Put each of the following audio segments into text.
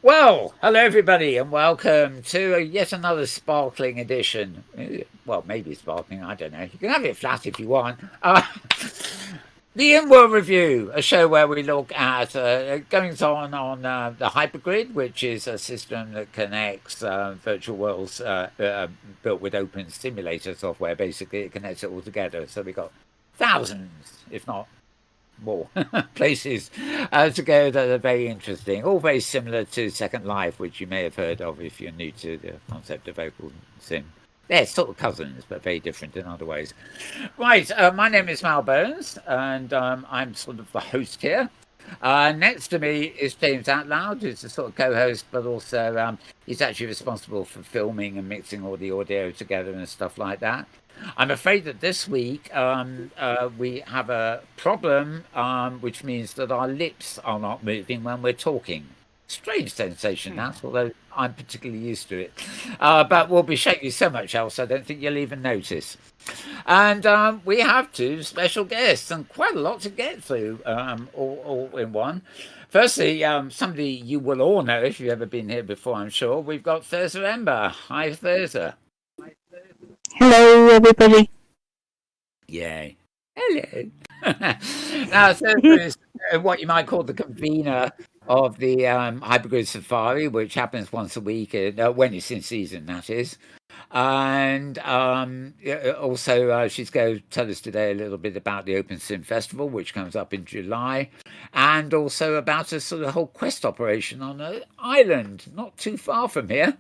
Well, hello everybody, and welcome to yet another sparkling edition. Well, maybe sparkling, I don't know. You can have it flat if you want. The Inworld Review, a show where we look at goings on the hypergrid, which is a system that connects virtual worlds built with open simulator software. Basically, it connects it all together. So we've got thousands, if not more places to go that are very interesting, all very similar to Second Life, which you may have heard of if you're new to the concept of open sim. They're sort of cousins, but very different in other ways. Right, my name is Mal Burns, and I'm sort of the host here. Next to me is James Atlloud, who's the sort of co-host, but also he's actually responsible for filming and mixing all the audio together and stuff like that. I'm afraid that this week we have a problem, which means that our lips are not moving when we're talking. Strange sensation, that's, although I'm particularly used to it. But we'll be shaking so much else, I don't think you'll even notice. And we have two special guests and quite a lot to get through, all in one. Firstly, somebody you will all know if you've ever been here before, I'm sure. We've got Thurza Ember. Hi, Thurza. Hello, everybody. Yay. Hello. Now, Thurza is what you might call the convener of the Hypergrid Safari, which happens once a week, when it's in season, that is. And also, she's going to tell us today a little bit about the OpenSim Festival, which comes up in July, and also about a sort of whole quest operation on an island not too far from here.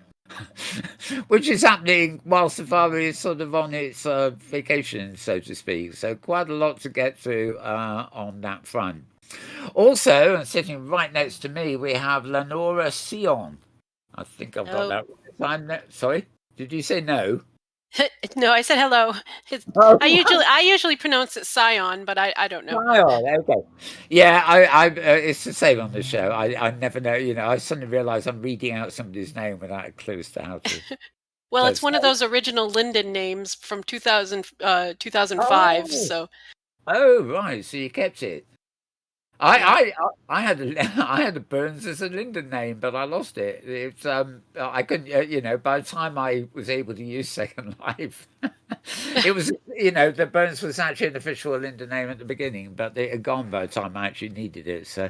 Which is happening while Safari is sort of on its vacation, so to speak. So quite a lot to get through on that front. Also, and sitting right next to me, we have Lenora Sion. I think I've got that right. Sorry, did you say no? No, I said hello. Oh, I usually pronounce it Sion, but I don't know. Sion, okay. Yeah, I it's the same on the show. I never know. You know, I suddenly realise I'm reading out somebody's name without a clue as to how to. Well, it's one of those original Linden names from 2005. Oh. So. Oh right, so you kept it. I had a Burns as a Linden name, but I lost it. It's I couldn't, by the time I was able to use Second Life, it was, the Burns was actually an official Linden name at the beginning, but it had gone by the time I actually needed it, so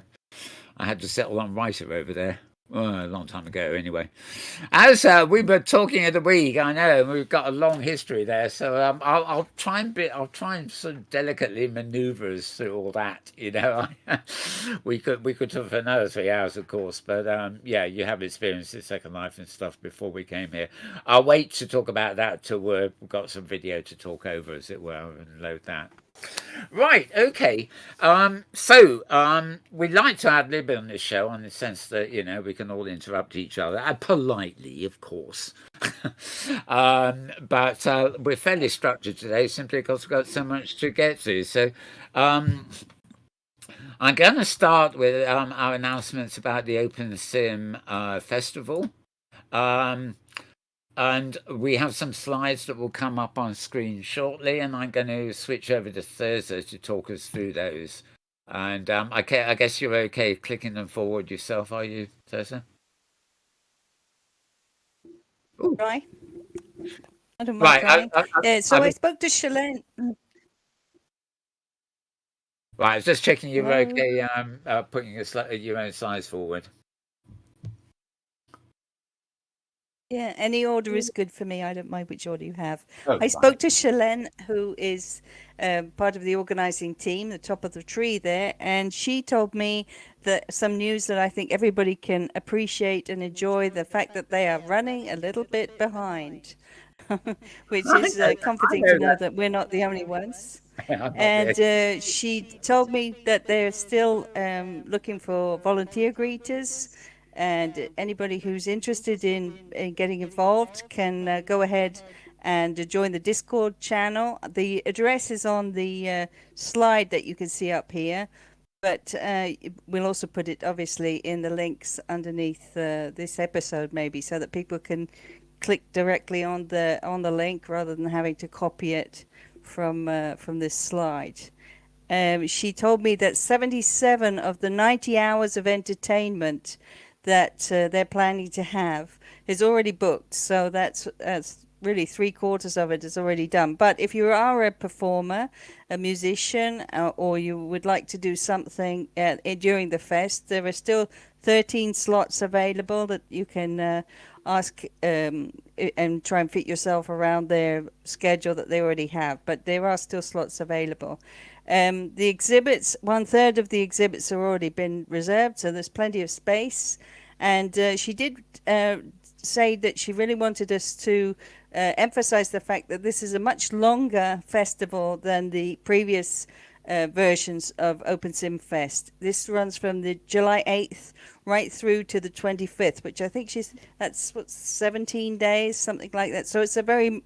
I had to settle on writer over there. A long time ago, anyway. As we were talking of the week, I know we've got a long history there, so I'll try and sort of delicately manoeuvre us through all that. We could talk for another 3 hours, of course, but yeah, you have experienced the Second Life and stuff before we came here. I'll wait to talk about that till we've got some video to talk over, as it were, and load that. Right, okay. So we like to ad lib on this show, in the sense that we can all interrupt each other, politely, of course. But we're fairly structured today, simply because we've got so much to get to. So I'm going to start with our announcements about the OpenSim Festival. And we have some slides that will come up on screen shortly, and I'm going to switch over to Thurza to talk us through those. And I guess you're okay clicking them forward yourself, are you, Thurza? Right. I don't mind trying. I spoke to Shalane. Right, I was just checking you were okay putting your own slides forward. Yeah, any order is good for me. I don't mind which order you have. I spoke to Shalane, who is part of the organising team, the top of the tree there, and she told me that some news that I think everybody can appreciate and enjoy, the fact that they are running a little bit behind, which is comforting to know that we're not the only ones. And she told me that they're still looking for volunteer greeters. And anybody who's interested in getting involved can go ahead and join the Discord channel. The address is on the slide that you can see up here, but we'll also put it obviously in the links underneath this episode, maybe, so that people can click directly on the link rather than having to copy it from this slide. She told me that 77 of the 90 hours of entertainment that they're planning to have is already booked. So that's really 3/4 of it is already done. But if you are a performer, a musician, or you would like to do something during the fest, there are still 13 slots available that you can ask and try and fit yourself around their schedule that they already have. But there are still slots available. The exhibits, 1/3 of the exhibits have already been reserved, so there's plenty of space. And she did say that she really wanted us to emphasize the fact that this is a much longer festival than the previous versions of OpenSim Fest. This runs from the July 8th right through to the 25th, which I think that's 17 days, something like that. So it's a very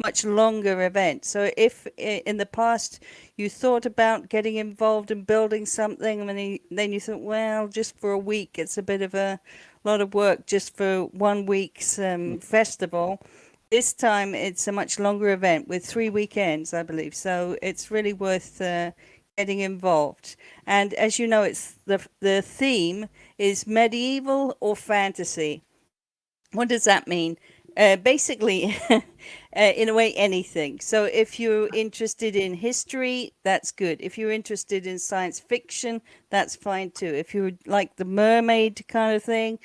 much longer event. So if in the past you thought about getting involved in building something, and then you thought, well, just for a week, it's a bit of a lot of work just for 1 week's festival. This time it's a much longer event with 3 weekends, I believe. So it's really worth getting involved. And as you know, it's the theme is medieval or fantasy. What does that mean? Basically, in a way, anything. So if you're interested in history, that's good. If you're interested in science fiction, that's fine too. If you like the mermaid kind of thing,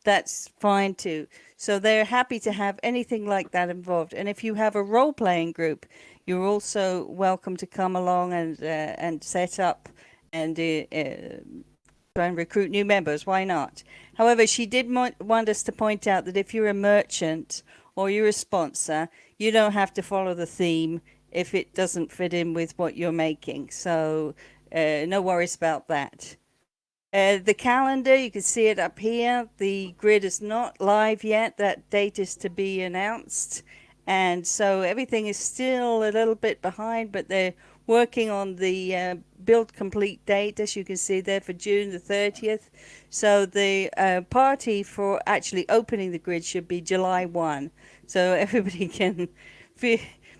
that's fine too. So they're happy to have anything like that involved. And if you have a role-playing group, you're also welcome to come along and set up and try and recruit new members. Why not? However, she did want us to point out that if you're a merchant or you're a sponsor, you don't have to follow the theme if it doesn't fit in with what you're making. So no worries about that. The calendar, you can see it up here. The grid is not live yet. That date is to be announced. And so everything is still a little bit behind, but they're working on the build complete date, as you can see there, for June the 30th. So the party for actually opening the grid should be July 1. So everybody can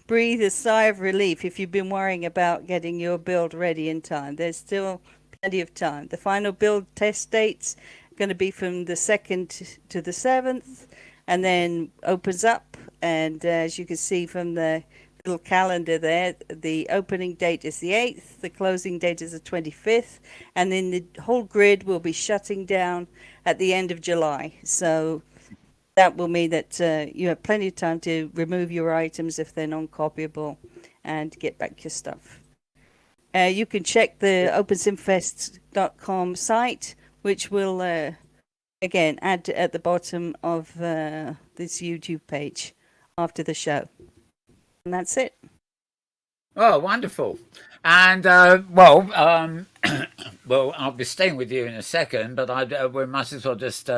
breathe a sigh of relief if you've been worrying about getting your build ready in time. There's still plenty of time. The final build test dates are going to be from the 2nd to the 7th, and then opens up. And as you can see from the little calendar there, the opening date is the 8th, the closing date is the 25th, and then the whole grid will be shutting down at the end of July. So that will mean that you have plenty of time to remove your items if they're non-copyable and get back your stuff. You can check the opensimfest.com site, which will again add at the bottom of this YouTube page after the show. And that's it. Oh, wonderful. And well, I'll be staying with you in a second, but we might as well just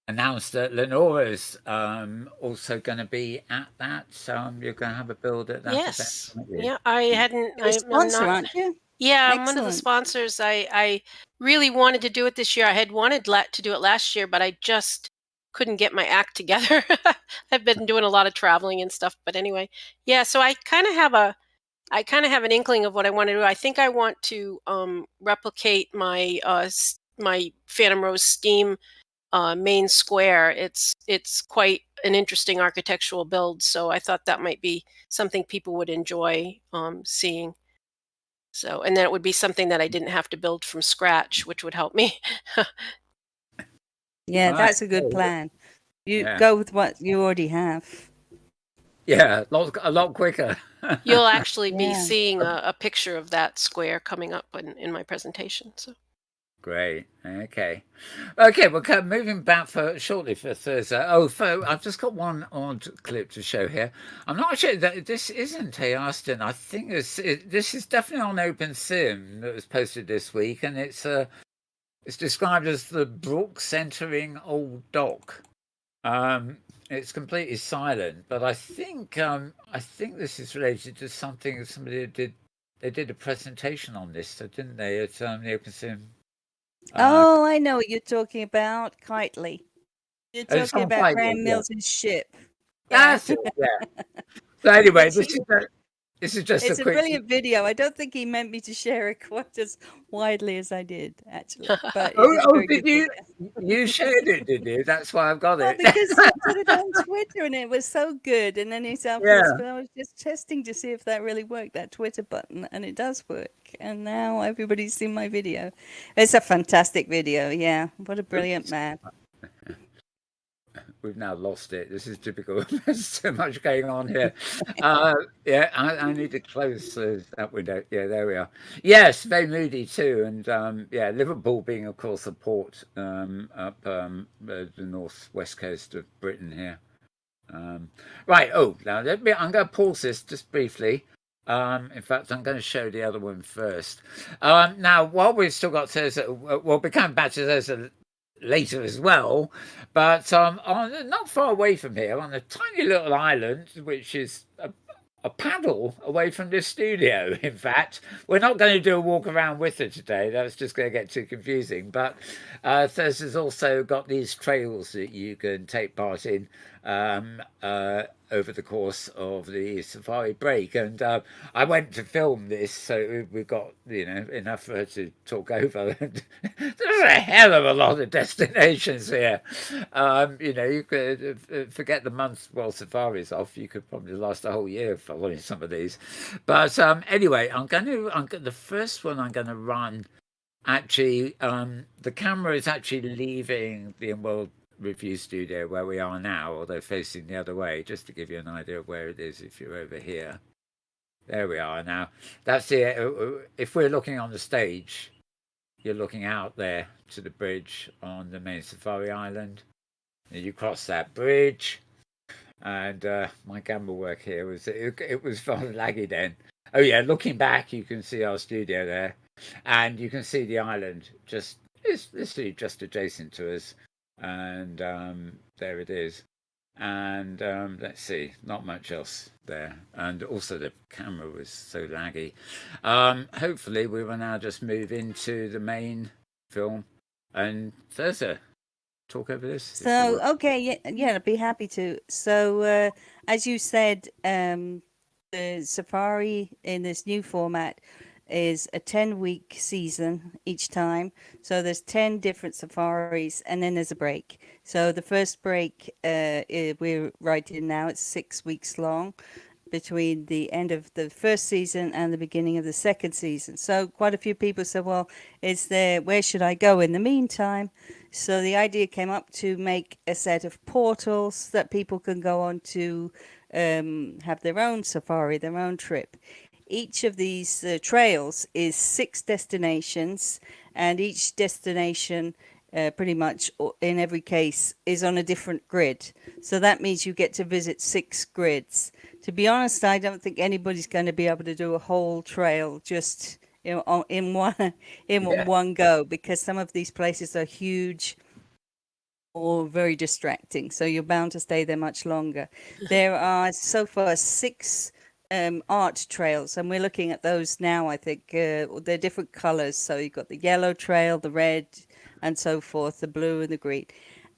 announce that Lenora's also going to be at that. So you're going to have a build at that Yes. event, aren't you? Yeah, I hadn't. You're a sponsor, aren't you? Yeah, I'm one of the Excellent. sponsors. I really wanted to do it this year. I had wanted to do it last year, but I just couldn't get my act together. I've been doing a lot of traveling and stuff, but anyway, yeah. So I kind of have an inkling of what I want to do. I think I want to replicate my my Phantom Rose Steam main square. It's quite an interesting architectural build, so I thought that might be something people would enjoy seeing. So, and then it would be something that I didn't have to build from scratch, which would help me. Yeah, Right. that's a good plan. You go with what you already have. Yeah, a lot quicker. You'll actually be Yeah. seeing a picture of that square coming up in my presentation. So Great. Okay. We're moving back shortly for Thursday. I've just got one odd clip to show here. I'm not sure that this isn't a Aston. I think this is definitely on OpenSim that was posted this week, and it's described as the Brooks entering Old Dock. It's completely silent, but I think this is related to something somebody did. They did a presentation on this, didn't they? At the OpenSim. Oh, I know what you're talking about, Kitely. You're talking about Graham Mills' ship. That's it, yeah. So anyway, this is This is just It's a a quick. brilliant video. I don't think he meant me to share it quite as widely as I did, actually. But it Oh, is a oh, very did good you? video. You shared it, did you? That's why I've got Well, it. because I did it on Twitter and it was so good. And then he's afterwards, Yeah. but I was just testing to see if that really worked, that Twitter button, and it does work. And now everybody's seen my video. It's a fantastic video. Yeah. What a brilliant man. We've now lost it. This is typical. There's so much going on here. Yeah, I need to close that window. Yeah, there we are. Yes, very moody too. And yeah, Liverpool being, of course, a port up the northwest coast of Britain here. Right. Oh, now I'm going to pause this just briefly. In fact, I'm going to show the other one first. Now, while we've still got Thursday, we'll be coming back to Thursday later as well, but not far away from here, on a tiny little island, which is a paddle away from this studio. In fact, we're not going to do a walk around with her today. That's just going to get too confusing. But Thursday's also got these trails that you can take part in over the course of the safari break, and I went to film this, so we've got enough for her to talk over. There's a hell of a lot of destinations here. You could forget the month while safari's off. You could probably last a whole year following some of these. But anyway, the first one I'm going to run. Actually, the camera is actually leaving the Inworld review studio where we are now, although facing the other way, just to give you an idea of where it is if you're over here. There we are now. That's it. If we're looking on the stage, you're looking out there to the bridge on the main safari island. And you cross that bridge, and my camera work here was it was rather laggy then. Oh yeah, looking back, you can see our studio there, and you can see the island it's literally just adjacent to us. And there it is. And let's see, not much else there. And also the camera was so laggy. Hopefully we will now just move into the main film. And Thursday, talk over this. So, okay, yeah, I'd be happy to. So, as you said, the safari in this new format is a 10-week season each time. So there's 10 different safaris, and then there's a break. So the first break we're right in now, it's 6 weeks long between the end of the first season and the beginning of the second season. So quite a few people said, well, where should I go in the meantime? So the idea came up to make a set of portals that people can go on to have their own safari, their own trip. Each of these trails is 6 destinations, and each destination pretty much in every case is on a different grid. So that means you get to visit 6 grids. To be honest, I don't think anybody's going to be able to do a whole trail just in one go, because some of these places are huge or very distracting. So you're bound to stay there much longer. There are so far 6 art trails, and we're looking at those now. I think they're different colors, so you've got the yellow trail, the red, and so forth, the blue and the green.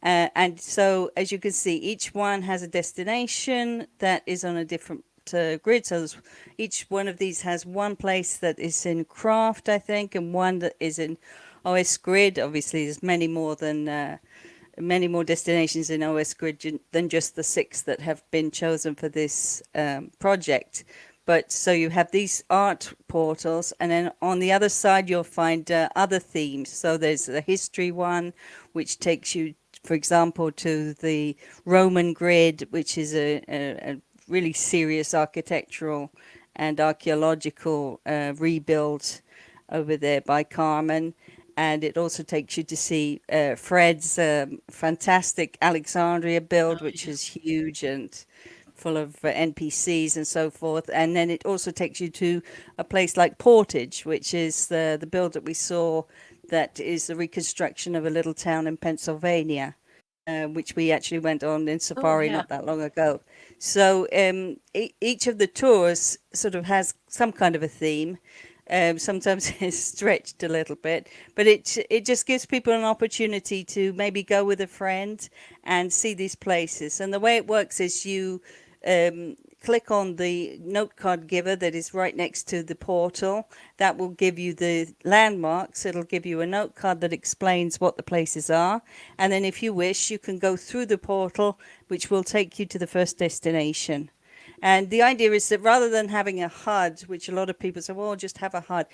And so as you can see, each one has a destination that is on a different grid. So each one of these has one place that is in craft, I think, and one that is in OS grid. Obviously there's many more destinations in OS Grid than just the 6 that have been chosen for this project. But so you have these art portals, and then on the other side you'll find other themes. So there's the history one, which takes you, for example, to the Roman grid, which is a really serious architectural and archaeological rebuild over there by Carmen. And it also takes you to see Fred's fantastic Alexandria build, which is huge and full of NPCs and so forth. And then it also takes you to a place like Portage, which is the build that we saw, that is the reconstruction of a little town in Pennsylvania, which we actually went on in safari not that long ago. So each of the tours sort of has some kind of a theme. Sometimes it's stretched a little bit, but it just gives people an opportunity to maybe go with a friend and see these places. And the way it works is you click on the note card giver that is right next to the portal. That will give you the landmarks. It'll give you a note card that explains what the places are. And then if you wish, you can go through the portal, which will take you to the first destination. And the idea is that rather than having a HUD, which a lot of people say, well, just have a HUD.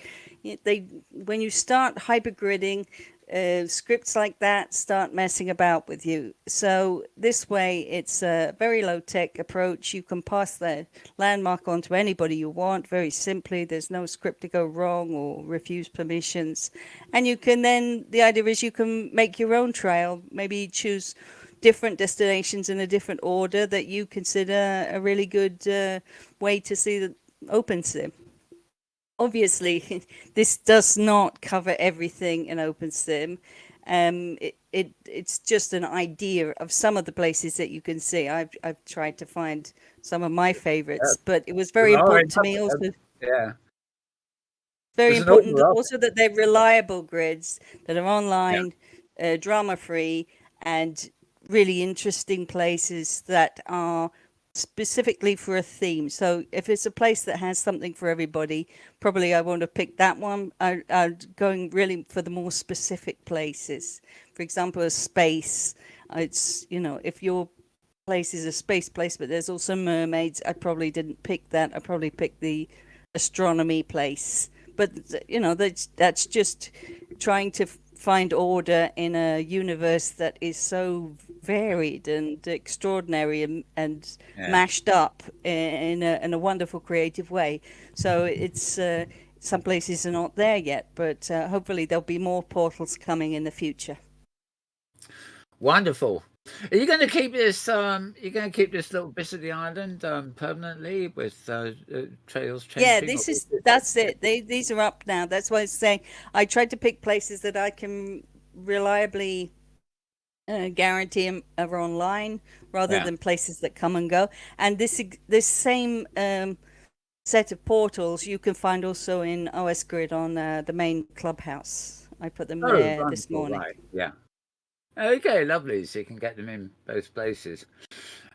When you start hypergridding, scripts like that start messing about with you. So this way, it's a very low-tech approach. You can pass the landmark on to anybody you want very simply. There's no script to go wrong or refuse permissions. And you can then, the idea is you can make your own trail, maybe choose different destinations in a different order that you consider a really good way to see the OpenSim. Obviously, this does not cover everything in OpenSim. It's just an idea of some of the places that you can see. I've tried to find some of my favorites, but it was very important to me also. Yeah. Very important also that they're reliable grids that are online, drama-free, and really interesting places that are specifically for a theme. So if it's a place that has something for everybody, probably I won't have picked that one. I'm going really for the more specific places. For example, a space. It's, if your place is a space place, but there's also mermaids, I probably didn't pick that. I probably picked the astronomy place. But, that's just trying to find order in a universe that is so varied and extraordinary and mashed up in a wonderful creative way. So it's some places are not there yet, but hopefully there'll be more portals coming in the future. Wonderful. Are you going to keep this? You're going to keep this little bit of the island permanently with trails changing? Yeah, that's it. These are up now. That's why I was saying I tried to pick places that I can reliably guarantee are online rather than places that come and go. And this same set of portals you can find also in OS Grid on the main clubhouse. I put them there this morning. Right. Yeah. Okay, lovely. So you can get them in both places.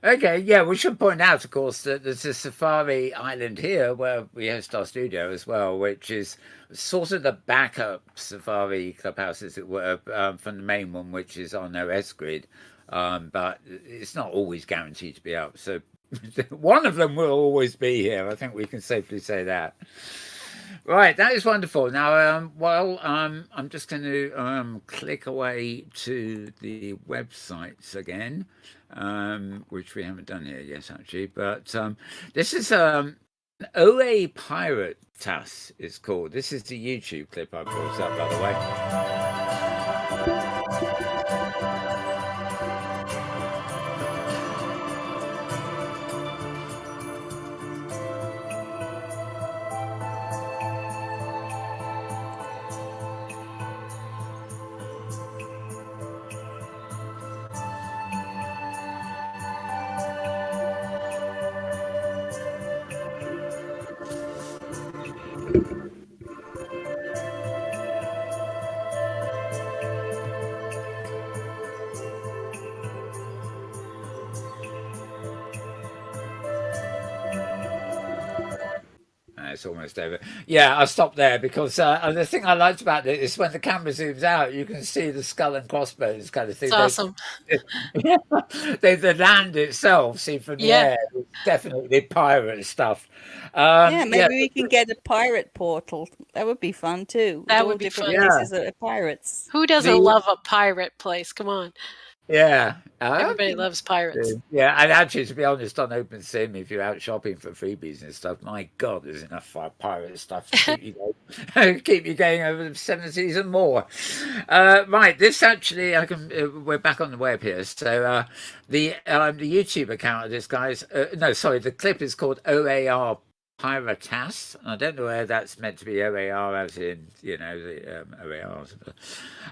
Okay, yeah, we should point out, of course, that there's a Safari Island here where we host our studio as well, which is sort of the backup Safari clubhouse, as it were, from the main one, which is on OS Grid. But it's not always guaranteed to be up. So one of them will always be here. I think we can safely say that. Right, that is wonderful. Now, I'm just going to click away to the websites again, which we haven't done here yet, actually. But this is OA Pirate TAS, it's called. This is the YouTube clip I brought up, by the way. It's almost over. Yeah, I'll stop there because the thing I liked about it is when the camera zooms out, you can see the skull and crossbones kind of thing. It's awesome. The land itself, see from the air, it's definitely pirate stuff. Maybe we can get a pirate portal. That would be fun too. That would be different fun. places that are pirates. Who doesn't love a pirate place? Come on. Yeah. Everybody loves pirates. Yeah, and actually, to be honest, on OpenSim, if you're out shopping for freebies and stuff, my God, there's enough pirate stuff to keep you going over the 7 seas and more. Right, this actually, we're back on the web here. So the YouTube account of this guy's, the clip is called OAR Piratas. I don't know where that's meant to be OAR as in, the OAR.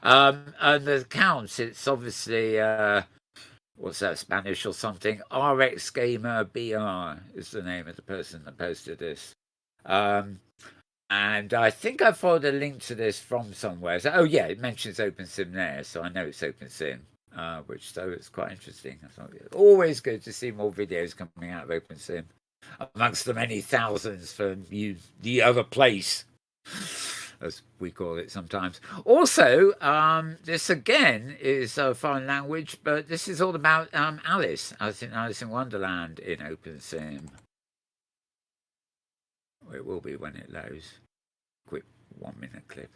And the accounts, it's obviously, what's that, Spanish or something? RX Gamer BR is the name of the person that posted this. And I think I followed a link to this from somewhere. So, it mentions OpenSim there, so I know it's OpenSim. So it's quite interesting. I thought it's always good to see more videos coming out of OpenSim. amongst the many thousands for you, the other place, as we call it sometimes. Also, this again is a foreign language, but this is all about Alice, as in Alice in Wonderland in OpenSim. It will be when it loads. Quick 1 minute clip.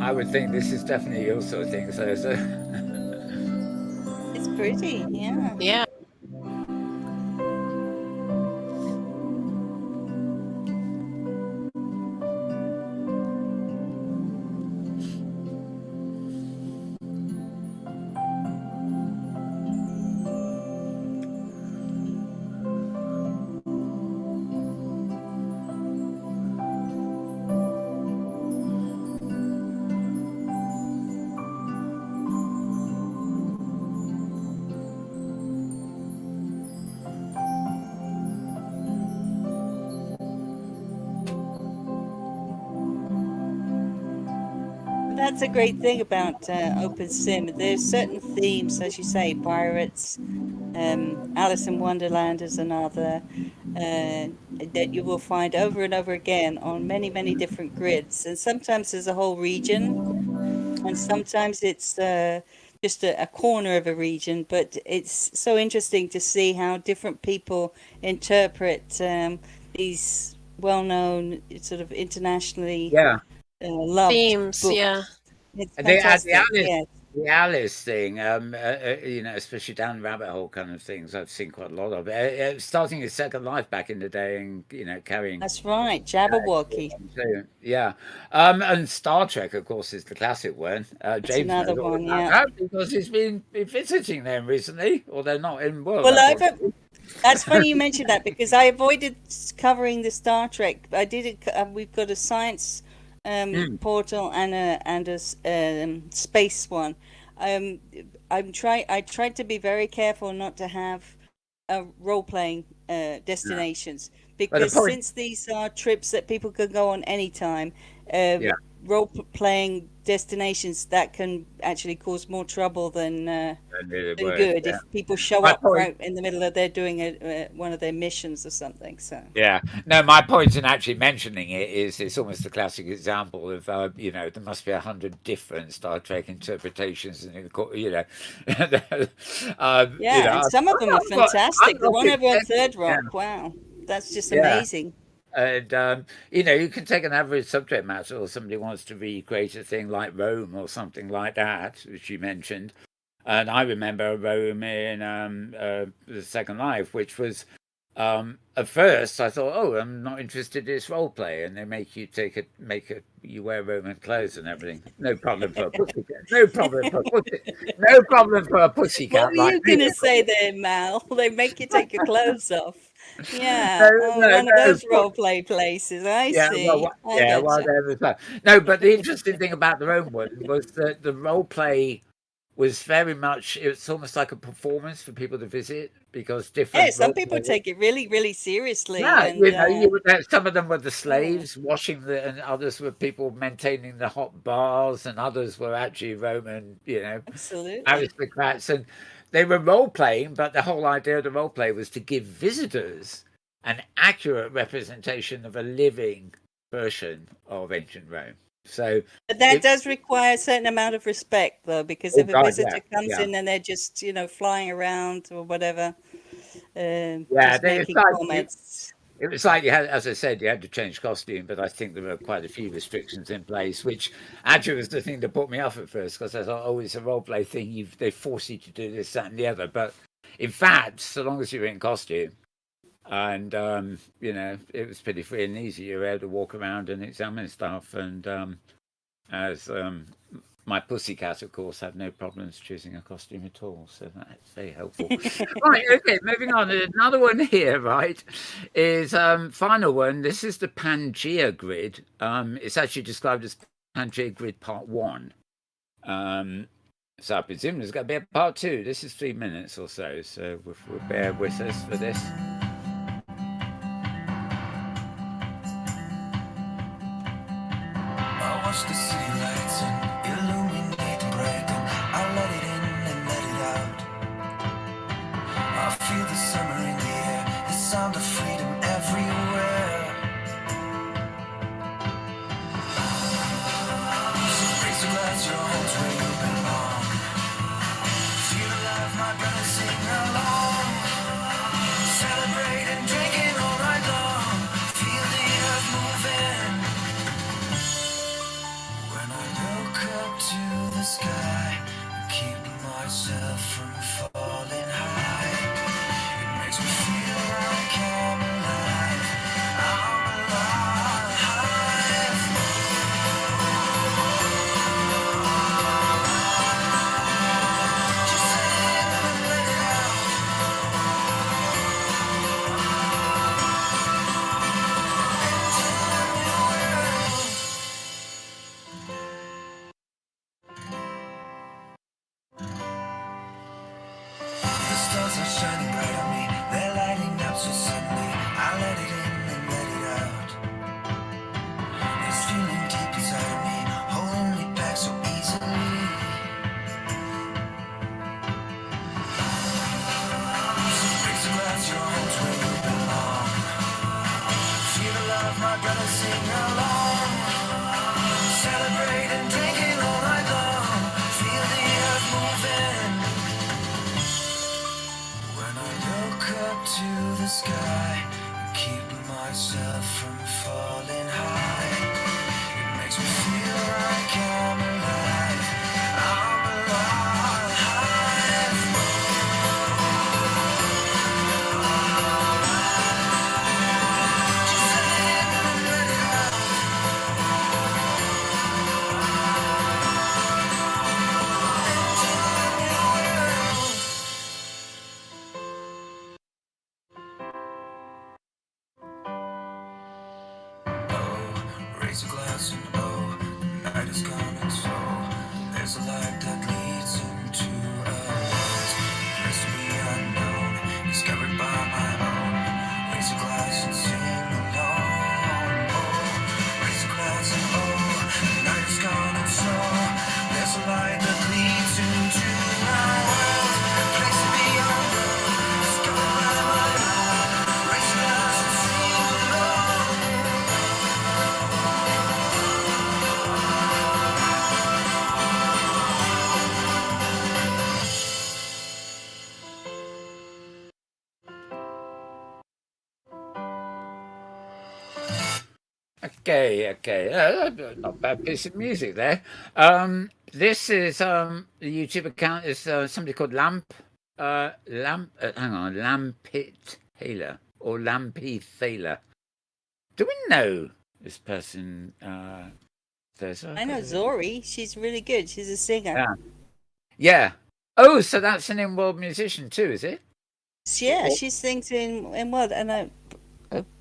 I would think this is definitely your sort of thing, so. It's pretty, yeah. Yeah. That's a great thing about OpenSim. There's certain themes, as you say, pirates, Alice in Wonderland is another, that you will find over and over again on many, many different grids. And sometimes there's a whole region, and sometimes it's just a corner of a region. But it's so interesting to see how different people interpret these well-known, sort of internationally loved Themes, books. yeah. It's And they had fantastic. the Alice thing, you know, especially down the rabbit hole kind of things. I've seen quite a lot of it. Starting his second life back in the day, and you know, carrying. That's right, Jabberwocky. Yeah, and Star Trek, of course, is the classic one. That's James knows another all one, about yeah. that because he's been visiting them recently, or they're not in World. Well, that's funny you mentioned that because I avoided covering the Star Trek. I did it. We've got a science portal and a space one. I tried to be very careful not to have role playing destinations because since these are trips that people can go on anytime, role playing destinations that can actually cause more trouble than good if people show up right in the middle of their doing one of their missions or something. So no, my point in actually mentioning it is it's almost a classic example of you know, there must be 100 different Star Trek interpretations, and you know, and some of them are fantastic. The one over on Third Rock, wow, that's just amazing. And you know, you can take an average subject matter, or somebody wants to recreate a thing like Rome or something like that, which you mentioned. And I remember Rome in the Second Life, which was at first I thought, oh, I'm not interested in this role play, and they make you you wear Roman clothes and everything. No problem for a pussycat. No problem for a pussycat. No problem for a pussycat. What were you gonna say there, Mal? They make you take your clothes off. Yeah, one of those role play places. I see. No, but the interesting thing about the Rome one was that the role play was very much, it's almost like a performance for people to visit, because different some people take it really, really seriously. You know, some of them were the slaves washing and others were people maintaining the hot bars, and others were actually Roman, you know, aristocrats, and they were role playing, but the whole idea of the role play was to give visitors an accurate representation of a living version of ancient Rome. So, but that does require a certain amount of respect, though, because if a visitor comes in and they're just, you know, flying around or whatever, just making comments. It was like you had, as I said, you had to change costume, but I think there were quite a few restrictions in place, which actually was the thing that put me off at first, because I thought, oh, it's a role play thing. They force you to do this, that, and the other. But in fact, so long as you're in costume, and you know, it was pretty free and easy. You were able to walk around and examine stuff, and as my pussycat, of course, had no problems choosing a costume at all, so that's very helpful. Right, okay, moving on. Another one here, right, is final one. This is the Pangea grid. It's actually described as Pangea grid part 1. So I presume there's going to be a part 2. This is 3 minutes or so we'll bear with us for this. watch the city lights and illuminate and brighten. I'll let it in and let it out. I feel the summer in the air, the sound of freedom everywhere. So raise a glass, your home's where you belong. Feel alive, my brother, sing along. Celebrate and drink it all night long. Feel the earth moving. When I look up to the sky, I keep myself from falling high. It makes me feel like I'm alive. I'm alive. Just let it in and let it out. The stars are shining bright on me. They're lighting up so suddenly. I let it in and let it out. It's feeling deep inside of me, holding me back so easily. So raise a glass, your home's where you belong. Feel the love, my brother, sing along. Celebrate and drink it all night long. Feel the earth moving. When I look up to the sky, I keep myself from falling high. It makes me feel like I'm alive. I'm alive. Just let it in and let it out. Oh, raise a glass and oh, the night is gone and so there's a light that leads into a world, a place to be unknown, discovered by my own. Raise a glass and sing along. Oh, raise a glass and oh, the night is gone and so there's a light that leads into a world, a place to be unknown, discovered by my own. Raise a glass and sing along. Okay. Not bad piece of music there. This is the YouTube account is somebody called Lampit Taylor or Lampy Thaler. Do we know this person? I know Zori. She's really good. She's a singer. Yeah. Oh, so that's an Inworld musician too, is it? Yeah, she sings in what? And I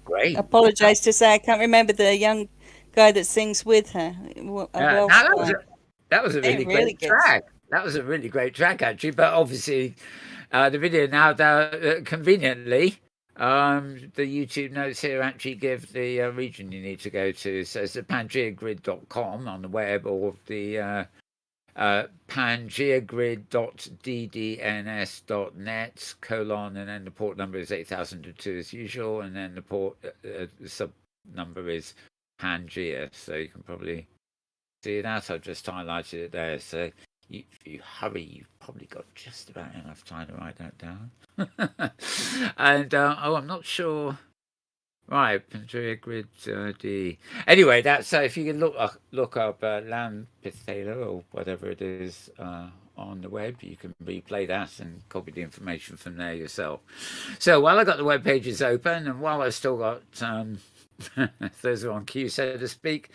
Great. apologize to say I can't remember the young guy that sings with her. That was a really great track. That was a really great track, actually. But obviously, the video now, conveniently, the YouTube notes here actually give the region you need to go to. So it's the pangeagrid.com on the web, or the pangeagrid.ddns.net : and then the port number is 8002 as usual, and then the port sub number is Pangea. So you can probably see that. I've just highlighted it there. So if you hurry, you've probably got just about enough time to write that down. And I'm not sure. Right, Pangea Grid D. Anyway, that's if you can look up Lampithala or whatever it is on the web, you can replay that and copy the information from there yourself. So while I got the web pages open, and while I've still got Thursday on cue, so to speak,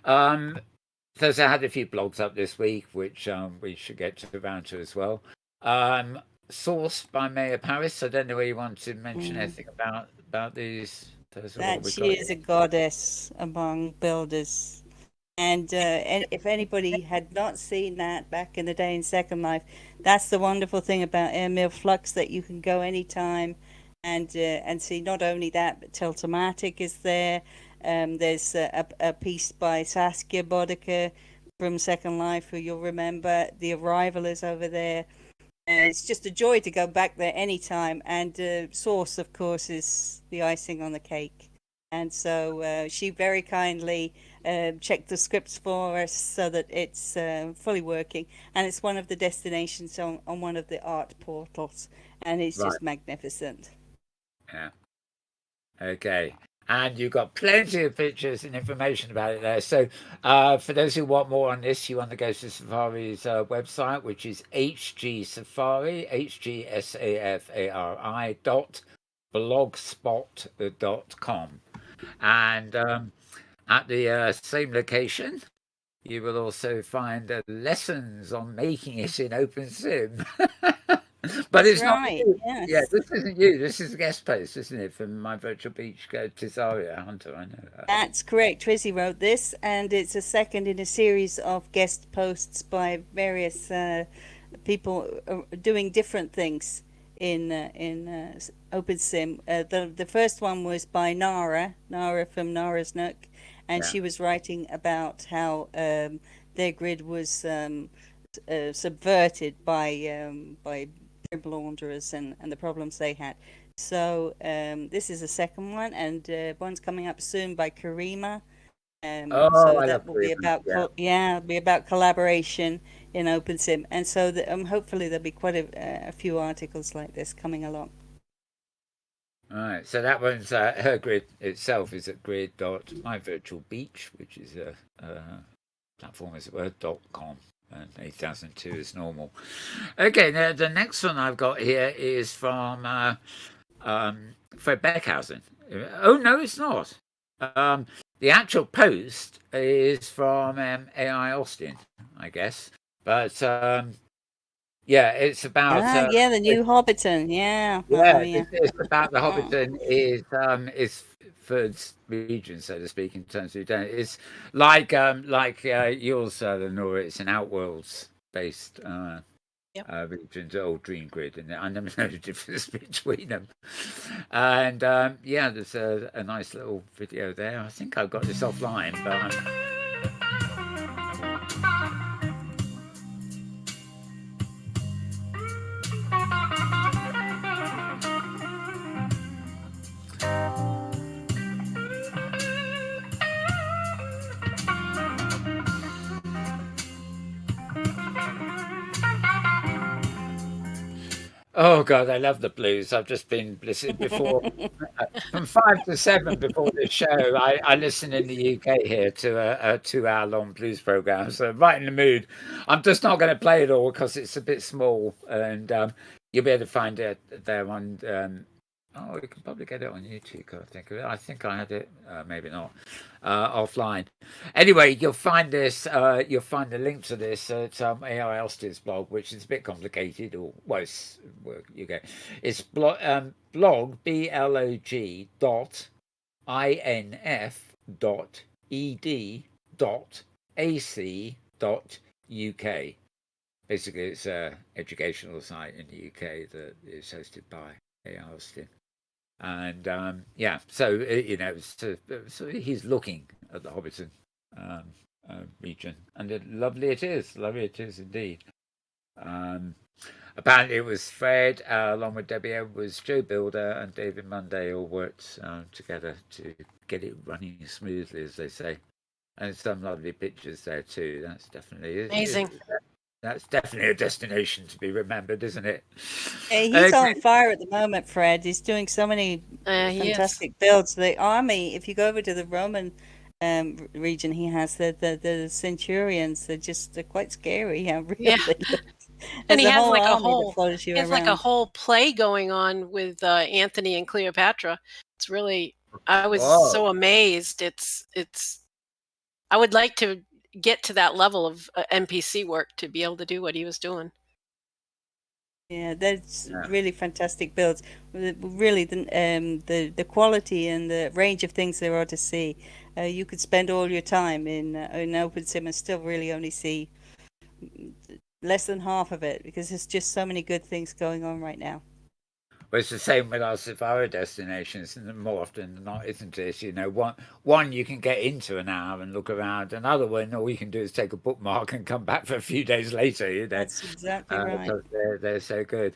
Thursday I had a few blogs up this week, which we should get around to as well. Sourced by Mayor Paris. I don't know whether you want to mention anything about these. That she is a goddess among builders. And if anybody had not seen that back in the day in Second Life, that's the wonderful thing about Airmail Flux, that you can go anytime and see not only that, but Tiltomatic is there. There's a piece by Saskia Boddicker from Second Life, who you'll remember. The Arrival is over there. It's just a joy to go back there anytime. And Source, of course, is the icing on the cake. And so she very kindly checked the scripts for us so that it's fully working. And it's one of the destinations on one of the art portals. And it's just magnificent. Yeah. Okay. And you've got plenty of pictures and information about it there. So for those who want more on this, you want to go to Safari's website, which is hgsafari, hgsafari.blogspot.com. And at the same location, you will also find lessons on making it in OpenSim. But it's right, not you. Yes. Yeah, this isn't you. This is a guest post, isn't it, from My Virtual Beach Tisaria Hunter? I know that. That's correct. Trizzy wrote this, and it's a second in a series of guest posts by various people doing different things in OpenSim. The first one was by Nara from Nara's Nook, and she was writing about how their grid was subverted by launderers and the problems they had. So this is a second one, and one's coming up soon by Karima. So that will be about be about collaboration in OpenSim, and so hopefully there'll be quite a few articles like this coming along. All right, so that one's her grid itself is at grid.myvirtualbeach, which is a platform as it were .com. And 8002 is normal. Okay, now the next one I've got here is from Fred Beckhausen. Oh no, it's not. The actual post is from AI Austin, I guess. But yeah, it's about the new Hobbiton. Yeah, it's about the Hobbiton is third region, so to speak, in terms of it's like yours, Lenora. It's an Outworlds based region, old Dream Grid, and I never know the difference between them. And there's a nice little video there. I think I've got this offline, but. Oh God, I love the blues. I've just been listening before from 5 to 7 before this show. I listen in the UK here to a 2-hour-long blues program, so right in the mood. I'm just not going to play it all because it's a bit small, and you'll be able to find it there on. You can probably get it on YouTube. I think I had it, maybe not, offline. Anyway, you'll find this. You'll find the link to this at AI Austin's blog, which is a bit complicated. Or it's blog blog.inf.ed.ac.uk. Basically, it's an educational site in the UK that is hosted by AI Austin. And so he's looking at the Hobbiton region, and lovely it is indeed. Apparently it was Fred along with Debbie Edwards, Joe Builder and David Monday all worked together to get it running smoothly, as they say, and some lovely pictures there too. That's definitely amazing. That's definitely a destination to be remembered, isn't it? He's on fire at the moment, Fred. He's doing so many fantastic builds. The army, if you go over to the Roman region, he has the Centurions. They're quite scary. How real they look. And he has like a whole play going on with Anthony and Cleopatra. It's really, I was so amazed. It's. I would like to get to that level of NPC work to be able to do what he was doing. Yeah, that's really fantastic builds. Really, the quality and the range of things there are to see. You could spend all your time in OpenSim and still really only see less than half of it, because there's just so many good things going on right now. Well, it's the same with our safari destinations, and more often than not, isn't it? You know, one you can get into an hour and look around. Another one, all you can do is take a bookmark and come back for a few days later. You know, That's exactly right. because they're so good.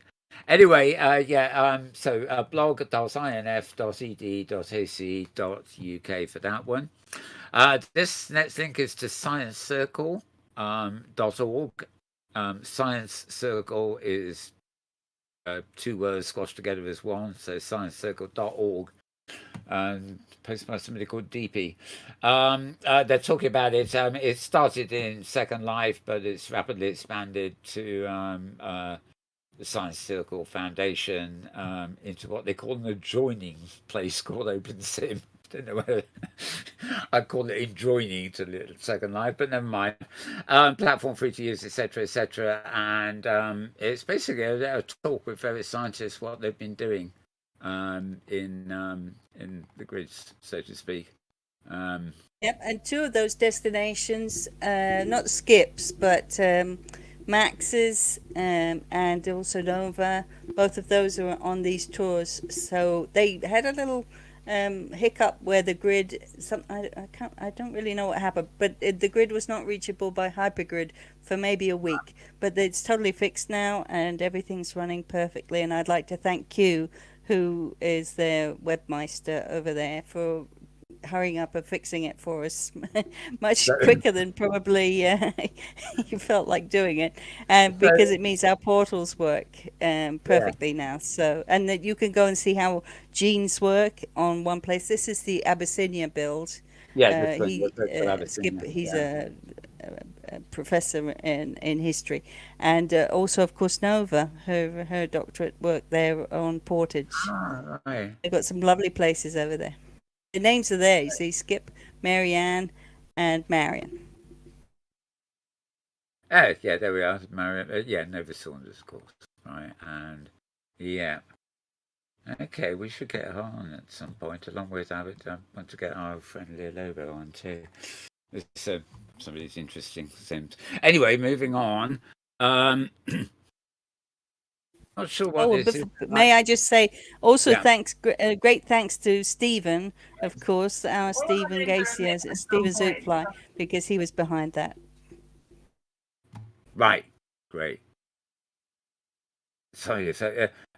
Anyway, so blog.inf.ed.ac.uk for that one. This next link is to sciencecircle.org. Science Circle is 2 words squashed together as one, so sciencecircle.org, and posted by somebody called DP. They're talking about it. It started in Second Life, but it's rapidly expanded to the Science Circle Foundation into what they call an adjoining place called OpenSim. I don't know whether I call it enjoining to Second Life, but never mind. Platform free to use, etc., etc. And it's basically a talk with various scientists what they've been doing in the grids, so to speak. Yep, and 2 of those destinations, not skips, but Max's and also Nova. Both of those are on these tours. So they had a little hiccup where the grid, I don't really know what happened, but the grid was not reachable by hypergrid for maybe a week. But it's totally fixed now, and everything's running perfectly. And I'd like to thank Q, who is their webmeister over there, for hurrying up and fixing it for us much quicker than probably you felt like doing it, because it means our portals work perfectly now. So, and that you can go and see how genes work on one place. This is the Abyssinia build. Skip, he's a professor in history, and also of course Nova, her doctorate work there on portage. Right. They've got some lovely places over there. The names are there, you see, Skip, Marianne, and Marion. Oh, yeah, there we are. Marion, Nova Saunders, of course. Right, and yeah. Okay, we should get her on at some point, along with I want to get our friend Lear Lobo on too. It's somebody's interesting things. Anyway, moving on. Not sure what this is. May I just say also thanks, great thanks to Stephen, of course, our Stephen Gacy, Stephen Zootfly, because he was behind that. Right, great. Sorry,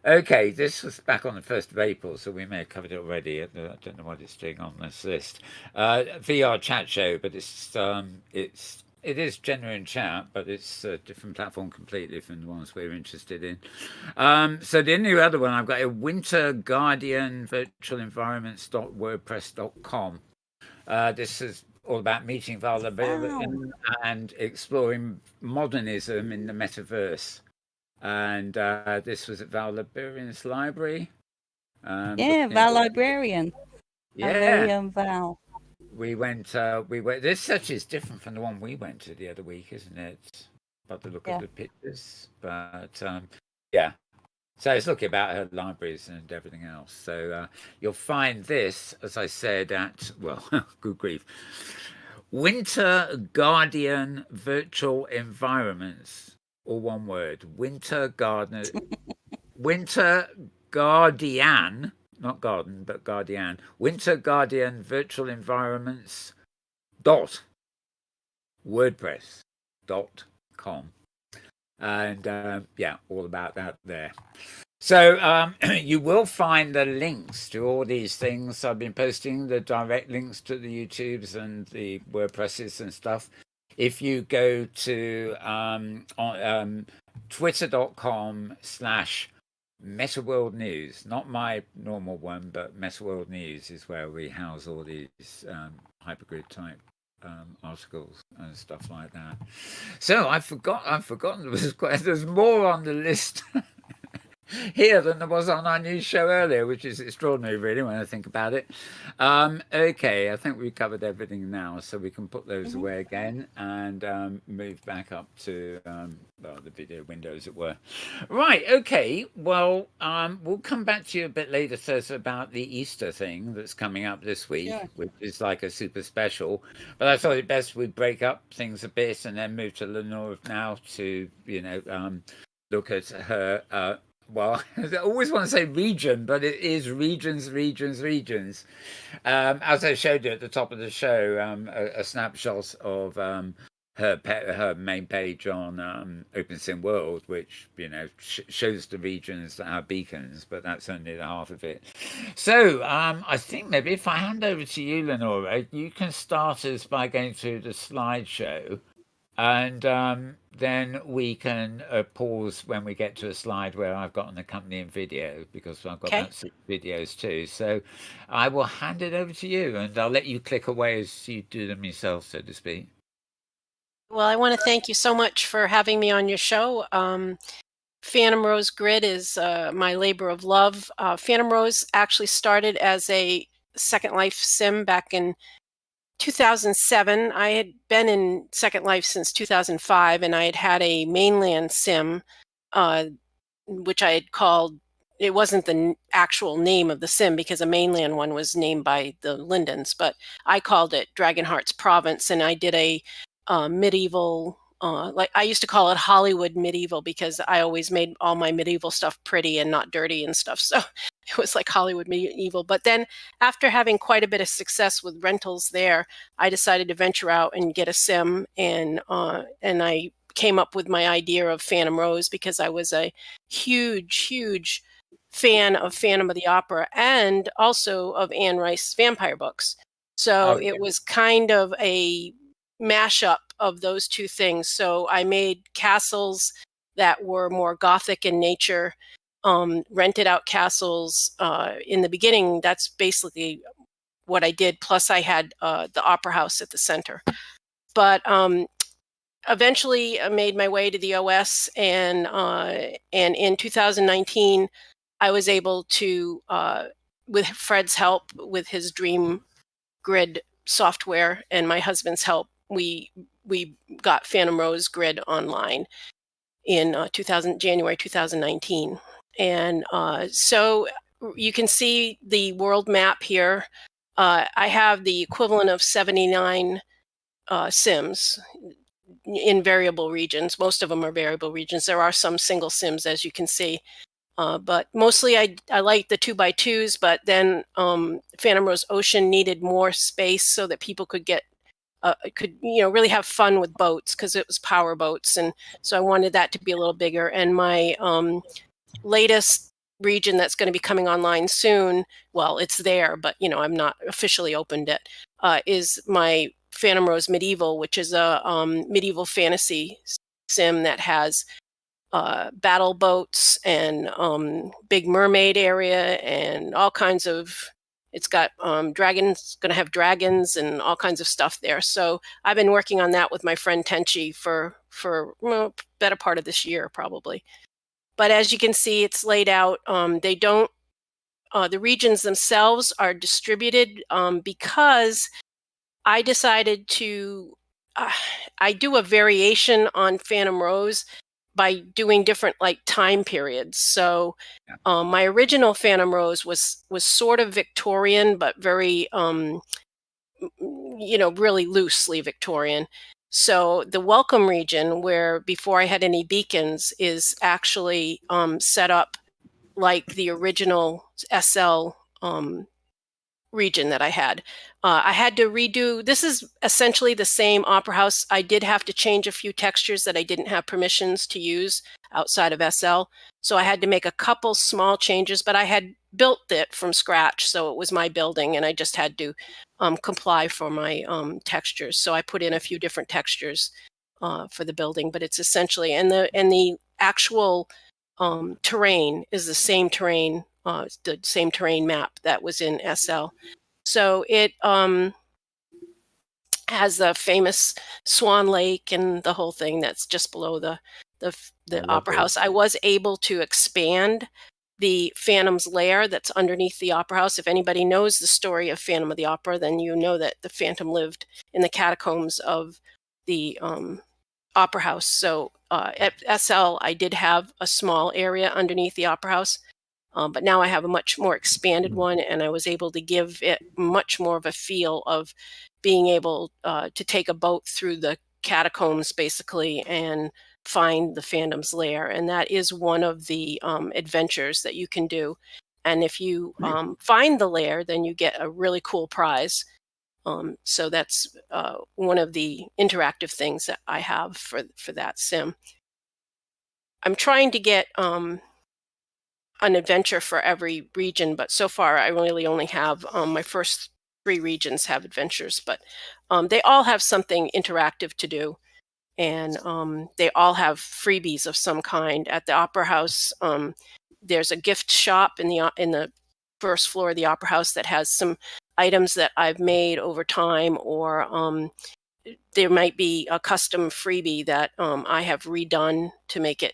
okay, this was back on the 1st of April, so we may have covered it already. I don't know what it's doing on this list. VR chat show, but it is genuine chat, but it's a different platform completely from the ones we're interested in. So the only other one I've got is Winter Guardian Virtual Environments.wordpress.com. This is all about meeting Val Burns and exploring modernism in the metaverse. And this was at Val Burns Library. Val Librarian. Our very own Val. We went. This such is different from the one we went to the other week, isn't it? By the look of the pictures, but yeah. So it's looking about her libraries and everything else. So you'll find this, as I said, at good grief, Winter Guardian Virtual Environments, all one word. Winter Guardian. Not garden, but Guardian. Winter Guardian Virtual Environments .wordpress.com. And all about that there. So you will find the links to all these things I've been posting, the direct links to the YouTubes and the WordPresses and stuff. If you go to twitter.com/Metaworld News, not my normal one, but Metaworld News is where we house all these hypergrid type articles and stuff like that. So I've forgotten there's more on the list here than there was on our news show earlier, which is extraordinary, really, when I think about it. Okay, I think we've covered everything now, so we can put those away again and move back up to the video window, as it were. Right, okay, well, we'll come back to you a bit later, Thursday, about the Easter thing that's coming up this week, which is like a super special. But I thought it best we'd break up things a bit and then move to Lenore now to, look at her well, I always want to say region, but it is regions. As I showed you at the top of the show, a snapshot of her main page on OpenSim World, which shows the regions that have beacons, but that's only the half of it. So I think maybe if I hand over to you, Lenora, you can start us by going through the slideshow. And then we can pause when we get to a slide where I've got an accompanying video, because I've got about 6 videos too. So I will hand it over to you, and I'll let you click away as you do them yourself, so to speak. Well, I want to thank you so much for having me on your show. Phantom Rose Grid is my labor of love. Phantom Rose actually started as a Second Life sim back in 2007. I had been in Second Life since 2005, and I had a mainland sim, which I had called, it wasn't the actual name of the sim because a mainland one was named by the Lindens, but I called it Dragonheart's Province, and I did a medieval, like I used to call it Hollywood medieval, because I always made all my medieval stuff pretty and not dirty and stuff. So it was like Hollywood medieval. But then after having quite a bit of success with rentals there, I decided to venture out and get a sim, and I came up with my idea of Phantom Rose because I was a huge fan of Phantom of the Opera and also of Anne Rice's vampire books. So it was kind of a mashup of those two things. So I made castles that were more gothic in nature, rented out castles. In the beginning, that's basically what I did. Plus I had the opera house at the center. But eventually I made my way to the OS, and in 2019, I was able to, with Fred's help, with his Dream Grid software and my husband's help, we got Phantom Rose Grid online in January 2019. And so you can see the world map here. I have the equivalent of 79 sims in variable regions. Most of them are variable regions. There are some single sims, as you can see. But mostly I like the 2x2s, but then Phantom Rose Ocean needed more space so that people could get really have fun with boats, because it was power boats, and so I wanted that to be a little bigger. And my latest region that's going to be coming online soon, well, it's there, but I'm not officially opened it, is my Phantom Rose Medieval, which is a medieval fantasy sim that has battle boats and big mermaid area and all kinds of, it's got dragons, going to have dragons and all kinds of stuff there. So I've been working on that with my friend Tenchi for better part of this year probably. But as you can see, it's laid out. They don't, the regions themselves are distributed because I decided to, I do a variation on Phantom Rose by doing different time periods. So my original Phantom Rose was sort of Victorian, but very, really loosely Victorian. So the Welcome region, where before I had any beacons, is actually set up like the original SL region that I had. I had to redo, this is essentially the same opera house. I did have to change a few textures that I didn't have permissions to use outside of SL. So I had to make a couple small changes, but I had built it from scratch. So it was my building, and I just had to comply for my textures. So I put in a few different textures for the building, but it's essentially, and the actual terrain is the same terrain, the same terrain map that was in SL. So it has the famous Swan Lake and the whole thing that's just below the opera house. I was able to expand the Phantom's Lair that's underneath the opera house. If anybody knows the story of Phantom of the Opera, then you know that the Phantom lived in the catacombs of the opera house. So at SL, I did have a small area underneath the opera house. But now I have a much more expanded one, and I was able to give it much more of a feel of being able to take a boat through the catacombs, basically, and find the Phantom's lair, and that is one of the adventures that you can do. And if you find the lair, then you get a really cool prize. So that's one of the interactive things that I have for that sim. I'm trying to get an adventure for every region, but so far I really only have my first 3 regions have adventures, but they all have something interactive to do, and they all have freebies of some kind. At the Opera House, there's a gift shop in the first floor of the Opera House that has some items that I've made over time, or there might be a custom freebie that I have redone to make it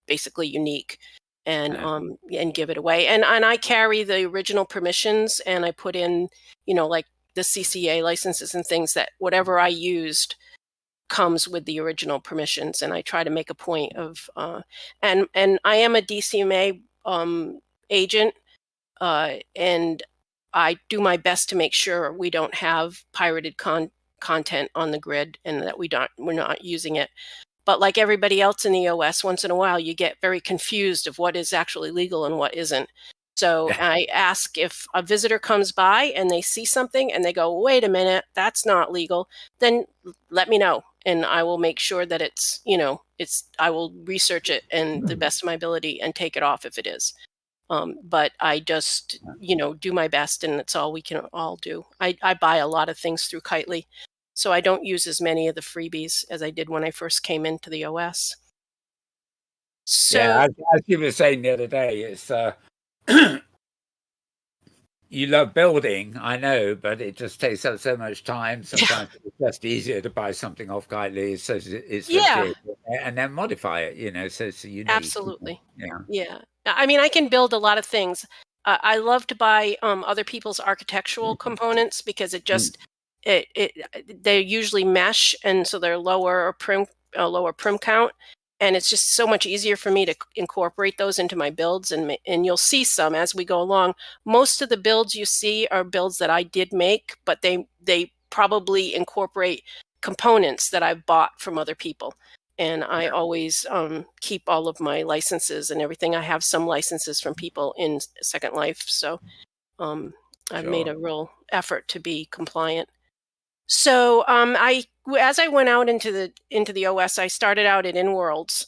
basically unique, and give it away. And I carry the original permissions, and I put in, like the CCA licenses and things, that whatever I used comes with the original permissions. And I try to make a point of, and I am a DCMA agent, and I do my best to make sure we don't have pirated content on the grid, and that we're not using it. But like everybody else in the OS, once in a while you get very confused of what is actually legal and what isn't. So I ask, if a visitor comes by and they see something and they go, wait a minute, that's not legal, then let me know, and I will make sure that it's, I will research it and the best of my ability and take it off if it is. But I just, do my best, and it's all we can all do. I buy a lot of things through Kitely, so I don't use as many of the freebies as I did when I first came into the OS. So, as you were saying the other day, it's you love building, I know, but it just takes up so much time. Sometimes it's just easier to buy something off Kitely, so it's legit, and then modify it, so it's unique. Absolutely. Yeah. I mean, I can build a lot of things. I love to buy other people's architectural components, because it just they usually mesh, and so they're lower prim count, and it's just so much easier for me to incorporate those into my builds. And you'll see some as we go along. Most of the builds you see are builds that I did make, but they probably incorporate components that I've bought from other people. And I always keep all of my licenses and everything. I have some licenses from people in Second Life, so I've made a real effort to be compliant. So as I went out into the OS, I started out at Inworld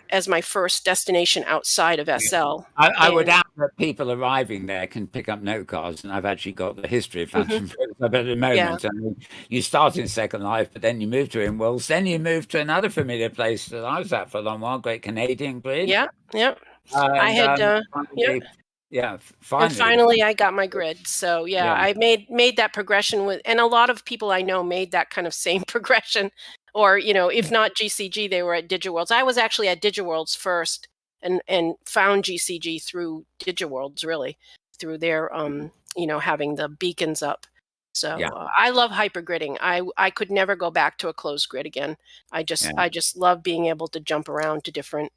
as my first destination outside of SL. I would add that people arriving there can pick up note cards, and I've actually got the history of Phantom at the moment. I mean, you start in Second Life, but then you move to Inworld, then you move to another familiar place that I was at for a long while, Great Canadian Grid. Yeah. I had finally I got my grid. So I made that progression with, and a lot of people I know made that kind of same progression, or if not GCG, they were at DigiWorlds. I was actually at DigiWorlds first, and found GCG through DigiWorlds, really through their having the beacons up. So I love hypergridding. I could never go back to a closed grid again. I just love being able to jump around to different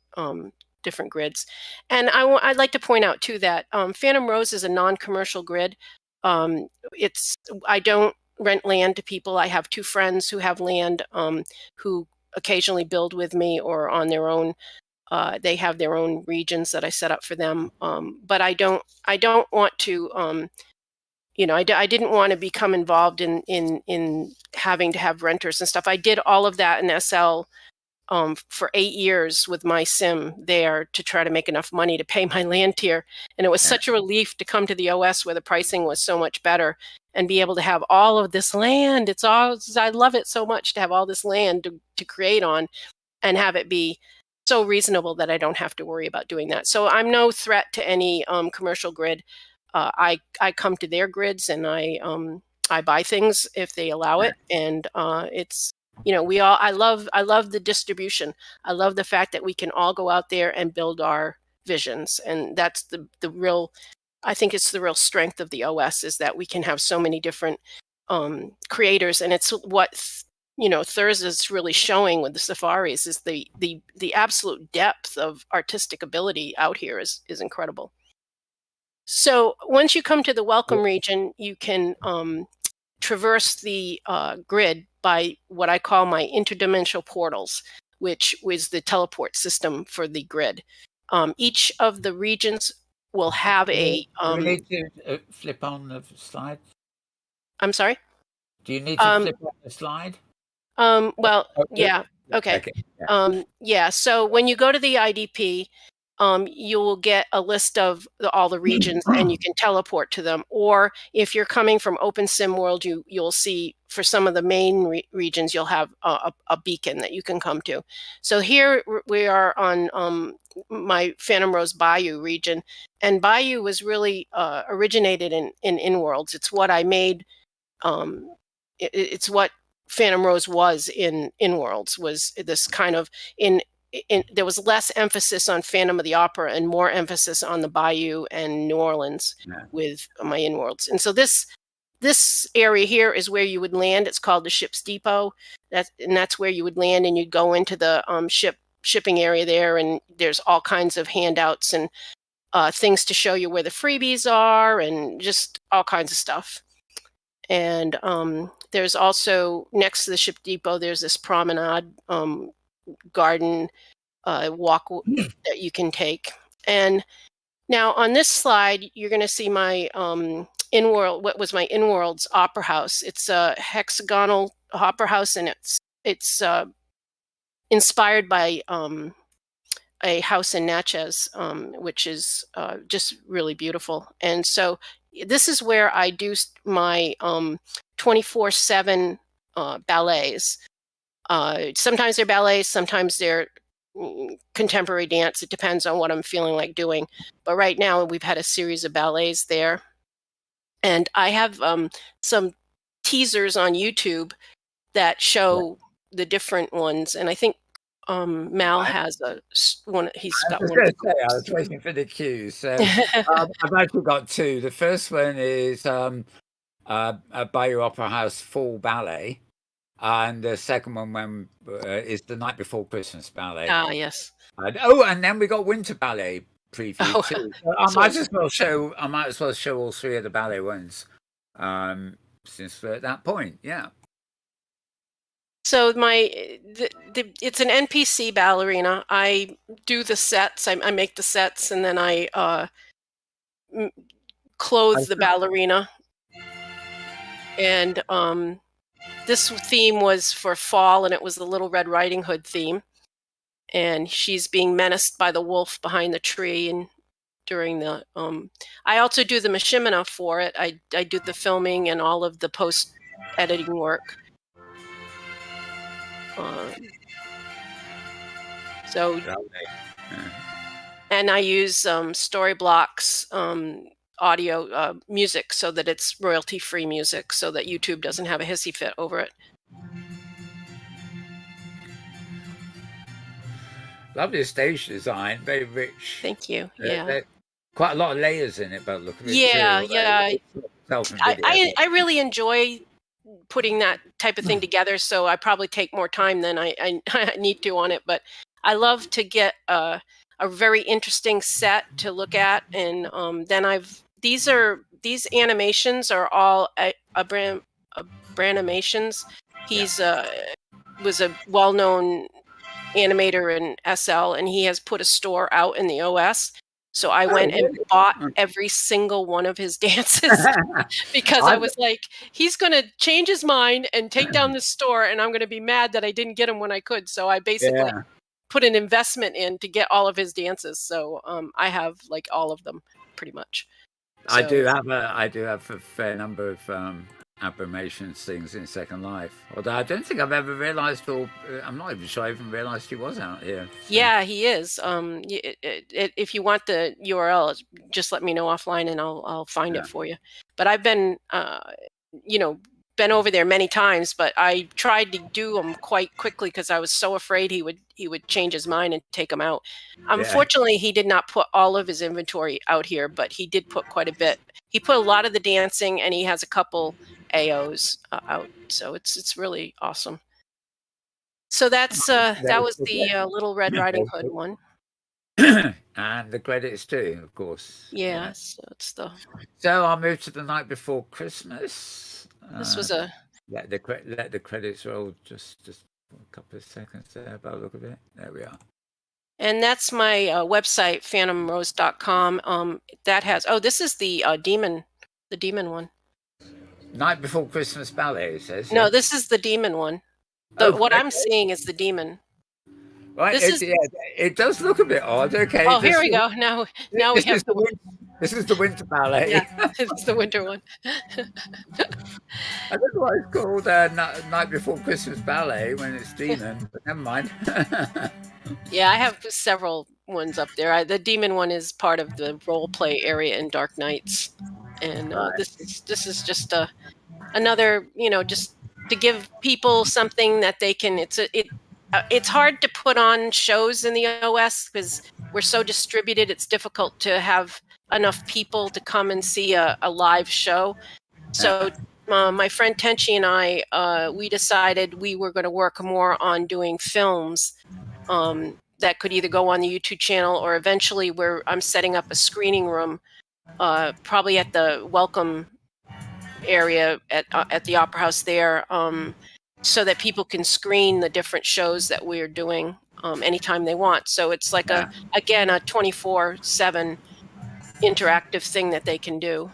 grids. And I'd like to point out too that Phantom Rose is a non-commercial grid. I don't rent land to people. I have 2 friends who have land, who occasionally build with me or on their own. They have their own regions that I set up for them. But I don't want to, I didn't want to become involved in having to have renters and stuff. I did all of that in SL for 8 years with my sim there to try to make enough money to pay my land tier. And it was such a relief to come to the OS where the pricing was so much better and be able to have all of this land. I love it so much to have all this land to create on, and have it be so reasonable that I don't have to worry about doing that. So I'm no threat to any commercial grid. I come to their grids, and I buy things if they allow it. And it's, I love the distribution. I love the fact that we can all go out there and build our visions. And that's the real, I think it's the real strength of the OS, is that we can have so many different creators. And it's what, Thursday's really showing with the safaris, is the absolute depth of artistic ability out here is incredible. So once you come to the welcome region, you can traverse the grid by what I call my interdimensional portals, which was the teleport system for the grid. Each of the regions will have a. Do we need to flip on the slide? I'm sorry? Do you need to flip on the slide? Well, Oh, yeah. Okay. Yeah. Yeah. So when you go to the IDP, you will get a list of all the regions, and you can teleport to them. Or if you're coming from OpenSim World, you'll see for some of the main regions, you'll have a beacon that you can come to. So here we are on my Phantom Rose Bayou region, and Bayou was really originated in Inworlds. It's what I made. It's what Phantom Rose was in Inworlds, was this kind of there was less emphasis on Phantom of the Opera and more emphasis on the Bayou and New Orleans with my Inworlds. And so this area here is where you would land. It's called the ship's depot. That's where you would land, and you'd go into the shipping area there, and there's all kinds of handouts and things to show you where the freebies are and just all kinds of stuff. And there's also, next to the ship depot, there's this promenade garden walk that you can take. And now on this slide, you're going to see my what was my Inworlds opera house. It's a hexagonal opera house, and it's inspired by a house in Natchez, which is just really beautiful. And so this is where I do my 24/7 ballets. Sometimes they're ballets, sometimes they're contemporary dance. It depends on what I'm feeling like doing. But right now we've had a series of ballets there. And I have some teasers on YouTube that show the different ones. And I think Mal has one. He's got one. I was waiting for the cue. So I've actually got two. The first one is a Bayou Opera House full ballet, and the second one is the Night Before Christmas ballet. Ah, yes. And then we got winter ballet preview too. So I might as well show all three of the ballet ones, since we're at that point. Yeah. So it's an NPC ballerina. I do the sets. I make the sets, and then I clothe the ballerina. And this theme was for fall, and it was the Little Red Riding Hood theme. And she's being menaced by the wolf behind the tree. And during the I also do the machinima for it. I do the filming and all of the post editing work. And I use Storyblocks audio music, so that it's royalty-free music, so that YouTube doesn't have a hissy fit over it. Lovely stage design, very rich. Thank you. Yeah, quite a lot of layers in it, but look at it. Yeah. I really enjoy putting that type of thing together, so I probably take more time than I need to on it, but I love to get a very interesting set to look at. And then these animations are all Branimations. He's was a well-known animator in SL, and he has put a store out in the OS. So I went and bought every single one of his dances because I was like, he's going to change his mind and take down the store, and I'm going to be mad that I didn't get him when I could. So I basically put an investment in to get all of his dances. So I have like all of them pretty much. So, I do have a fair number of Aberrations things in Second Life. Although I don't think I've ever realised, or I'm not even sure I even realised he was out here. So. Yeah, he is. If you want the URL, just let me know offline, and I'll find it for you. But I've been, been over there many times, but I tried to do them quite quickly because I was so afraid he would change his mind and take them out. Unfortunately, he did not put all of his inventory out here, but he did put quite a bit. He put a lot of the dancing, and he has a couple AOs out, so it's really awesome. So that was the Little Red Riding Hood one, and the credits too, of course. Yeah, so it's the. So I'll move to the Night Before Christmas. This was a. Let the credits roll. Just a couple of seconds there by the look of it. There we are. And that's my website, phantomrose.com. That has, this is the demon one. Night Before Christmas Ballet, it says. No, Yeah? this is the demon one. What I'm seeing is the demon. Right, it does look a bit odd. Okay. Oh, here we go. Now we have this is the winter ballet. Yeah, it's the winter one. I don't know why it's called Night Before Christmas Ballet when it's demon, but never mind. Yeah, I have several ones up there. The demon one is part of the role play area in Dark Nights, and this is just another, just to give people something that they can. It's hard to put on shows in the OS because we're so distributed. It's difficult to have enough people to come and see a live show. So my friend Tenchi and I, we decided we were going to work more on doing films that could either go on the YouTube channel or eventually where I'm setting up a screening room, probably at the Welcome area at the Opera House there, so that people can screen the different shows that we're doing anytime they want. So it's like a 24/7 interactive thing that they can do.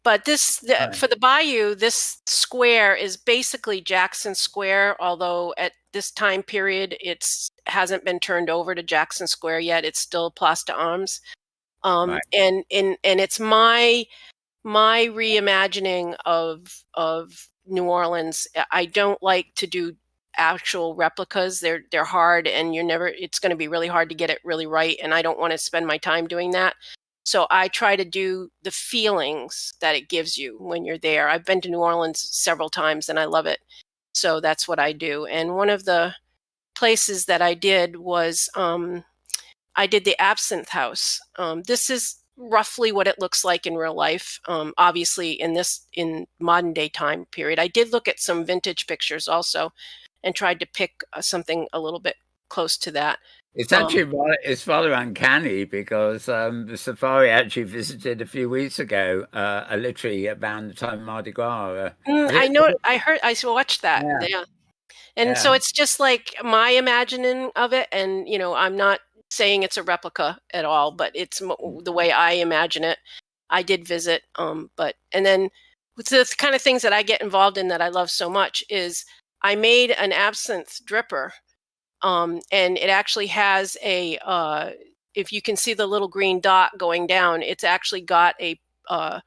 But for the Bayou, this square is basically Jackson Square, although at this time period, it hasn't been turned over to Jackson Square yet. It's still Place d'Armes. And it's my reimagining of New Orleans. I don't like to do actual replicas. They're hard, and it's going to be really hard to get it really right, and I don't want to spend my time doing that. So I try to do the feelings that it gives you when you're there. I've been to New Orleans several times and I love it. So that's what I do. And one of the places that I did was I did the Absinthe House. This is roughly what it looks like in real life. Obviously in modern day time period. I did look at some vintage pictures also and tried to pick something a little bit close to that. It's actually it's rather uncanny because the safari actually visited a few weeks ago, literally around the time of Mardi Gras. I watched that. Yeah. And so it's just like my imagining of it. And, I'm not saying it's a replica at all, but it's the way I imagine it. I did visit. And then the kind of things that I get involved in that I love so much is I made an absinthe dripper. And it actually has if you can see the little green dot going down, it's actually got an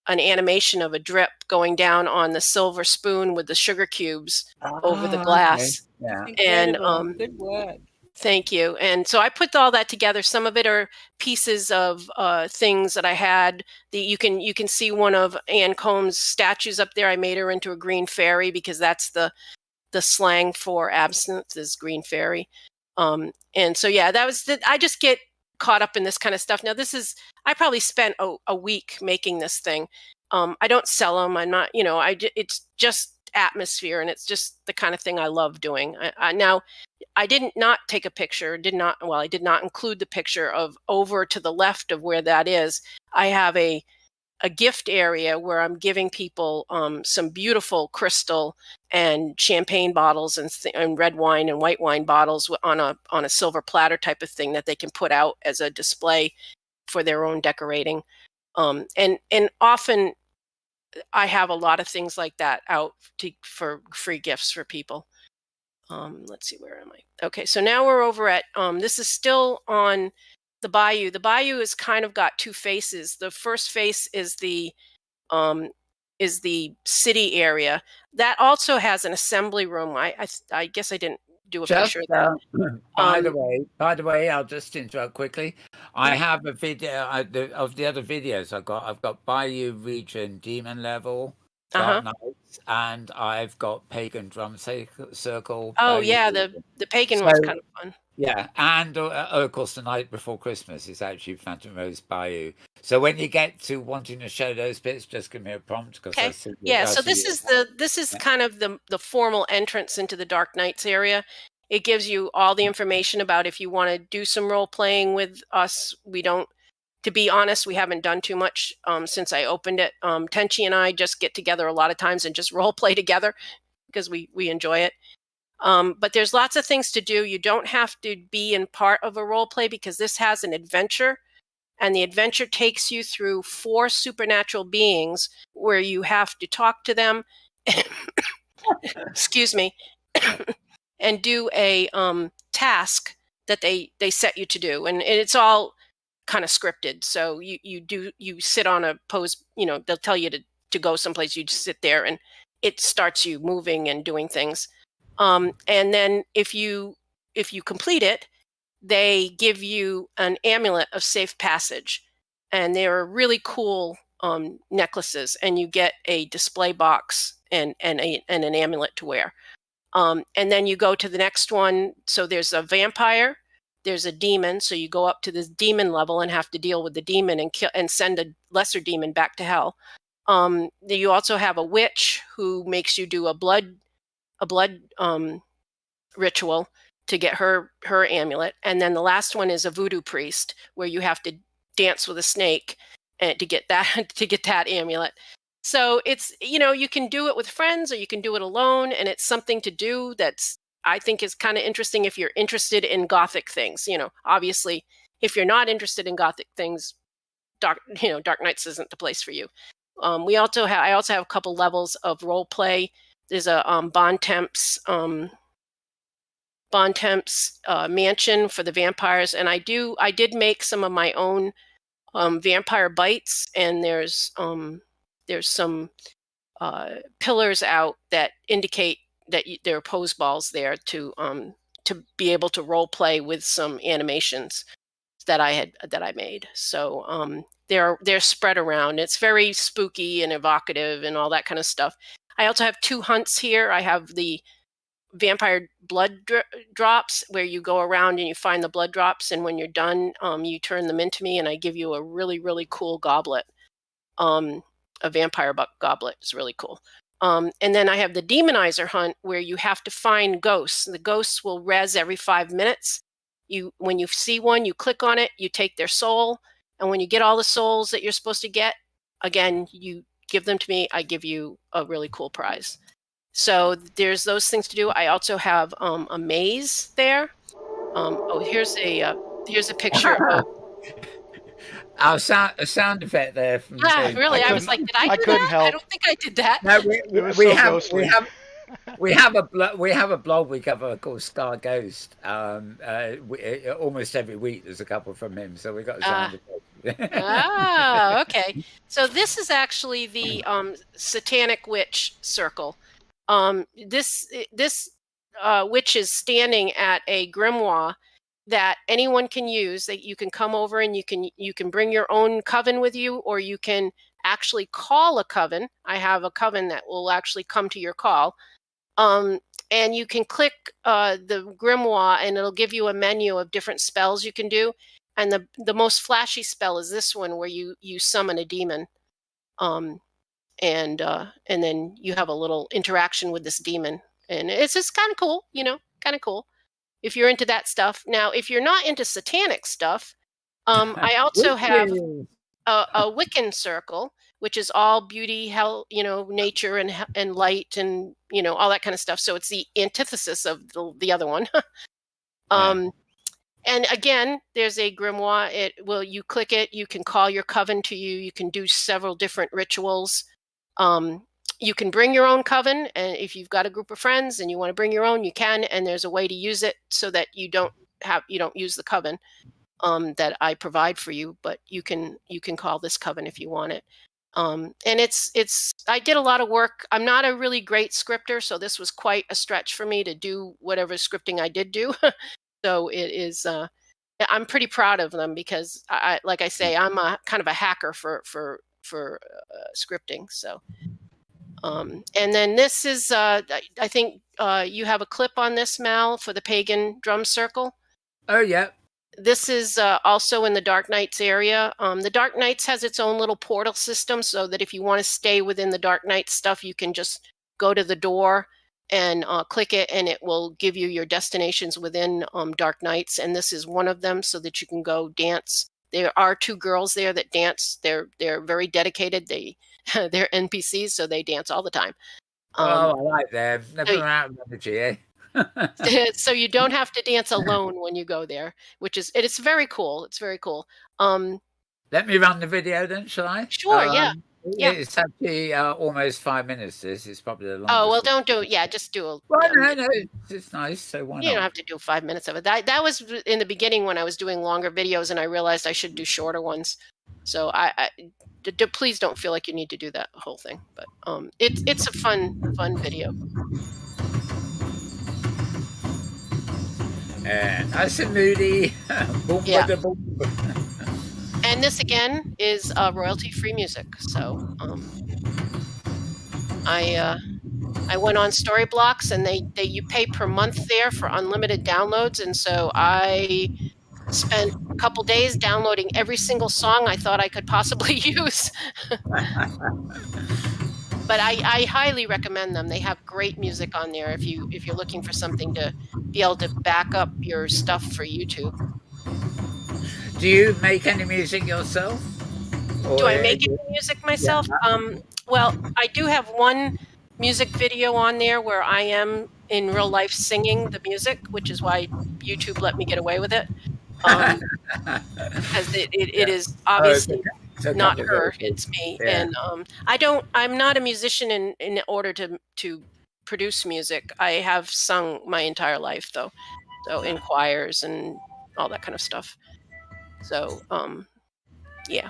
animation of a drip going down on the silver spoon with the sugar cubes over the glass. Okay. Yeah. And good work. Thank you. And so I put all that together. Some of it are pieces of things that I had. You can see one of Anne Combs' statues up there. I made her into a green fairy because that's the slang for absinthe is green fairy. And so, that was I just get caught up in this kind of stuff. Now I probably spent a week making this thing. I don't sell them. I'm not, it's just atmosphere and it's just the kind of thing I love doing. Now I did not take a picture, I did not include the picture of over to the left of where that is. I have a gift area where I'm giving people some beautiful crystal and champagne bottles and red wine and white wine bottles on a silver platter type of thing that they can put out as a display for their own decorating. And often I have a lot of things like that out for free gifts for people. Let's see, where am I? Okay, so now we're over at, this is still on the Bayou. The Bayou has kind of got two faces. The first face is the city area. That also has an assembly room. I guess I didn't do a picture of that. By the way, I'll just interrupt quickly. I have a video of the other videos I've got Bayou region demon level, Dark Nights, and I've got pagan drum circle. Oh the pagan one's kind of fun. Yeah, and of course, the Night Before Christmas is actually Phantom Rose Bayou. So when you get to wanting to show those bits, just give me a prompt. Okay. So this is kind of the formal entrance into the Dark Nights area. It gives you all the information about if you want to do some role playing with us. To be honest, we haven't done too much since I opened it. Tenchi and I just get together a lot of times and just role play together. because we enjoy it. But there's lots of things to do. You don't have to be in part of a role play because this has an adventure, and the adventure takes you through 4 supernatural beings where you have to talk to them, excuse me, and do a task that they set you to do, and it's all kind of scripted. So you sit on a pose, they'll tell you to go someplace, you just sit there and it starts you moving and doing things. And then if you complete it, they give you an amulet of safe passage, and they're really cool necklaces, and you get a display box and an amulet to wear. And then you go to the next one. So there's a vampire, there's a demon. So you go up to this demon level and have to deal with the demon and send a lesser demon back to hell. You also have a witch who makes you do a blood ritual to get her amulet. And then the last one is a voodoo priest, where you have to dance with a snake and to get that amulet. So it's, you can do it with friends or you can do it alone, and it's something to do that's, I think, is kind of interesting if you're interested in Gothic things. Obviously, if you're not interested in Gothic things, Dark Nights isn't the place for you. I also have a couple levels of role play. There's a Bontemps mansion for the vampires, and I did make some of my own vampire bites, and there's some pillars out that indicate that there are pose balls there to be able to role play with some animations that I made. So they're spread around. It's very spooky and evocative and all that kind of stuff. I also have 2 hunts here. I have the vampire blood drops, where you go around and you find the blood drops, and when you're done, you turn them into me, and I give you a really, really cool goblet. A vampire goblet is really cool. And then I have the demonizer hunt, where you have to find ghosts. The ghosts will res every 5 minutes. When you see one, you click on it, you take their soul, and when you get all the souls that you're supposed to get, again, you give them to me, I give you a really cool prize. So there's those things to do. I also have a maze there. Here's a picture of our sound effect there from really. I was like, did I do couldn't that? help. I don't think I did that. No, we have a blog we cover called Star Ghost. Almost every week there's a couple from him, so we got a sound effect. Okay. So this is actually the satanic witch circle. This witch is standing at a grimoire that anyone can use. That you can come over and you can bring your own coven with you, or you can actually call a coven. I have a coven that will actually come to your call. And you can click the grimoire, and it'll give you a menu of different spells you can do. And the most flashy spell is this one, where you summon a demon. And then you have a little interaction with this demon, and it's just kind of cool, kind of cool if you're into that stuff. Now, if you're not into satanic stuff, I also have a Wiccan circle, which is all beauty, hell, nature and light, and all that kind of stuff. So it's the antithesis of the other one. And again, there's a grimoire. You click it, you can call your coven to you. You can do several different rituals. You can bring your own coven, and if you've got a group of friends and you want to bring your own, you can. And there's a way to use it so that you don't use the coven that I provide for you, but you can call this coven if you want it. And I did a lot of work. I'm not a really great scripter, so this was quite a stretch for me to do whatever scripting I did do. So it is. I'm pretty proud of them because, like I say, I'm a kind of a hacker for scripting. So, and then this is. I think you have a clip on this, Mal, for the pagan drum circle. Oh yeah. This is also in the Dark Nights area. The Dark Nights has its own little portal system, so that if you want to stay within the Dark Nights stuff, you can just go to the door and click it, and it will give you your destinations within Dark Nights. And this is one of them, so that you can go dance. There are 2 girls there that dance. They're very dedicated. They're NPCs, so they dance all the time. Oh, I like them. They're So- out of energy, eh? so you don't have to dance alone when you go there, which is it's very cool. It's very cool. Let me run the video then, shall I? Sure, yeah. Yeah. It's actually almost 5 minutes. This is probably the longest. Oh well, don't do it. Yeah, just do a. Well, yeah, no, it's nice. So why You don't not? have to do 5 minutes of it. That was in the beginning when I was doing longer videos, and I realized I should do shorter ones. So please don't feel like you need to do that whole thing. But it's a fun video. And nice and moody. Boom, Yeah. bada, boom. And this again is royalty-free music. So I went on Storyblocks, and you pay per month there for unlimited downloads, and so I spent a couple days downloading every single song I thought I could possibly use. But I highly recommend them. They have great music on there if you're looking for something to be able to back up your stuff for YouTube. Do you make any music yourself? Do I make any music myself? Well, I do have one music video on there where I am in real life singing the music, which is why YouTube let me get away with it. Because it is obviously not her, it's me. Yeah. And I'm not a musician in order to produce music. I have sung my entire life though. So in choirs and all that kind of stuff. So yeah.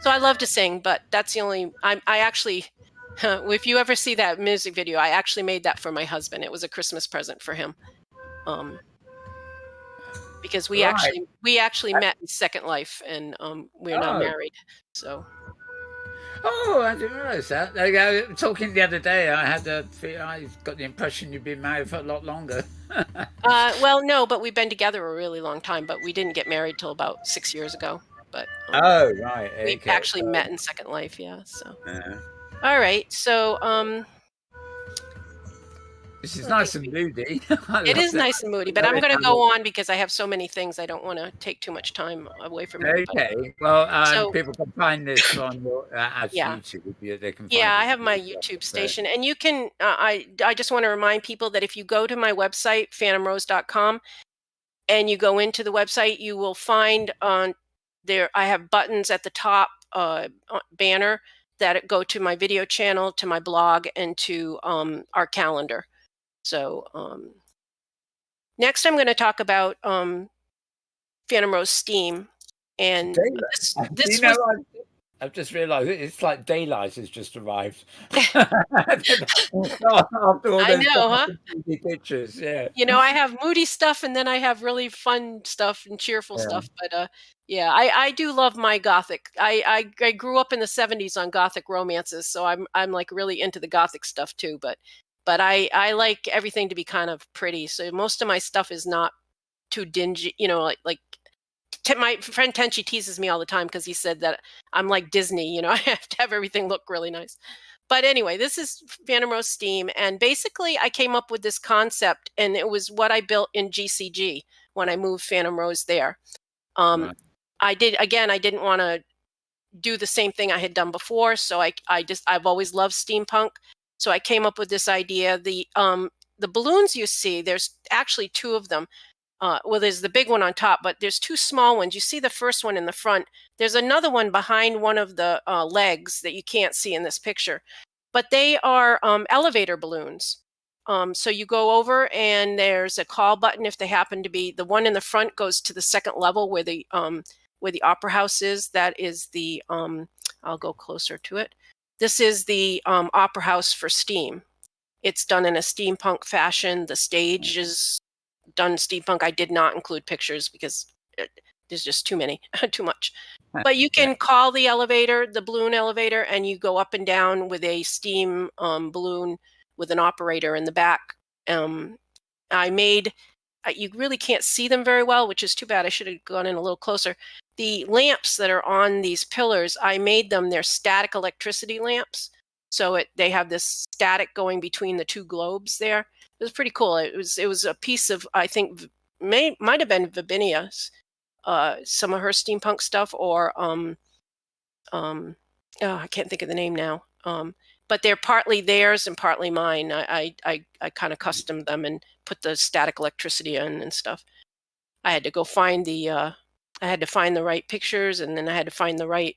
So I love to sing, but that's the only I actually if you ever see that music video, I actually made that for my husband. It was a Christmas present for him. Because we actually met in Second Life, and we're now married. So. Oh, I didn't realize that. Talking the other day, I got the impression you'd been married for a lot longer. Well, no, but we've been together a really long time, but we didn't get married till about 6 years ago. But oh, right. We actually met in Second Life, yeah. So. All right, so this is nice and moody. It is nice and moody, but I'm going to go on because I have so many things. I don't want to take too much time away from everybody. Okay. Well, people can find this on your YouTube. They can find I have my YouTube station, and you can. I just want to remind people that if you go to my website, phantomrose.com, and you go into the website, you will find on there. I have buttons at the top banner that go to my video channel, to my blog, and to our calendar. So next I'm going to talk about Phantom Rose Steam. And this I've just realised it's like daylight has just arrived. After all I know, huh? Pictures, yeah. I have moody stuff, and then I have really fun stuff and cheerful stuff. But I do love my Gothic. I grew up in the 70s on Gothic romances, so I'm like really into the Gothic stuff too. But I like everything to be kind of pretty. So most of my stuff is not too dingy, like my friend Tenchi teases me all the time because he said that I'm like Disney, I have to have everything look really nice. But anyway, this is Phantom Rose Steam. And basically I came up with this concept, and it was what I built in GCG when I moved Phantom Rose there. I didn't want to do the same thing I had done before. So I've always loved steampunk. So I came up with this idea. The balloons you see, there's actually two of them. Well, there's the big one on top, but there's two small ones. You see the first one in the front. There's another one behind one of the legs that you can't see in this picture. But they are elevator balloons. So you go over, and there's a call button if they happen to be. The one in the front goes to the second level where the opera house is. That is the, I'll go closer to it. This is the opera house for Steam. It's done in a steampunk fashion. The stage is done steampunk. I did not include pictures because there's just too much. But you can call the elevator, the balloon elevator, and you go up and down with a steam balloon with an operator in the back. I made, you really can't see them very well, which is too bad. I should have gone in a little closer. The lamps that are on these pillars, I made them, they're static electricity lamps. So they have this static going between the two globes there. It was pretty cool. It was a piece of, I think, might have been Vibinia's, some of her steampunk stuff, or I can't think of the name now. But but they're partly theirs and partly mine. I kind of customed them and put the static electricity in and stuff. I had to go find I had to find the right pictures, and then I had to find the right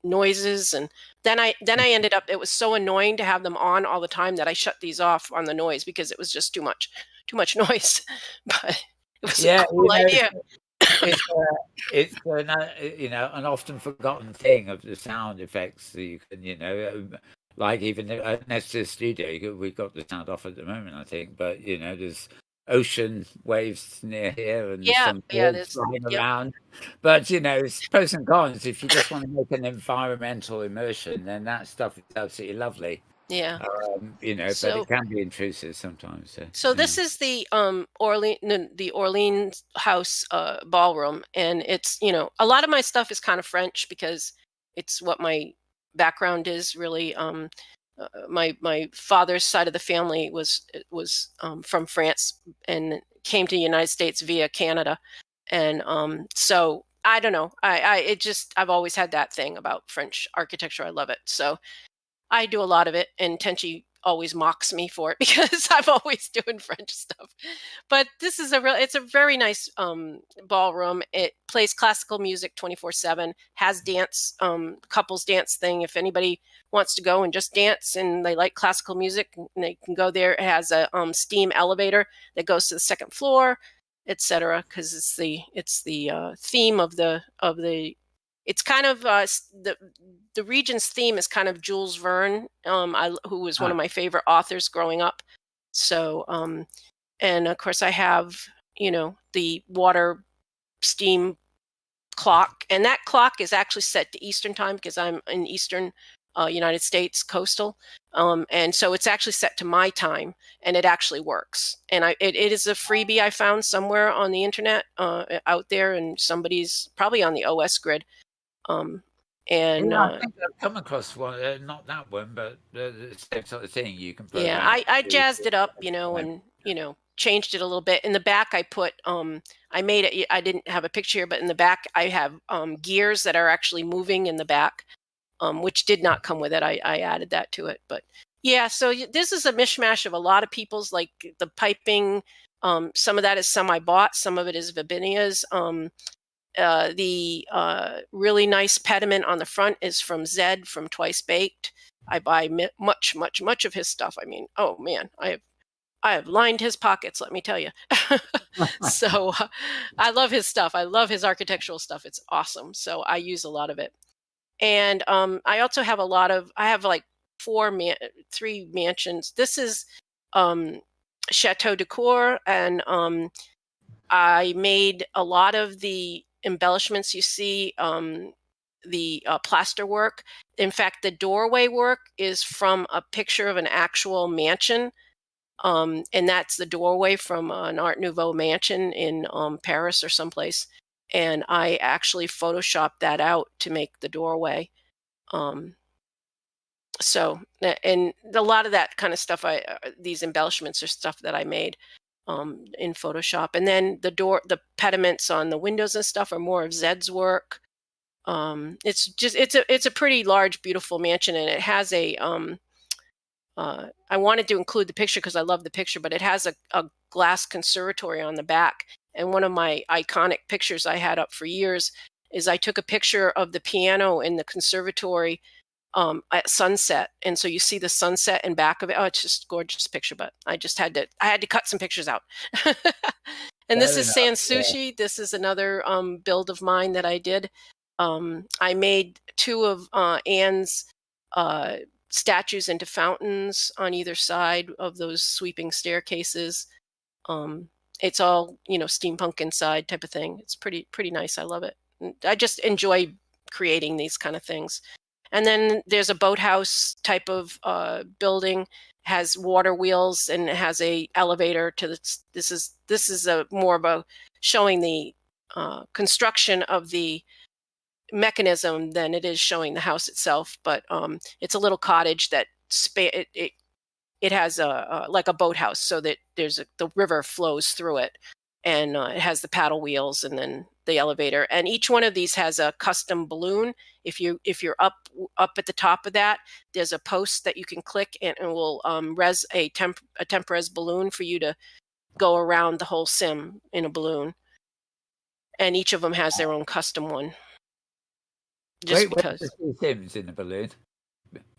noises, and then I ended up, it was so annoying to have them on all the time that I shut these off on the noise because it was just too much noise. But it was a cool idea. It's an often forgotten thing of the sound effects that you can, like even next to the studio, we've got the sound off at the moment, I think, but there's ocean waves near here and some birds flying around. But it's pros and cons. If you just want to make an environmental immersion, then that stuff is absolutely lovely. Yeah. But it can be intrusive sometimes. So this is the Orleans House ballroom, and it's a lot of my stuff is kind of French because it's what my background is really. My father's side of the family was from France and came to the United States via Canada, and so I don't know. I've always had that thing about French architecture. I love it. So I do a lot of it, and Tenchi always mocks me for it because I'm always doing French stuff. But this is it's a very nice ballroom. It plays classical music 24/7, has dance, couples dance thing. If anybody wants to go and just dance and they like classical music, they can go there. It has a steam elevator that goes to the second floor, etc. Because it's the theme of the it's kind of the region's theme is kind of Jules Verne, who was one of my favorite authors growing up. So, and of course I have, the water steam clock, and that clock is actually set to Eastern time because I'm in Eastern United States coastal. And so it's actually set to my time, and it actually works. And it is a freebie I found somewhere on the internet out there, and somebody's probably on the OS grid. And I think I've come across one, not that one, but the same sort of thing you can put. Yeah, I jazzed it up, and changed it a little bit. In the back, I put I made it. I didn't have a picture here, but in the back, I have gears that are actually moving in the back, which did not come with it. I added that to it, but yeah. So this is a mishmash of a lot of people's, like the piping. Some of that is some I bought. Some of it is Vibinia's. The really nice pediment on the front is from Zed from Twice Baked. I buy much of his stuff. I mean, oh man, I have lined his pockets, let me tell you. So I love his stuff. I love his architectural stuff. It's awesome. So I use a lot of it. And I also have I have like 3 mansions. This is Chateau de Cour, and I made a lot of the embellishments you see, the plaster work. In fact, the doorway work is from a picture of an actual mansion, and that's the doorway from an Art Nouveau mansion in Paris or someplace. And I actually photoshopped that out to make the doorway. So, and a lot of that kind of stuff, these embellishments are stuff that I made in Photoshop. And then the pediments on the windows and stuff are more of Zed's work. It's a pretty large, beautiful mansion, and it has a I wanted to include the picture because I love the picture, but it has a glass conservatory on the back. And one of my iconic pictures I had up for years is I took a picture of the piano in the conservatory at sunset, and so you see the sunset in back of it. Oh, it's just a gorgeous picture, but I had to cut some pictures out. And this is Sans Sushi. Yeah. This is another build of mine that I did. I made 2 of Anne's statues into fountains on either side of those sweeping staircases. It's all, steampunk inside type of thing. It's pretty nice. I love it. I just enjoy creating these kind of things. And then there's a boathouse type of building, has water wheels, and it has a elevator to this is a more of a showing the construction of the mechanism than it is showing the house itself. But it's a little cottage that it has like a boathouse, so that the river flows through it, and it has the paddle wheels, and then the elevator, and each one of these has a custom balloon. If you're up at the top of that, there's a post that you can click, and it will res a temp res balloon for you to go around the whole sim in a balloon. And each of them has their own custom one. Just Great because. way to see sims in a balloon.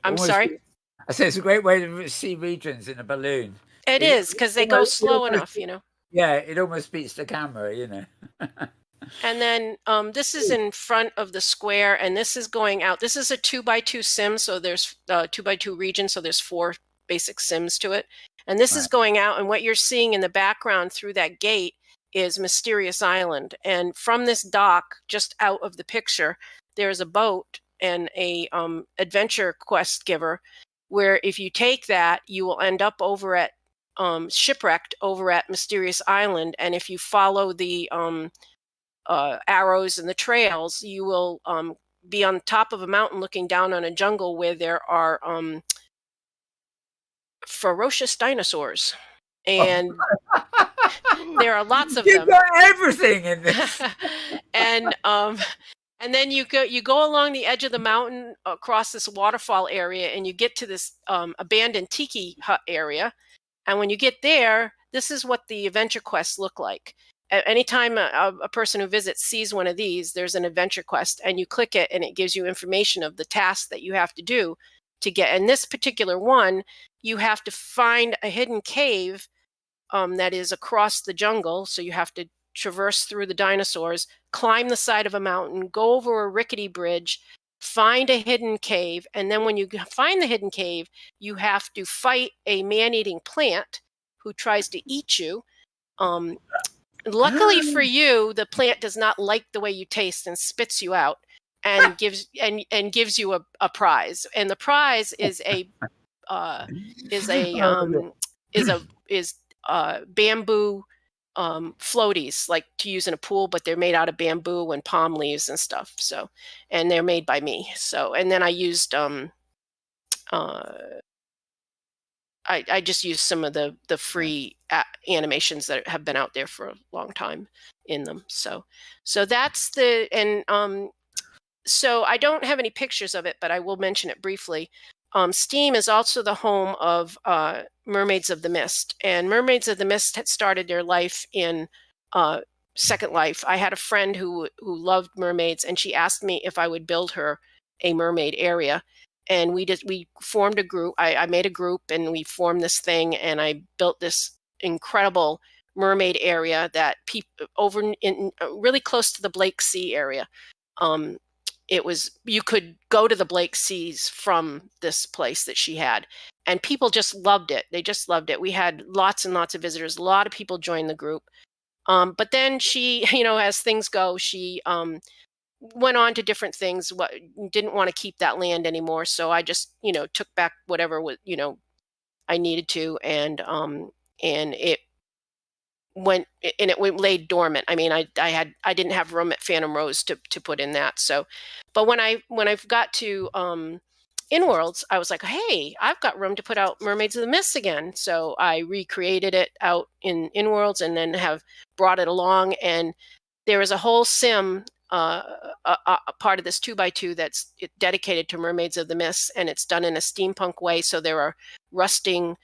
I'm sorry? I said it's a great way to see regions in a balloon. It is, because they go slow enough, you know. Yeah, it almost beats the camera, you know. And then this is in front of the square, and this is going out. This is a 2x2 sim, so there's 2x2 region, so there's 4 basic sims to it. And this is going out, and what you're seeing in the background through that gate is Mysterious Island. And from this dock, just out of the picture, there's a boat and a adventure quest giver, where if you take that, you will end up over at shipwrecked over at Mysterious Island. And if you follow the arrows and the trails, you will be on top of a mountain looking down on a jungle where there are ferocious dinosaurs, and there are lots of them. You've got everything in this. And then you go along the edge of the mountain across this waterfall area, and you get to this abandoned tiki hut area. And when you get there, this is what the adventure quests look like. Anytime a person who visits sees one of these, there's an adventure quest, and you click it, and it gives you information of the tasks that you have to do to get. And this particular one, you have to find a hidden cave that is across the jungle. So you have to traverse through the dinosaurs, climb the side of a mountain, go over a rickety bridge, find a hidden cave, and then when you find the hidden cave, you have to fight a man-eating plant who tries to eat you. Luckily for you, the plant does not like the way you taste and spits you out, and gives you a prize. And the prize is bamboo floaties, like to use in a pool, but they're made out of bamboo and palm leaves and stuff. So, and they're made by me. So, and then I used I just used some of the free animations that have been out there for a long time in them. So that's so I don't have any pictures of it, but I will mention it briefly. Steam is also the home of Mermaids of the Mist, and Mermaids of the Mist had started their life in Second Life. I had a friend who loved mermaids, and she asked me if I would build her a mermaid area. And we formed a group. I made a group, and we formed this thing, and I built this incredible mermaid area that over in really close to the Blake Sea area. You could go to the Blake Seas from this place that she had, and people just loved it. They just loved it. We had lots and lots of visitors. A lot of people joined the group. But then she, as things go, she went on to different things. Didn't want to keep that land anymore, so I just took back whatever I needed to, and it went laid dormant. I mean, I didn't have room at Phantom Rose to put in that. So, but when I got to Inworlds, I was like, hey, I've got room to put out Mermaids of the Mist again. So I recreated it out in Inworlds, and then have brought it along. And there is a whole sim, a part of this 2x2 that's dedicated to Mermaids of the Mist, and it's done in a steampunk way. So there are rusting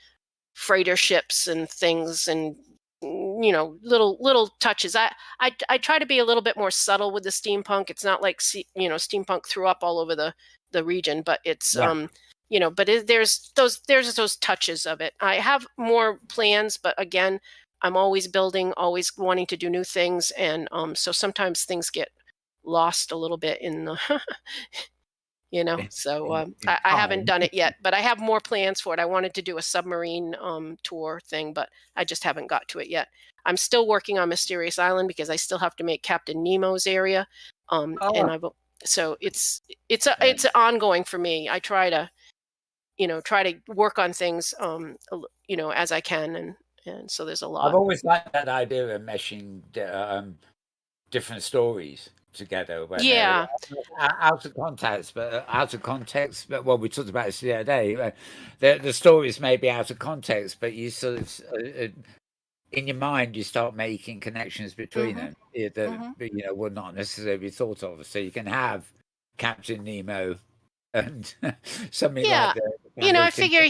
freighter ships and things, and little touches. I try to be a little bit more subtle with the steampunk. It's not like steampunk threw up all over the region, but it's there's those touches of it. I have more plans, but again, I'm always building, always wanting to do new things, and so sometimes things get lost a little bit in the so I haven't done it yet, but I have more plans for it. I wanted to do a submarine tour thing, but I just haven't got to it yet. I'm still working on Mysterious Island because I still have to make Captain Nemo's area, and so it's ongoing for me. I try to work on things as I can, and so there's a lot. I've always liked that idea of meshing different stories together. Out of context, but well, we talked about this the other day. The stories may be out of context, but you sort of in your mind you start making connections between them that would not necessarily be thought of. So you can have Captain Nemo and something like that. I figure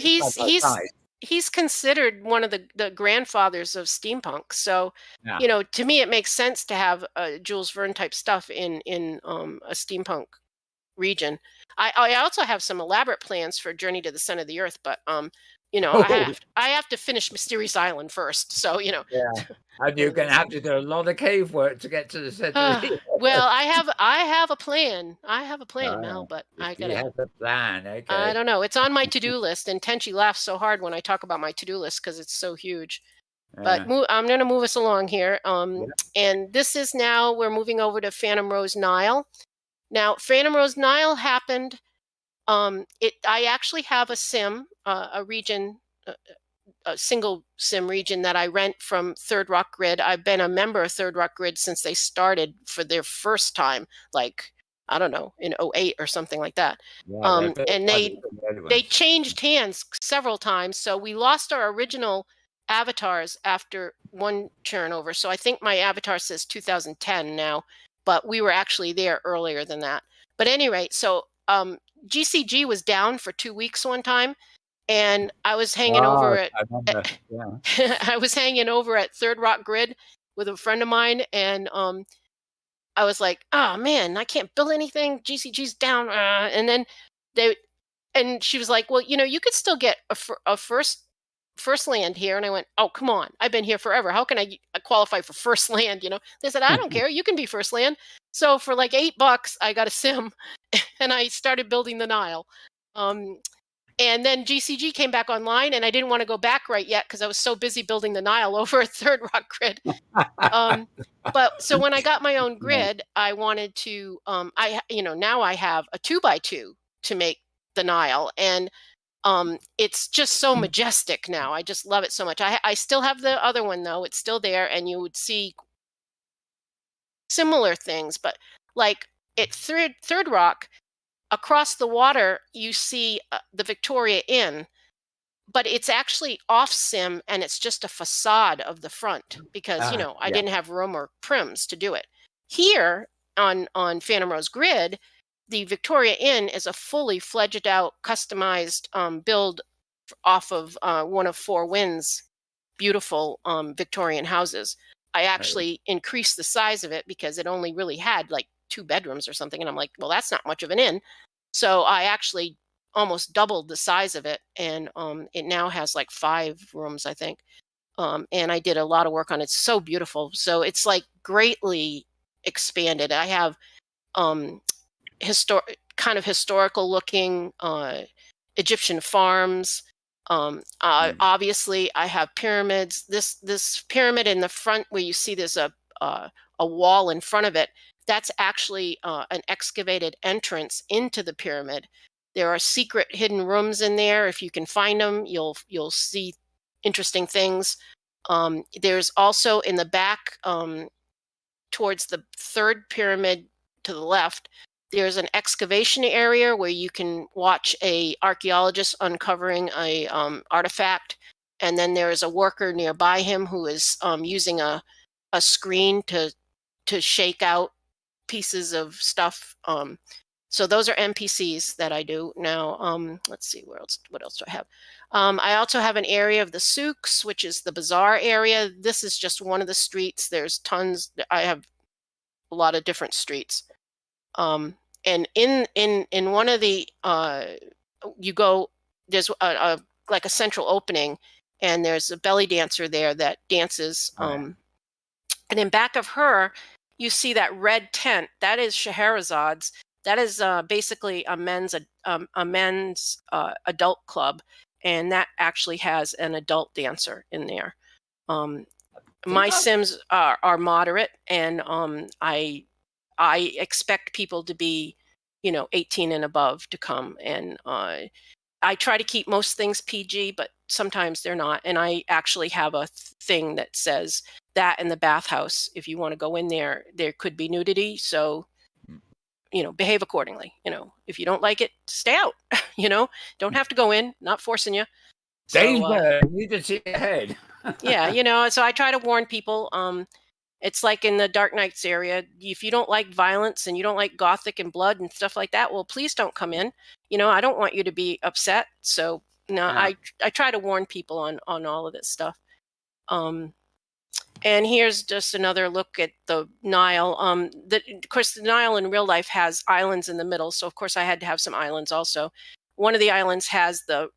he's considered one of the grandfathers of steampunk. So, to me, it makes sense to have Jules Verne type stuff in a steampunk region. I also have some elaborate plans for Journey to the Center of the Earth, but I have to finish Mysterious Island first. So Yeah, and you're going to have to do a lot of cave work to get to the center. Well, I have a plan. Mal, but I gotta. You have a plan, okay? I don't know. It's on my to-do list, and Tenchi laughs so hard when I talk about my to-do list because it's so huge. But I'm going to move us along here. And this is now we're moving over to Phantom Rose Nile. Now, Phantom Rose Nile happened. I actually have a sim, a region, a single sim region that I rent from Third Rock Grid. I've been a member of Third Rock Grid since they started for their first time, like, I don't know, in 2008 or something like that. Yeah, and they changed hands several times. So we lost our original avatars after one turnover. So I think my avatar says 2010 now, but we were actually there earlier than that. But at any rate, so GCG was down for 2 weeks one time, and I was hanging over at I was hanging over at Third Rock Grid with a friend of mine, and I was like, oh man, I can't build anything. GCG's down, and then she was like, well, you could still get a first land here. And I went, oh, come on, I've been here forever. How can I qualify for first land? They said, I don't care. You can be first land. So for like $8, I got a sim and I started building the Nile. And then GCG came back online, and I didn't want to go back right yet because I was so busy building the Nile over at Third Rock Grid. But so when I got my own grid, I wanted to, now I have a 2x2 to make the Nile, and it's just so majestic now. I just love it so much. I still have the other one though; it's still there, and you would see similar things, but like at Third Rock. Across the water, you see the Victoria Inn, but it's actually off sim, and it's just a facade of the front because, I didn't have room or prims to do it. Here on Phantom Rose Grid, the Victoria Inn is a fully fledged out, customized build off of one of Four Winds' beautiful Victorian houses. I actually increased the size of it because it only really had like 2 bedrooms or something. And I'm like, well, that's not much of an inn. So I actually almost doubled the size of it. And it now has like 5 rooms, I think. And I did a lot of work on it. It's so beautiful. So it's like greatly expanded. I have historical looking Egyptian farms. Obviously I have pyramids. This pyramid in the front where you see there's a wall in front of it, that's actually an excavated entrance into the pyramid. There are secret hidden rooms in there. If you can find them, you'll see interesting things. There's also in the back, towards the third pyramid to the left, there's an excavation area where you can watch a archaeologist uncovering a artifact, and then there is a worker nearby him who is using a screen to shake out pieces of stuff. So those are NPCs that I do now. Let's see, what else do I have? I also have an area of the souks, which is the bazaar area. This is just one of the streets. There's tons. I have a lot of different streets. And in one of the you go, there's like a central opening, and there's a belly dancer there that dances. And in back of her, you see that red tent. That is Scheherazade's. That is basically a men's adult club, and that actually has an adult dancer in there. My Sims are moderate, and I expect people to be, 18 and above to come. And I try to keep most things PG, but sometimes they're not. And I actually have a thing that says that in the bathhouse, if you want to go in there, there could be nudity. So, behave accordingly. If you don't like it, stay out. Don't have to go in, not forcing you. Danger, you need to see ahead. Yeah, so I try to warn people. It's like in the Dark Knights area. If you don't like violence and you don't like gothic and blood and stuff like that, well, please don't come in. I don't want you to be upset. So no, Yeah. I try to warn people on all of this stuff. And here's just another look at the Nile. Of course, the Nile in real life has islands in the middle. So, of course, I had to have some islands also. One of the islands has the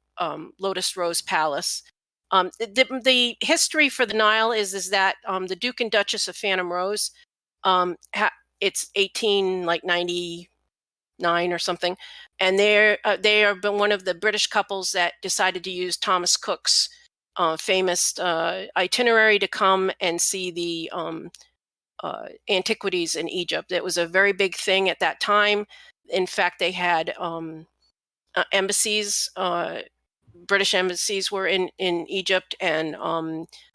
Lotus Rose Palace. The history for the Nile is that the Duke and Duchess of Phantom Rose, it's 1899 or something, and they are one of the British couples that decided to use Thomas Cook's famous itinerary to come and see the antiquities in Egypt. It was a very big thing at that time. In fact, they had embassies. British embassies were in Egypt, and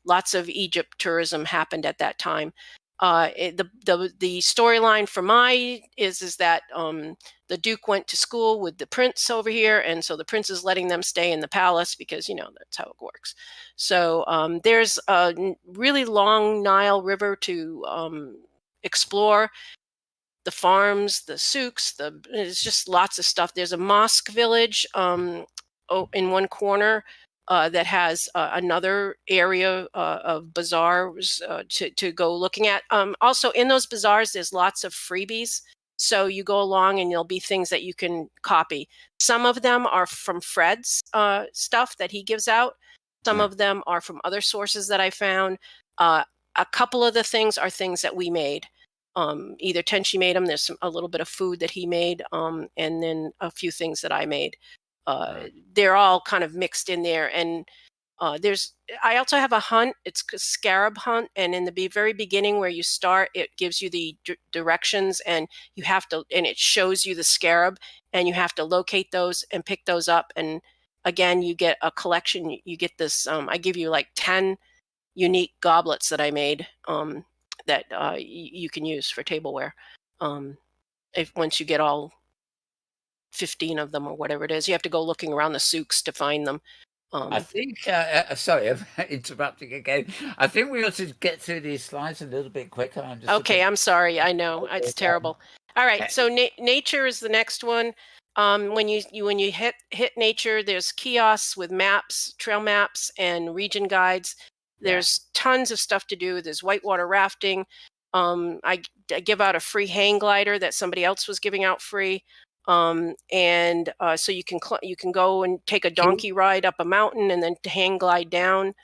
lots of Egypt tourism happened at that time. The storyline for is that the Duke went to school with the prince over here, and so the prince is letting them stay in the palace because that's how it works. So there's a really long Nile River to explore. The farms, the souks, there's just lots of stuff. There's a mosque village in one corner that has another area of bazaars to go looking at. Also, in those bazaars, there's lots of freebies. So you go along and there'll be things that you can copy. Some of them are from Fred's stuff that he gives out. Some of them are from other sources that I found. A couple of the things are things that we made. Either Tenchi made them. There's a little bit of food that he made, and then a few things that I made. They're all kind of mixed in there. And I also have a hunt. It's a scarab hunt. And in the very beginning where you start, it gives you the directions, and and it shows you the scarab, and you have to locate those and pick those up. And again, you get a collection. You get this, I give you like 10 unique goblets that I made that you can use for tableware. Once you get all 15 of them or whatever it is, you have to go looking around the souks to find them. I think, sorry, I'm interrupting again. I think we ought to get through these slides a little bit quicker. I'm sorry. I know it's terrible. All right. So nature is the next one. When you hit nature, there's kiosks with maps, trail maps, and region guides. There's tons of stuff to do. There's whitewater rafting. I give out a free hang glider that somebody else was giving out free. So you can go and take a donkey ride up a mountain and then hang glide down.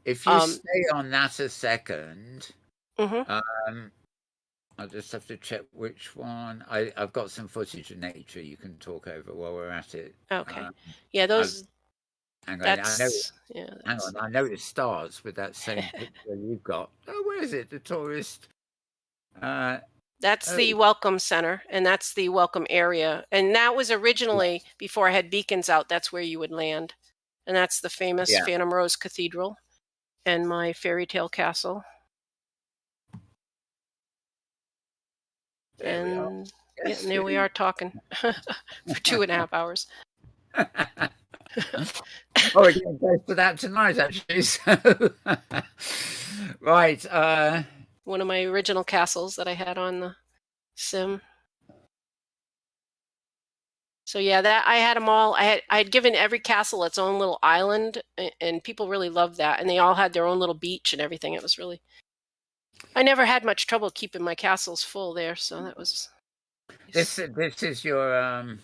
If you stay on that a second, I'll just have to check which one. I've got some footage of nature you can talk over while we're at it. Okay. Those. Hang on, I know it starts with that same picture you've got. Oh, where is it? The tourist. That's the welcome center, and that's the welcome area. And that was originally, before I had beacons out, that's where you would land. And that's the famous Phantom Rose Cathedral and my fairy tale castle. And there we are talking for 2.5 hours. We're getting close to that tonight, actually. So, right. One of my original castles that I had on the sim. So that I had them all. I had given every castle its own little island, and people really loved that. And they all had their own little beach and everything. It was really. I never had much trouble keeping my castles full there, so that was. This is your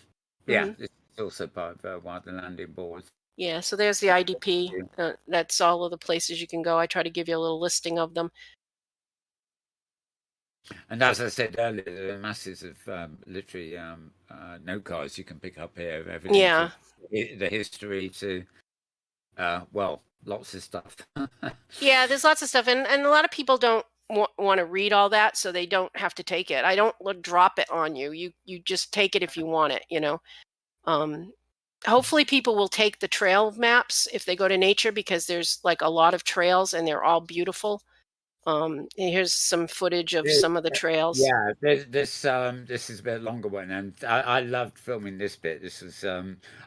This is also part of one of the landing boards. Yeah, so there's the IDP. That's all of the places you can go. I try to give you a little listing of them. And as I said earlier, there are masses of literary note cards you can pick up here. Evidence of the history to, lots of stuff. Yeah, there's lots of stuff. And a lot of people don't want to read all that, so they don't have to take it. I don't drop it on you. You just take it if you want it, Hopefully people will take the trail maps if they go to nature, because there's like a lot of trails and they're all beautiful. And here's some footage of some of the trails. Yeah, this is a bit longer one, and I loved filming this bit. This was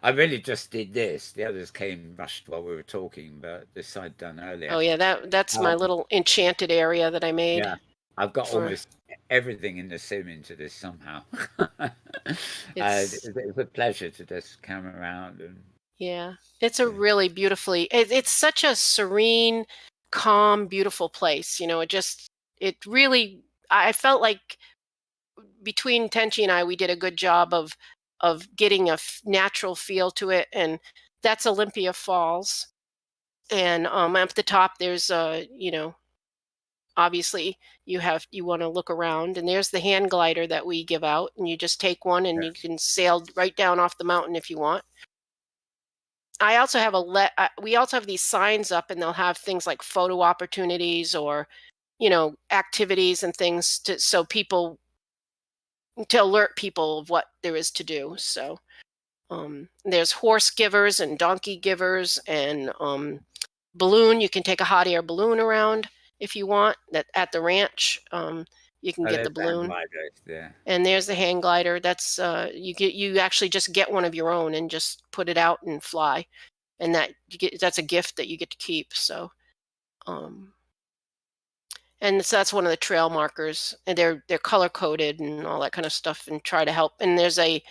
I really just did this. The others came rushed while we were talking, but this I'd done earlier. Oh yeah, that's my little enchanted area that I made. Yeah, I've got almost everything in the sim into this somehow. It's a pleasure to just come around and. Yeah, it's a really beautifully. It's such a serene, calm, beautiful place. You know, it really. I felt like between Tenchi and I, we did a good job of getting a natural feel to it, and that's Olympia Falls. And up the top, there's you know, obviously you want to look around, and there's the hand glider that we give out, and you just take one and you can sail right down off the mountain if you want. I also have we also have these signs up, and they'll have things like photo opportunities or, you know, activities and things to alert people of what there is to do. So there's horse givers and donkey givers and balloon. You can take a hot air balloon around if you want. That at the ranch, you can get the balloon. Yeah. And there's the hang glider. That's you actually just get one of your own and just put it out and fly, and that's a gift that you get to keep. So, and so that's one of the trail markers, and they're color coded and all that kind of stuff, and try to help. And there's a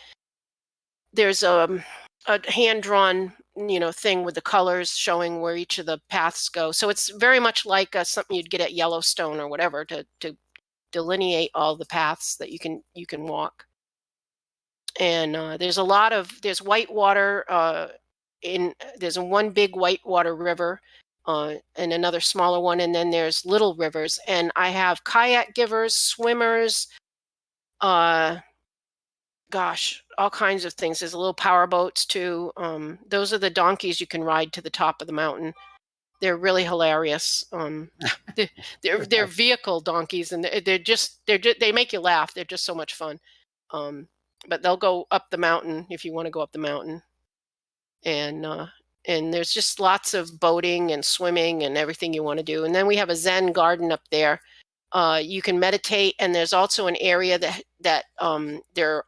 hand drawn, you know, thing with the colors showing where each of the paths go. So it's very much like something you'd get at Yellowstone or whatever to delineate all the paths that you can walk. And there's whitewater there's one big whitewater river and another smaller one, and then there's little rivers. And I have kayak givers, swimmers, all kinds of things. There's little power boats too. Those are the donkeys you can ride to the top of the mountain. They're really hilarious. They're vehicle donkeys, and they make you laugh. They're just so much fun. But they'll go up the mountain if you want to go up the mountain. And there's just lots of boating and swimming and everything you want to do. And then we have a Zen garden up there. You can meditate, and there's also an area that they're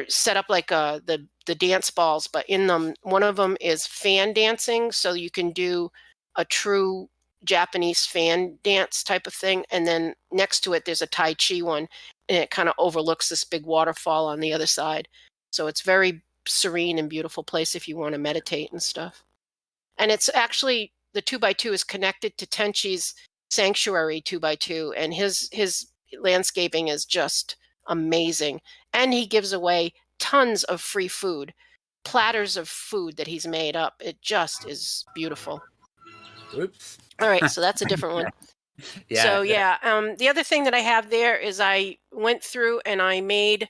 set up like the dance balls, but in them, one of them is fan dancing, so you can do a true Japanese fan dance type of thing. And then next to it, there's a Tai Chi one, and it kind of overlooks this big waterfall on the other side. So it's very serene and beautiful place if you want to meditate and stuff. And it's actually, the 2x2 is connected to Tenchi's sanctuary 2x2, and his landscaping is just amazing. And he gives away tons of free food, platters of food that he's made up. It just is beautiful. Oops. All right, so that's a different one. Yeah. So yeah, the other thing that I have there is I went through and I made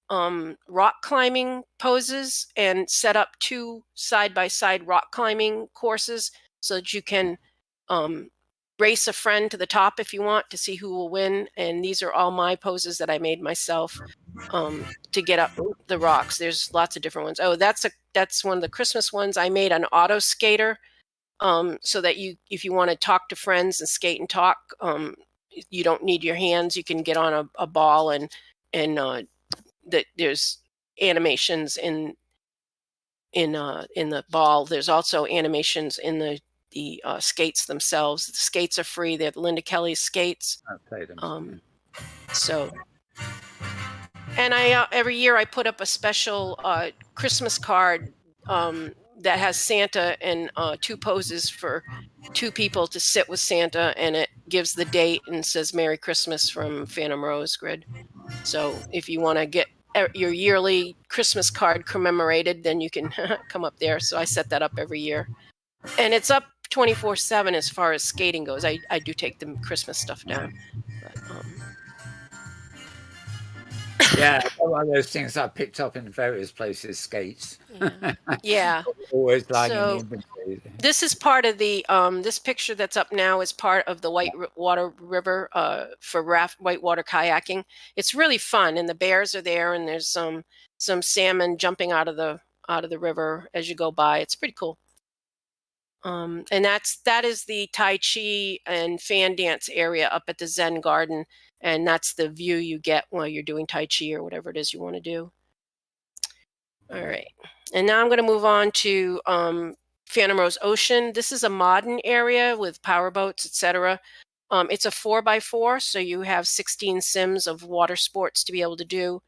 rock climbing poses and set up 2 side-by-side rock climbing courses so that you can race a friend to the top if you want to see who will win. And these are all my poses that I made myself to get up the rocks. There's lots of different ones. Oh, that's one of the Christmas ones. I made an auto skater so that if you want to talk to friends and skate and talk, you don't need your hands. You can get on a ball and there's animations in the ball. There's also animations in the skates themselves. The skates are free. They're Linda Kelly's skates. I've played them. So, and I every year I put up a special Christmas card that has Santa and 2 poses for 2 people to sit with Santa, and it gives the date and says Merry Christmas from Phantom Rose Grid. So if you want to get your yearly Christmas card commemorated, then you can come up there. So I set that up every year, and it's up 24/7 as far as skating goes. I do take the Christmas stuff down. But, yeah, one of those things I picked up in various places, skates. Yeah. Always lying So, in the inventory. This is part of the this picture that's up now is part of the Whitewater River for whitewater kayaking. It's really fun, and the bears are there, and there's some salmon jumping out of the river as you go by. It's pretty cool. And that is the Tai Chi and fan dance area up at the Zen Garden, and that's the view you get while you're doing Tai Chi or whatever it is you want to do. All right, and now I'm going to move on to Phantom Rose Ocean. This is a modern area with powerboats, etc. It's a 4x4, so you have 16 sims of water sports to be able to do.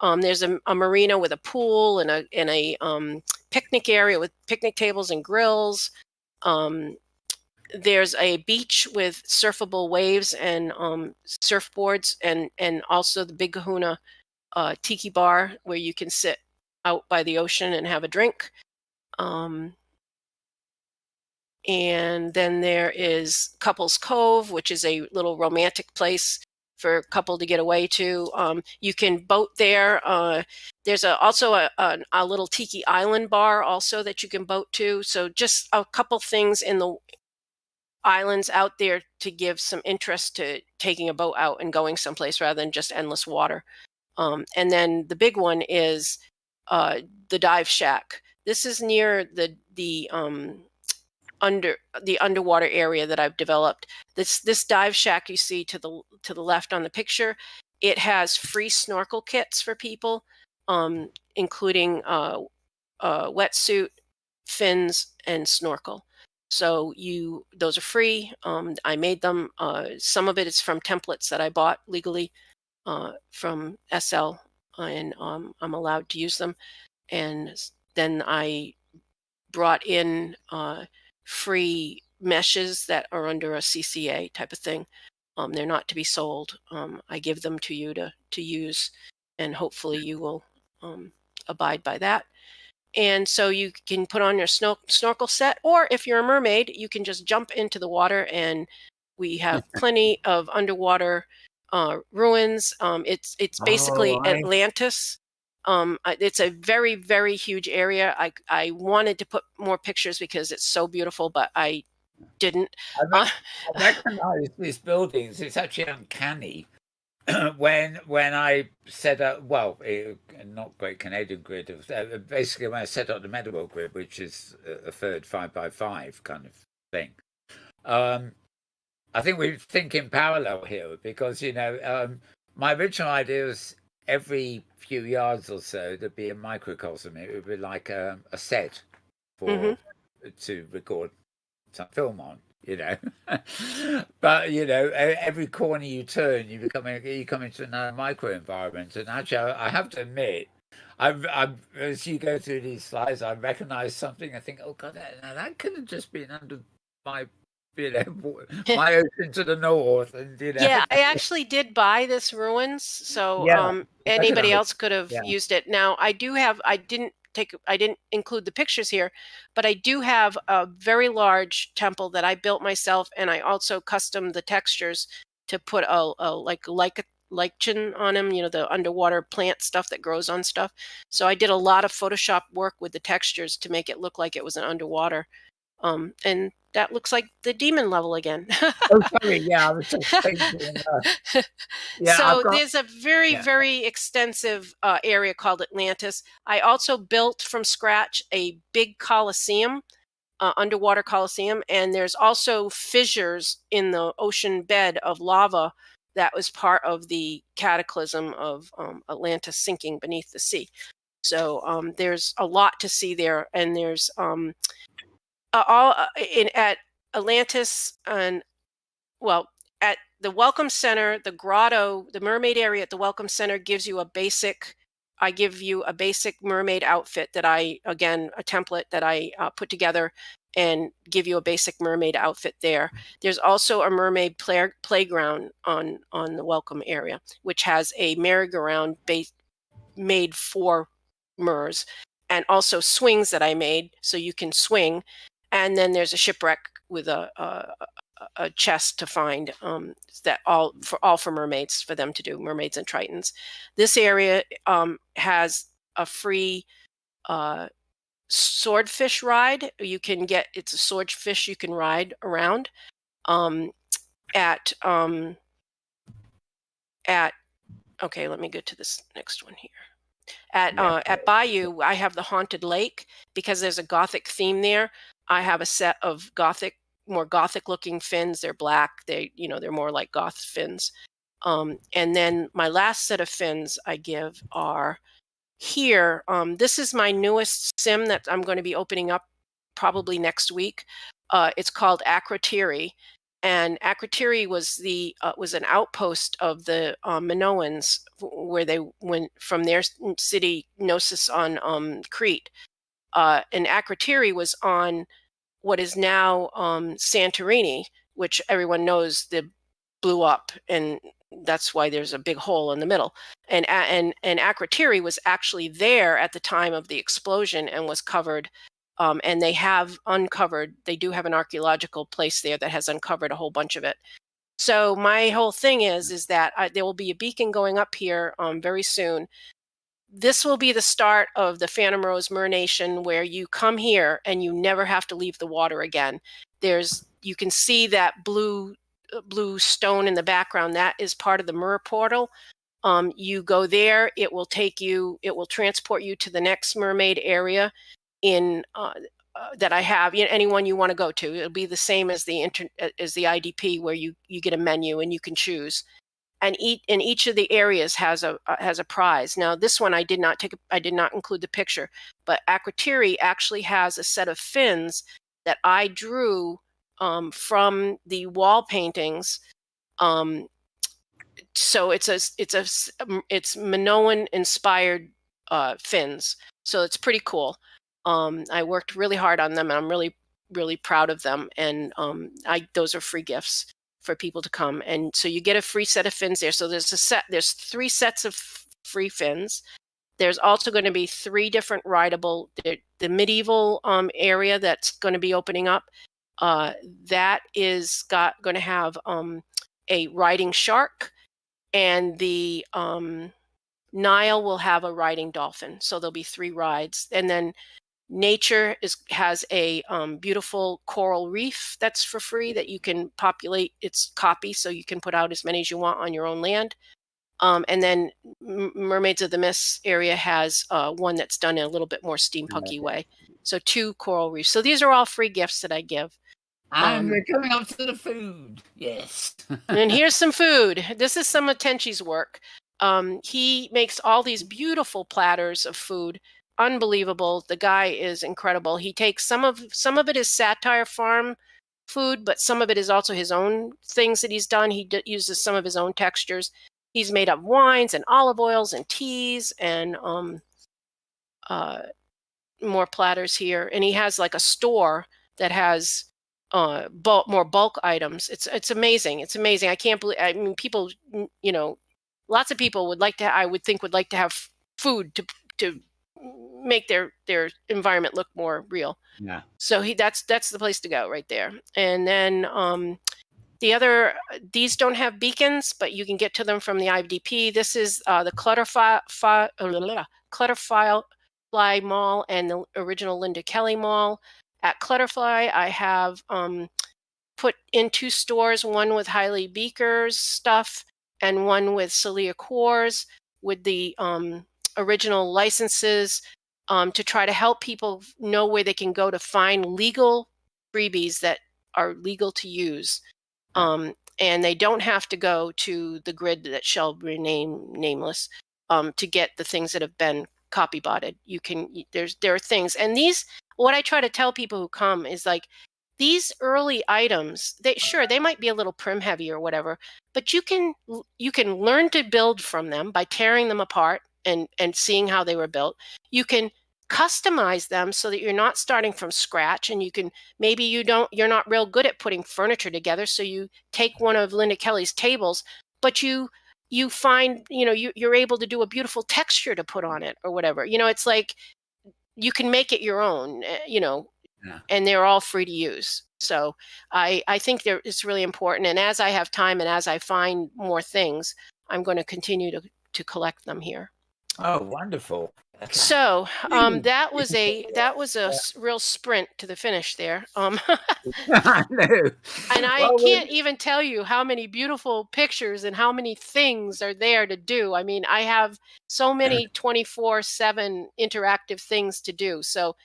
There's a marina with a pool and a picnic area with picnic tables and grills. There's a beach with surfable waves and surfboards, and also the Big Kahuna tiki bar where you can sit out by the ocean and have a drink. And then there is Couples Cove, which is a little romantic place for a couple to get away to. You can boat there. There's also a little tiki island bar also that you can boat to. So just a couple things in the islands out there to give some interest to taking a boat out and going someplace rather than just endless water. And then the big one is the dive shack. This is near the underwater area that I've developed. This dive shack you see to the left on the picture, it has free snorkel kits for people, including wetsuit, fins, and snorkel. So those are free. I made them. Some of it is from templates that I bought legally from SL, and I'm allowed to use them. And then I brought in free meshes that are under a CCA type of thing. They're not to be sold. I give them to you to use, and hopefully you will abide by that. And so you can put on your snorkel set, or if you're a mermaid, you can just jump into the water, and we have plenty of underwater ruins. It's basically Atlantis. It's a very, very huge area. I wanted to put more pictures because it's so beautiful, but I didn't. I recognize these buildings. It's actually uncanny. when I set up, not Great Canadian Grid, basically when I set up the Metaworld Grid, which is a third 5x5 kind of thing. I think we think in parallel here because, my original idea was every few yards or so there'd be a microcosm. It would be like a set for to record some film on. But every corner you turn, you come into another micro environment. And actually, I have to admit, as you go through these slides, I recognize something. I think, oh god, that could have just been under my my ocean to the north. And yeah, I actually did buy this ruins, so anybody else could have used it. Now I didn't include the pictures here, but I do have a very large temple that I built myself, and I also custom the textures to put like lichen on them, the underwater plant stuff that grows on stuff. So I did a lot of Photoshop work with the textures to make it look like it was an underwater. And that looks like the demon level again. Oh, sorry. Yeah, I was just thinking. So there's a very, very extensive area called Atlantis. I also built from scratch a big coliseum, underwater coliseum, and there's also fissures in the ocean bed of lava that was part of the cataclysm of Atlantis sinking beneath the sea. So there's a lot to see there, and there's at Atlantis and at the Welcome Center, the grotto, the mermaid area at the Welcome Center gives you I give you a basic mermaid outfit that a template that I put together and give you a basic mermaid outfit there. There's also a mermaid playground on the Welcome area, which has a merry-go-round made for mers, and also swings that I made so you can swing. And then there's a shipwreck with a chest to find that all for mermaids, for them to do, mermaids and tritons. This area has a free swordfish ride. It's a swordfish you can ride around okay, let me get to this next one here. At Bayou, I have the Haunted Lake because there's a Gothic theme there. I have a set of more Gothic looking fins. They're black. They're more like goth fins. And then my last set of fins I give are here. This is my newest sim that I'm going to be opening up probably next week. It's called Akrotiri. And Akrotiri was an outpost of the Minoans, where they went from their city Knossos on Crete. And Akrotiri was on what is now Santorini, which everyone knows blew up, and that's why there's a big hole in the middle. And Akrotiri was actually there at the time of the explosion and was covered. And they do have an archaeological place there that has uncovered a whole bunch of it. So my whole thing is that there will be a beacon going up here very soon. This will be the start of the Phantom Rose Mer Nation, where you come here and you never have to leave the water again. You can see that blue stone in the background. That is part of the Mer portal. You go there, it will transport you to the next mermaid area that I have. Anyone you want to go to, it'll be the same as the IDP, where you get a menu and you can choose. And each of the areas has a prize. Now, this one I did not include the picture, but Akrotiri actually has a set of fins that I drew from the wall paintings. So it's Minoan inspired fins. So it's pretty cool. I worked really hard on them, and I'm really, really proud of them. And those are free gifts for people to come. And so you get a free set of fins there. So there's 3 sets of free fins. There's also going to be 3 different rideable, the medieval area that's going to be opening up. That is going to have a riding shark, and the Nile will have a riding dolphin. So there'll be 3 rides. And then Nature has a beautiful coral reef that's for free, that you can populate its copy, so you can put out as many as you want on your own land. And then Mermaids of the Mist area has one that's done in a little bit more steampunky way. So 2 coral reefs. So these are all free gifts that I give. And we're coming up to the food. Yes. And here's some food. This is some of Tenchi's work. He makes all these beautiful platters of food. Unbelievable. The guy is incredible. He takes some of it is Satire Farm food, but some of it is also his own things that he's done. He uses some of his own textures. He's made up wines and olive oils and teas and more platters here. And he has like a store that has more bulk items. It's amazing. It's amazing. I can't believe. I mean, people, lots of people would like to have food to make their environment look more real. Yeah. So that's the place to go right there. And then these don't have beacons, but you can get to them from the IDP. This is the Clutterfly Mall and the original Linda Kelly Mall. At Clutterfly, I have put in 2 stores, one with Hailey Beaker's stuff and one with Celia Coors, with the original licenses, to try to help people know where they can go to find legal freebies that are legal to use. And they don't have to go to the grid that shall remain nameless to get the things that have been copybotted. There are things, and what I try to tell people who come is like, these early items, they might be a little prim heavy or whatever, but you can learn to build from them by tearing them apart and seeing how they were built. You can customize them so that you're not starting from scratch, and you're not real good at putting furniture together, so you take one of Linda Kelly's tables, but you find you're able to do a beautiful texture to put on it or whatever. It's like you can make it your own, and they're all free to use. So I think it's really important, and as I have time and as I find more things, I'm going to continue to collect them here. Oh, wonderful. So that was a real sprint to the finish there. I know. And I Well, can't even tell you how many beautiful pictures and how many things are there to do. I mean, I have so many 24/7 interactive things to do. So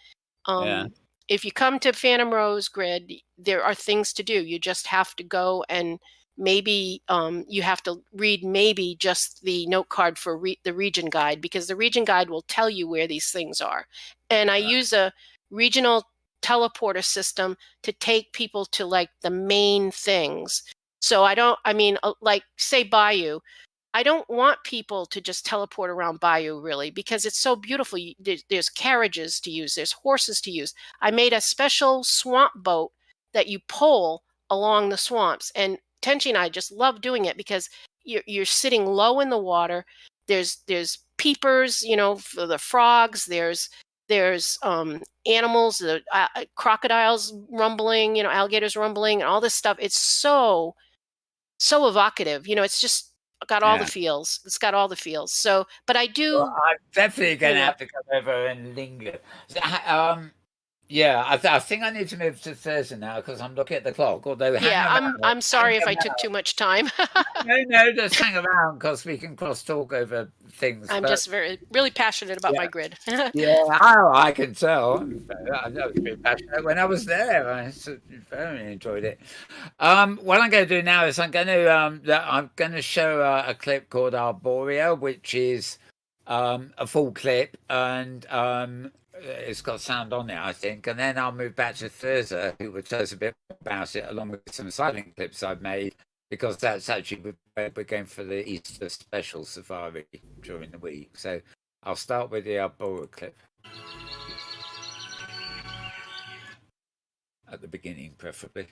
yeah. if you come to Phantom Rose Grid, there are things to do. You just have to go and maybe you have to read maybe just the note card for the region guide, because the region guide will tell you where these things are. And I use a regional teleporter system to take people to like the main things. So like say Bayou, I don't want people to just teleport around Bayou really, because it's so beautiful. There's carriages to use, there's horses to use. I made a special swamp boat that you pull along the swamps, and Tenchi and I just love doing it because you're sitting low in the water. There's peepers, for the frogs. There's animals, the crocodiles rumbling, alligators rumbling, and all this stuff. It's so evocative. It's just got all the feels. It's got all the feels. So, but I do. Well, I'm definitely going to have to come over and linger. So, yeah, I think I need to move to Thursday now because I'm looking at the clock. Although, I'm sorry if I took too much time. No, just hang around because we can cross talk over things. I'm just really passionate about my grid. I can tell. I was pretty passionate when I was there. I very enjoyed it. What I'm going to do now is I'm going to show a clip called Arborea, which is a full clip, and it's got sound on it, I think. And then I'll move back to Thursday, who will tell us a bit about it, along with some silent clips I've made, because that's actually we're going for the Easter special safari during the week. So I'll start with the Arborea clip at the beginning, preferably.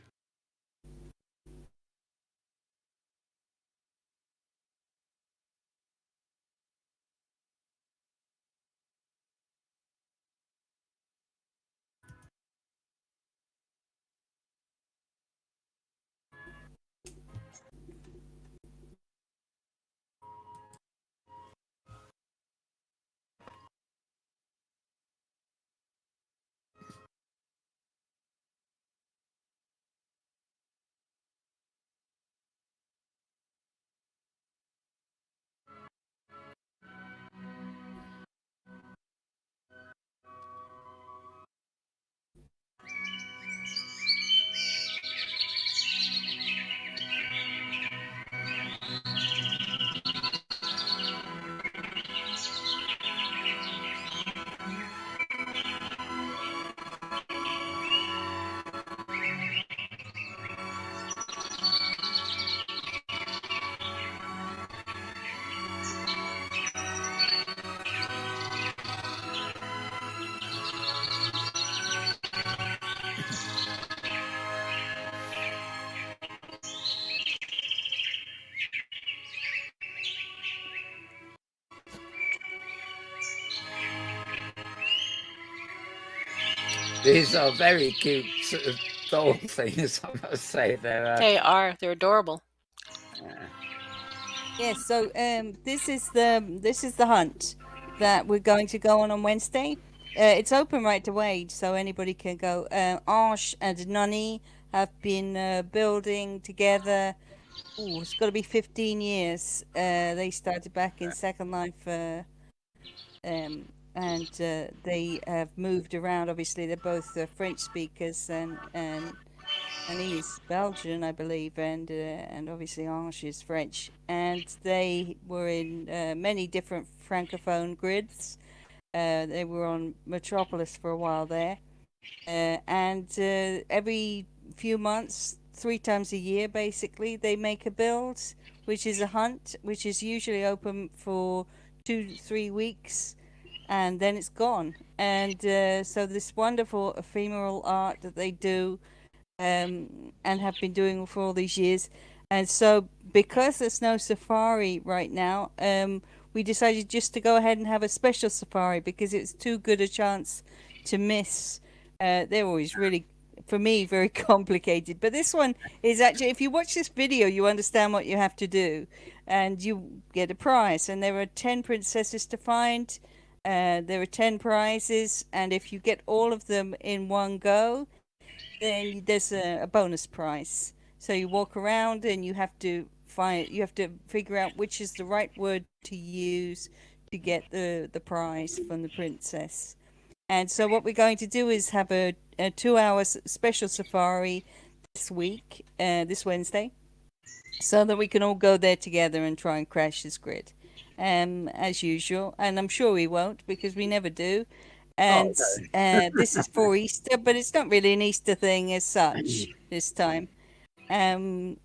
These are very cute sort of doll things, I must say. They are. They're adorable. Yes. So this is the hunt that we're going to go on Wednesday. It's open right away, so anybody can go. Arsh and Nani have been building together. It's got to be 15 years. They started back in Second Life. And they have moved around. Obviously, they're both French speakers, and he's Belgian, I believe, and obviously Ange is French. And they were in many different francophone grids. They were on Metropolis for a while there, and every few months, 3 times a year, basically, they make a build, which is a hunt, which is usually open for 2-3 weeks. And then it's gone. And so this wonderful ephemeral art that they do and have been doing for all these years. And so because there's no safari right now, we decided just to go ahead and have a special safari because it's too good a chance to miss. They're always really, for me, very complicated. But this one is actually, if you watch this video, you understand what you have to do. And you get a prize. And there are 10 princesses to find. There are 10 prizes, and if you get all of them in one go, then there's a bonus prize. So you walk around and you have to figure out which is the right word to use to get the prize from the princess. And so what we're going to do is have a 2-hour special safari this week, this Wednesday, so that we can all go there together and try and crash this grid, as usual. And I'm sure we won't, because we never do. And this is for Easter, but it's not really an Easter thing as such this time. I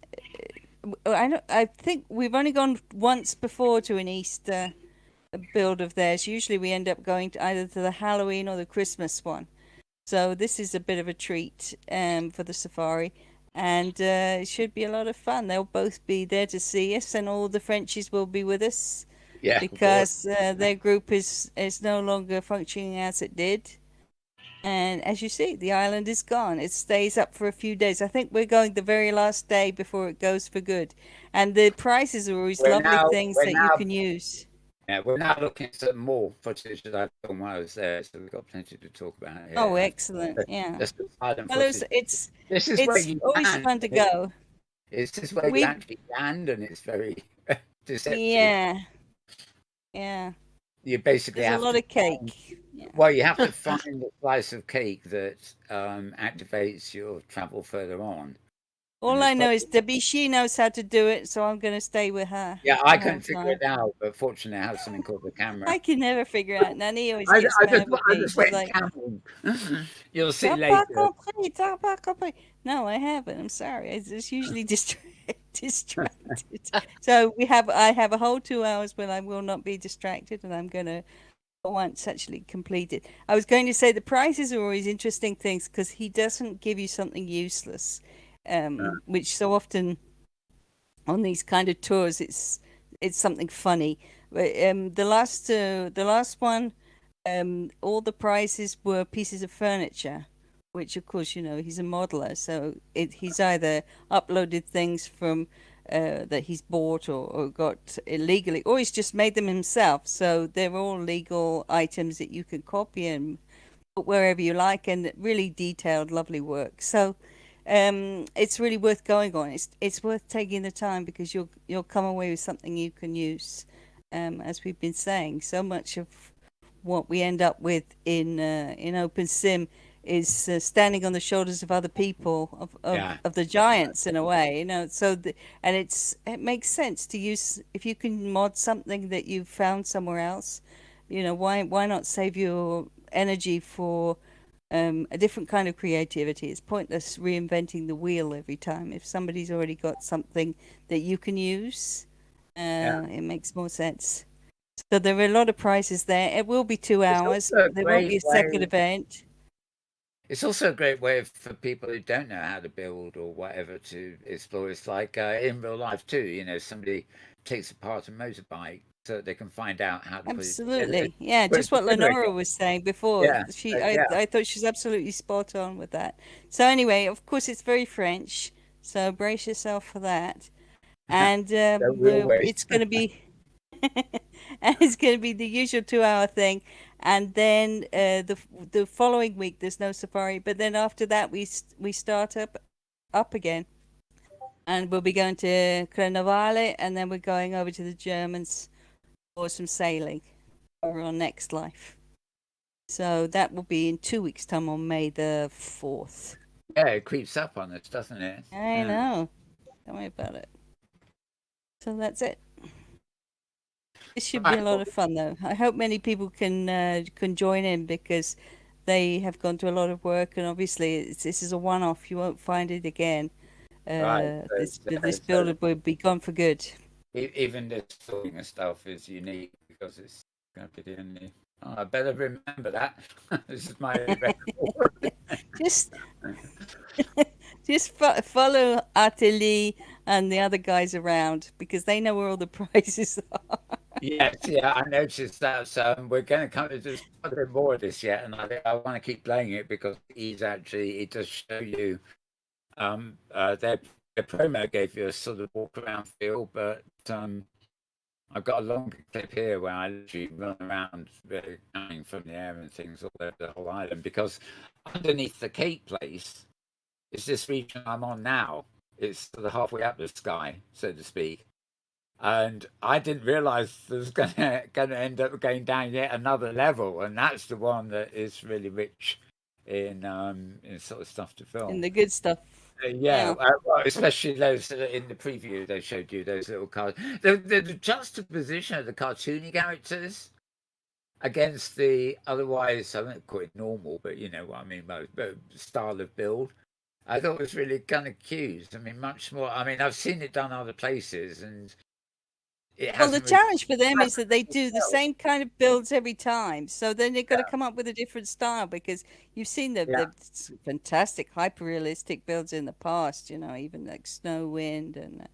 think we've only gone once before to an Easter build of theirs. Usually we end up going to either to the Halloween or the Christmas one. So this is a bit of a treat for the safari, and it should be a lot of fun. They'll both be there to see us, and all the Frenchies will be with us. Yeah, because their group is no longer functioning as it did. And as you see, the island is gone. It stays up for a few days. I think we're going the very last day before it goes for good. And the prizes are always lovely things that you can use. Yeah, we're now looking at some more footage that I filmed while I was there, so we've got plenty to talk about here. Oh, excellent! Yeah. Well, it's always fun to go. This is where you actually land, and it's very deceptive. Yeah. You basically There's have a lot of cake. Well, you have to find the slice of cake that activates your travel further on. All I know is Debbie, knows how to do it, so I'm going to stay with her. Yeah, I couldn't figure it out, but fortunately I have something called the camera. I can never figure out. Nani always gets mad with me. She's like, you'll see later. No, I haven't. I'm sorry. It's usually distracted. So I have a whole 2 hours when I will not be distracted, and I'm going to once actually completed. I was going to say the prizes are always interesting things because he doesn't give you something useless. Which so often on these kind of tours it's something funny. But the last one, all the prizes were pieces of furniture, which of course he's a modeler, so he's either uploaded things from that he's bought or got illegally, or he's just made them himself. So they're all legal items that you can copy and put wherever you like, and really detailed, lovely work. So it's really worth going on. It's worth taking the time because you'll come away with something you can use. As we've been saying, so much of what we end up with in OpenSim is standing on the shoulders of other people, of the giants in a way, So it makes sense to use if you can mod something that you've found somewhere else. Why not save your energy for a different kind of creativity? It's pointless reinventing the wheel every time. If somebody's already got something that you can use, it makes more sense. So there are a lot of prizes there. It will be 2 hours. There won't be a second event. It's also a great way for people who don't know how to build or whatever to explore. It's like in real life too. Somebody takes apart a motorbike so that they can find out how to absolutely put it just what Lenora was saying before. I thought she's absolutely spot on with that. So anyway, of course it's very French, so brace yourself for that. And it's going to be it's going to be the usual 2-hour thing, and then the following week there's no safari, but then after that we start up again, and we'll be going to Carnivale, and then we're going over to the Germans for some sailing for our next life. So that will be in 2 weeks' time on May the 4th. Yeah, it creeps up on us, doesn't it? I know. Don't worry about it. So that's it. It should be a lot of fun, though. I hope many people can join in, because they have gone to a lot of work, and obviously this is a one-off. You won't find it again. This builder will be gone for good. Even this filming and stuff is unique because it's going to be in the... Oh, I better remember that. This is my record. just follow Atelier and the other guys around, because they know where all the prizes are. Yes, I noticed that. So we're going to come to just a bit more of this yet, and I want to keep playing it because it does show you. The promo gave you a sort of walk around feel, but I've got a long clip here where I literally run around coming from the air and things all over the whole island, because underneath the Cape place is this region I'm on now. It's sort of halfway up the sky, so to speak. And I didn't realize there was going to end up going down yet another level, and that's the one that is really rich in sort of stuff to film. In the good stuff. Yeah, well, especially those in the preview they showed you, those little cards. The juxtaposition of the cartoony characters against the otherwise, I won't call it normal, but you know what I mean, style of build, I thought was really kind of cute. I mean, much more. I mean, I've seen it done other places, and well, the challenge for them is that they do the same kind of builds every time. So then they've got to come up with a different style, because you've seen the fantastic hyper-realistic builds in the past, you know, even like Snow Wind and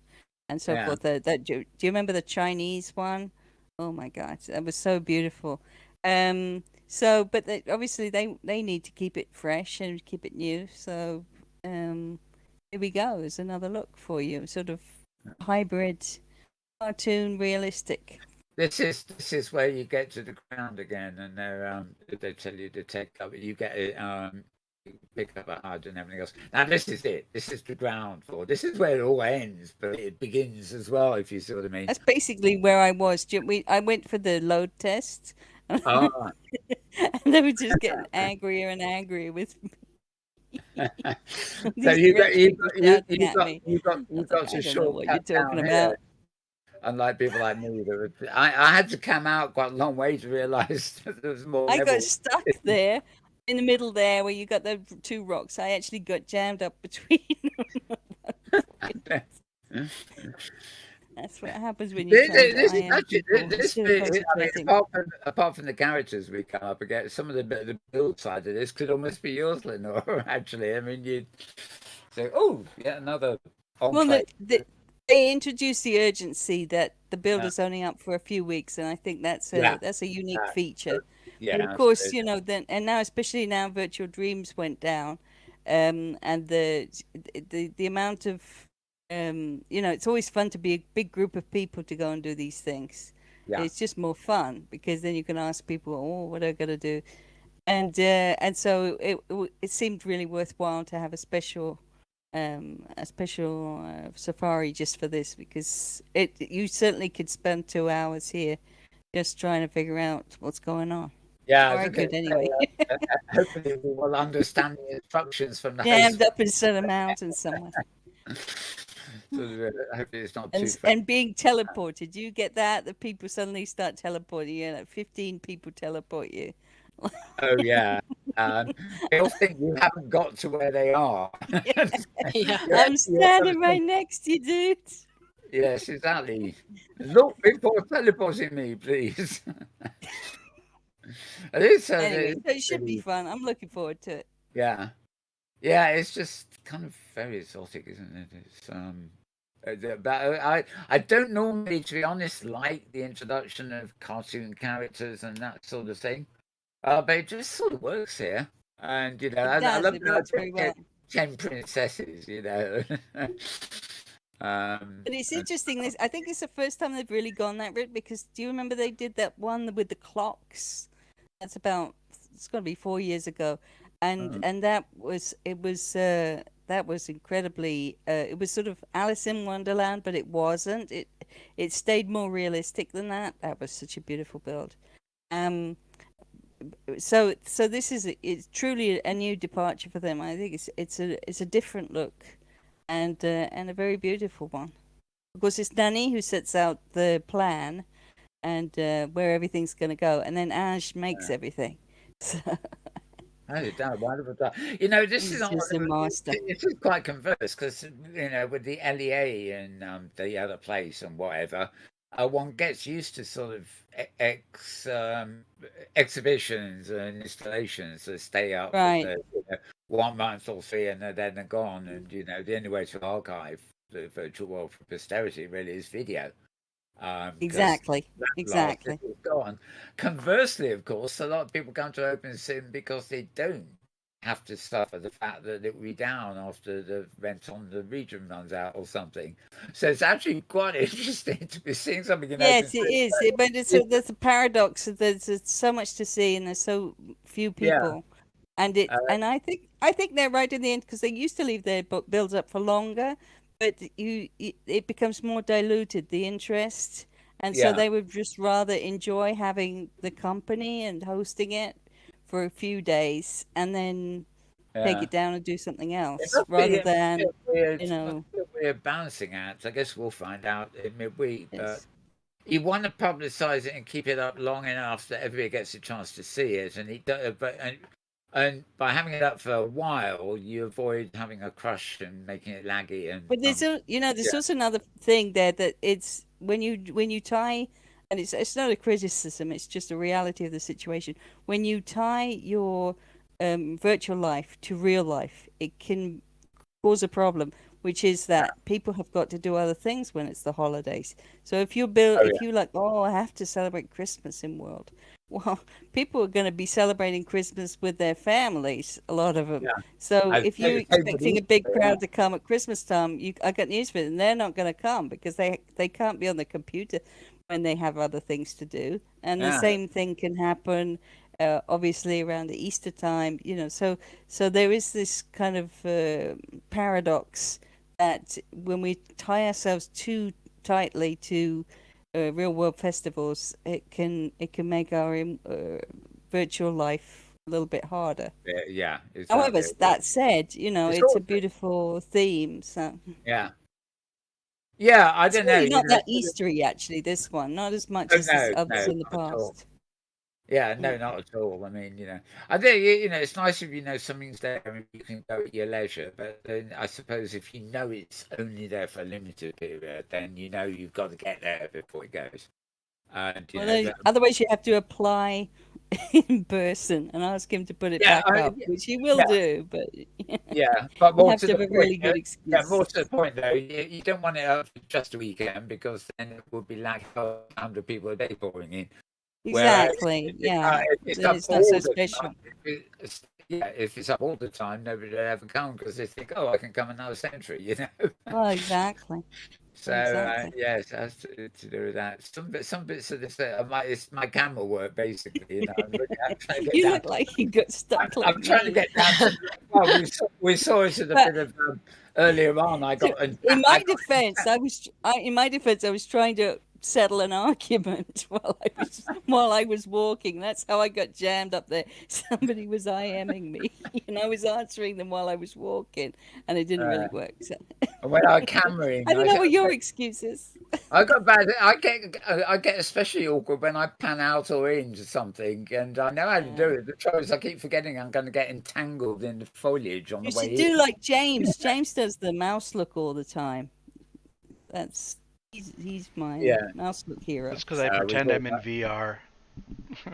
so forth. Do you remember the Chinese one? Oh my God, that was so beautiful. But obviously they need to keep it fresh and keep it new. So here we go. There's another look for you, sort of hybrid. Cartoon realistic. This is where you get to the ground again, and they tell you to take up. You get it, pick up a HUD and everything else. Now this is it. This is the ground floor. This is where it all ends, but it begins as well. If you see what I mean. That's basically where I was. I went for the load test, and they were just getting angrier and angrier with me. So you got to short what you're talking about. Unlike people like me, I had to come out quite a long way to realise that there was more. I got stuck there in the middle there where you got the two rocks. I actually got jammed up between them. That's what happens when you. Apart from the characters we come up against, some of the build side of this could almost be yours, Lenore. Actually, I mean, you'd say, "Oh, yeah, another." Well, they introduced the urgency that the build is only up for a few weeks, and I think that's a unique feature. Yeah, and of course, you know, now especially now, Virtual Dreams went down, and the amount of you know, it's always fun to be a big group of people to go and do these things. Yeah. It's just more fun because then you can ask people, "Oh, what are I going to do?" And so it seemed really worthwhile to have a special safari just for this, because you certainly could spend 2 hours here just trying to figure out what's going on. Yeah, I could anyway. Hopefully we will understand the instructions from the jammed up in some mountain somewhere. So, hopefully it's not too and being teleported, you get that people suddenly start teleporting you, like 15 people teleport you. Oh yeah, they'll think you haven't got to where they are. Yeah. I'm standing right next to you, dude. Yes, exactly. Look before teleporting me, please. Anyway, so it should be fun. I'm looking forward to it. Yeah, it's just kind of very exotic, isn't it? It's but I don't normally, to be honest, like the introduction of cartoon characters and that sort of thing. But it just sort of works here, and you know, I love that 10 princesses, you know. But it's interesting. I think it's the first time they've really gone that route, because do you remember they did that one with the clocks? It's got to be 4 years ago, and that was incredibly. It was sort of Alice in Wonderland, but it wasn't. It stayed more realistic than that. That was such a beautiful build. So this it's truly a new departure for them. I think it's a different look, and a very beautiful one. Of course, it's Danny who sets out the plan and where everything's going to go, and then Ash makes everything. So. Oh, you've done a wonderful job. You know, this is a master. This is quite converse, because you know, with the LEA and the other place and whatever. One gets used to sort of exhibitions and installations that stay up for 1 month or 3, and then they're gone. And you know, the only way to archive the virtual world for posterity really is video. Exactly. Gone. Conversely, of course, a lot of people come to OpenSim because they don't have to suffer the fact that it will be down after the rent on the region runs out or something. So it's actually quite interesting to be seeing something in Yes, it OpenSim. is. But there's a paradox. There's so much to see, and there's so few Yeah, people. And I think they're right in the end, because they used to leave their book builds up for longer, but it becomes more diluted, the interest, and so yeah, they would just rather enjoy having the company and hosting it for a few days, and then take yeah. it down and do something It else, must be, rather it must be than, a weird, you must know. be a weird balancing act. I guess we'll find out in midweek. But Yes. you want to publicize it and keep it up long enough that everybody gets a chance to see it, and and by having it up for a while, you avoid having a crush and making it laggy and But there's there's yeah, also another thing there, that it's when you tie, and it's not a criticism, it's just a reality of the situation. When you tie your virtual life to real life, it can cause a problem, which is that people have got to do other things when it's the holidays. So oh if yeah, you like, oh, I have to celebrate Christmas in World. Well, people are going to be celebrating Christmas with their families, a lot of them. yeah. So I if you're say same with expecting a big Easter, crowd to come at Christmas time, I got news for them. They're not going to come because they can't be on the computer when they have other things to do. And the yeah, same thing can happen, obviously, around the Easter time. So there is this kind of paradox that when we tie ourselves too tightly to real world festivals, it can make our virtual life a little bit harder. yeah, However, exactly. that said, It's it's a also beautiful theme, so yeah, yeah. I it's don't know. really You not know, that Eastery, actually, this one, not as much oh as no, no, others in the not at all. past. Yeah, Mm. no, not at all. I mean, I think it's nice if you know something's there and you can go at your leisure. But then I suppose if you know it's only there for a limited period, then you've got to get there before it goes. And Well, otherwise you have to apply in person and ask him to put it yeah, back up, which he will yeah, do, but yeah. But you more have to to the have a point, really good yeah, excuse. more to the point though, you don't want it up for just a weekend because then it would be like 100 people a day pouring in. Whereas Exactly, yeah. if it's Then up it's not all so the special. time, if it's up all the time, nobody will ever come because they think, oh, I can come another century. Well, exactly. So Exactly. yes, it has to do with that. Some bits of this, it's my camera work basically. I'm trying to get You down. look like you got stuck like I'm trying to me. get down to. Well, we saw it at a But bit of earlier on. I so got in my defense, I was trying to settle an argument while I was walking. That's how I got jammed up there. Somebody was IMing me, and I was answering them while I was walking, and it didn't really work. So when I cameraing, I don't know what your excuse is. I got bad. I get especially awkward when I pan out or into something, and I know how to do it. The trouble is, I keep forgetting I'm going to get entangled in the foliage on the You way should in. do like James. James does the mouse look all the time. He's my Yeah, mouse look hero. That's because I we've pretend all I'm in VR.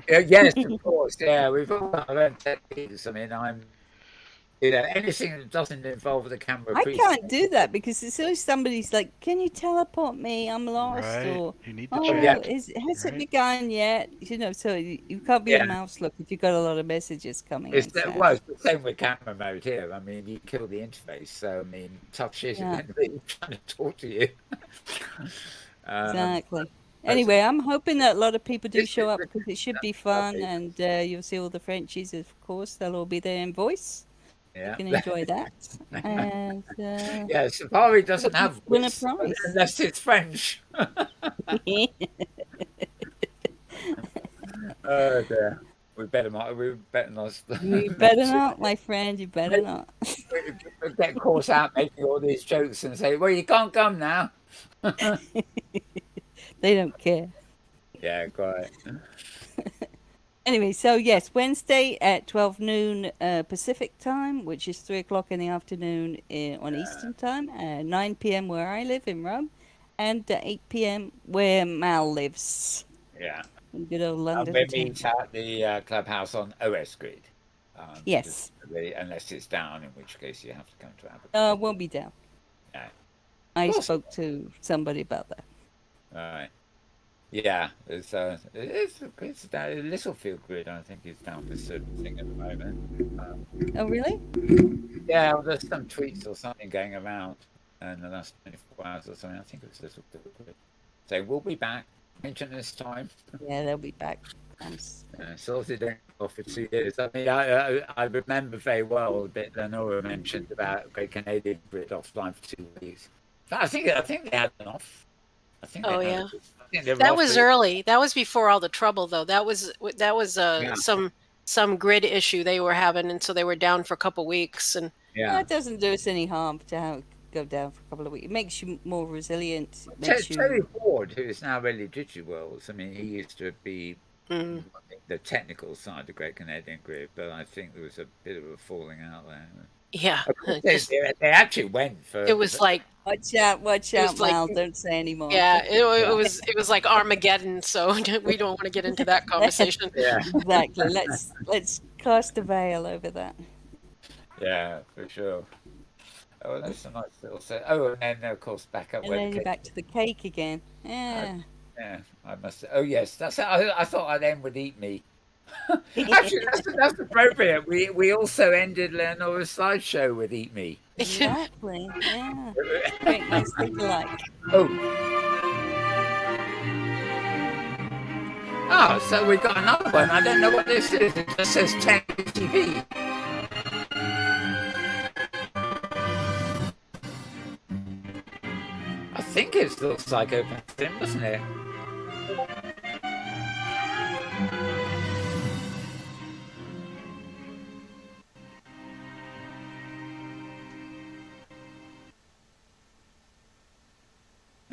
yes, of course. Yeah, we've all got our own techniques. I mean, anything that doesn't involve the camera. I can't do that because it's always somebody's like, "Can you teleport me? I'm lost," Right. or You need the "Oh, chat. has it Right. begun yet?" So you can't be a Yeah, mouse look if you've got a lot of messages coming it's in. well, Sadly. it's the same with camera mode here. I mean, you kill the interface, so I mean, tough shit if Yeah, anybody's trying to talk to you. exactly. That's Anyway, I'm hoping that a lot of people do this show is up because it should be that's fun, lovely. and you'll see all the Frenchies, of course. They'll all be there in voice. You Yeah. can enjoy that, and Yeah, Safari doesn't hope you have win a voice prize. unless it's French. Oh dear. We better not. We better not. You better not, my friend. You better not. Get caught out making all these jokes and say, "Well, you can't come now." They don't care. Yeah, quite. Anyway, so yes, Wednesday at 12 noon Pacific time, which is 3 o'clock in the afternoon on Eastern time, 9 p.m. where I live in Rome, and 8 p.m. where Mal lives Yeah. in good old And London we town. meet at the clubhouse on OS Grid. Yes. Unless it's down, in which case you have to come to Aberdeen. Won't be down. Yeah. I Of course. spoke to somebody about that. All right. Yeah, it's a Littlefield Grid, I think, is down for servicing at the moment. Oh, really? Yeah, well, there's some tweets or something going around in the last 24 hours or something. I think it was Littlefield Grid. So we'll be back. Maintenance time. Yeah, they'll be back. Sorted out for 2 years. I mean, I remember very well a bit Lenora mentioned about Great Canadian Grid offline for 2 weeks. I think they had an off. I think Oh they had yeah. I think they were That off was it. early. That was before all the trouble, though. That was Yeah. some grid issue they were having, and so they were down for a couple weeks. And Well, Yeah. it doesn't do us any harm to go down for a couple of weeks. It makes you more resilient. It makes Terry you. Ford, who is now really DigiWorlds, I mean, he used to be mm, the technical side of Great Canadian Grid, but I think there was a bit of a falling out there. yeah, Of course, they actually went for. it was like Watch out, It was like- Mal. Don't say anymore. yeah, it was like Armageddon. So we don't want to get into that conversation. Yeah, Exactly. Let's cast a veil over that. yeah, for sure. Oh, that's a nice little set. Oh, and then of course back up And where then the you're cake. back to the cake again. Yeah. Yeah, I must. Oh yes, that's. I thought I'd end with Eat Me. Actually, that's appropriate. We also ended Leonora's slideshow with Eat Me. Exactly. Yeah. Great minds think alike. Oh. Oh, so we got another one. I don't know what this is. It just says 1050p. I think it looks like OpenSim, doesn't it?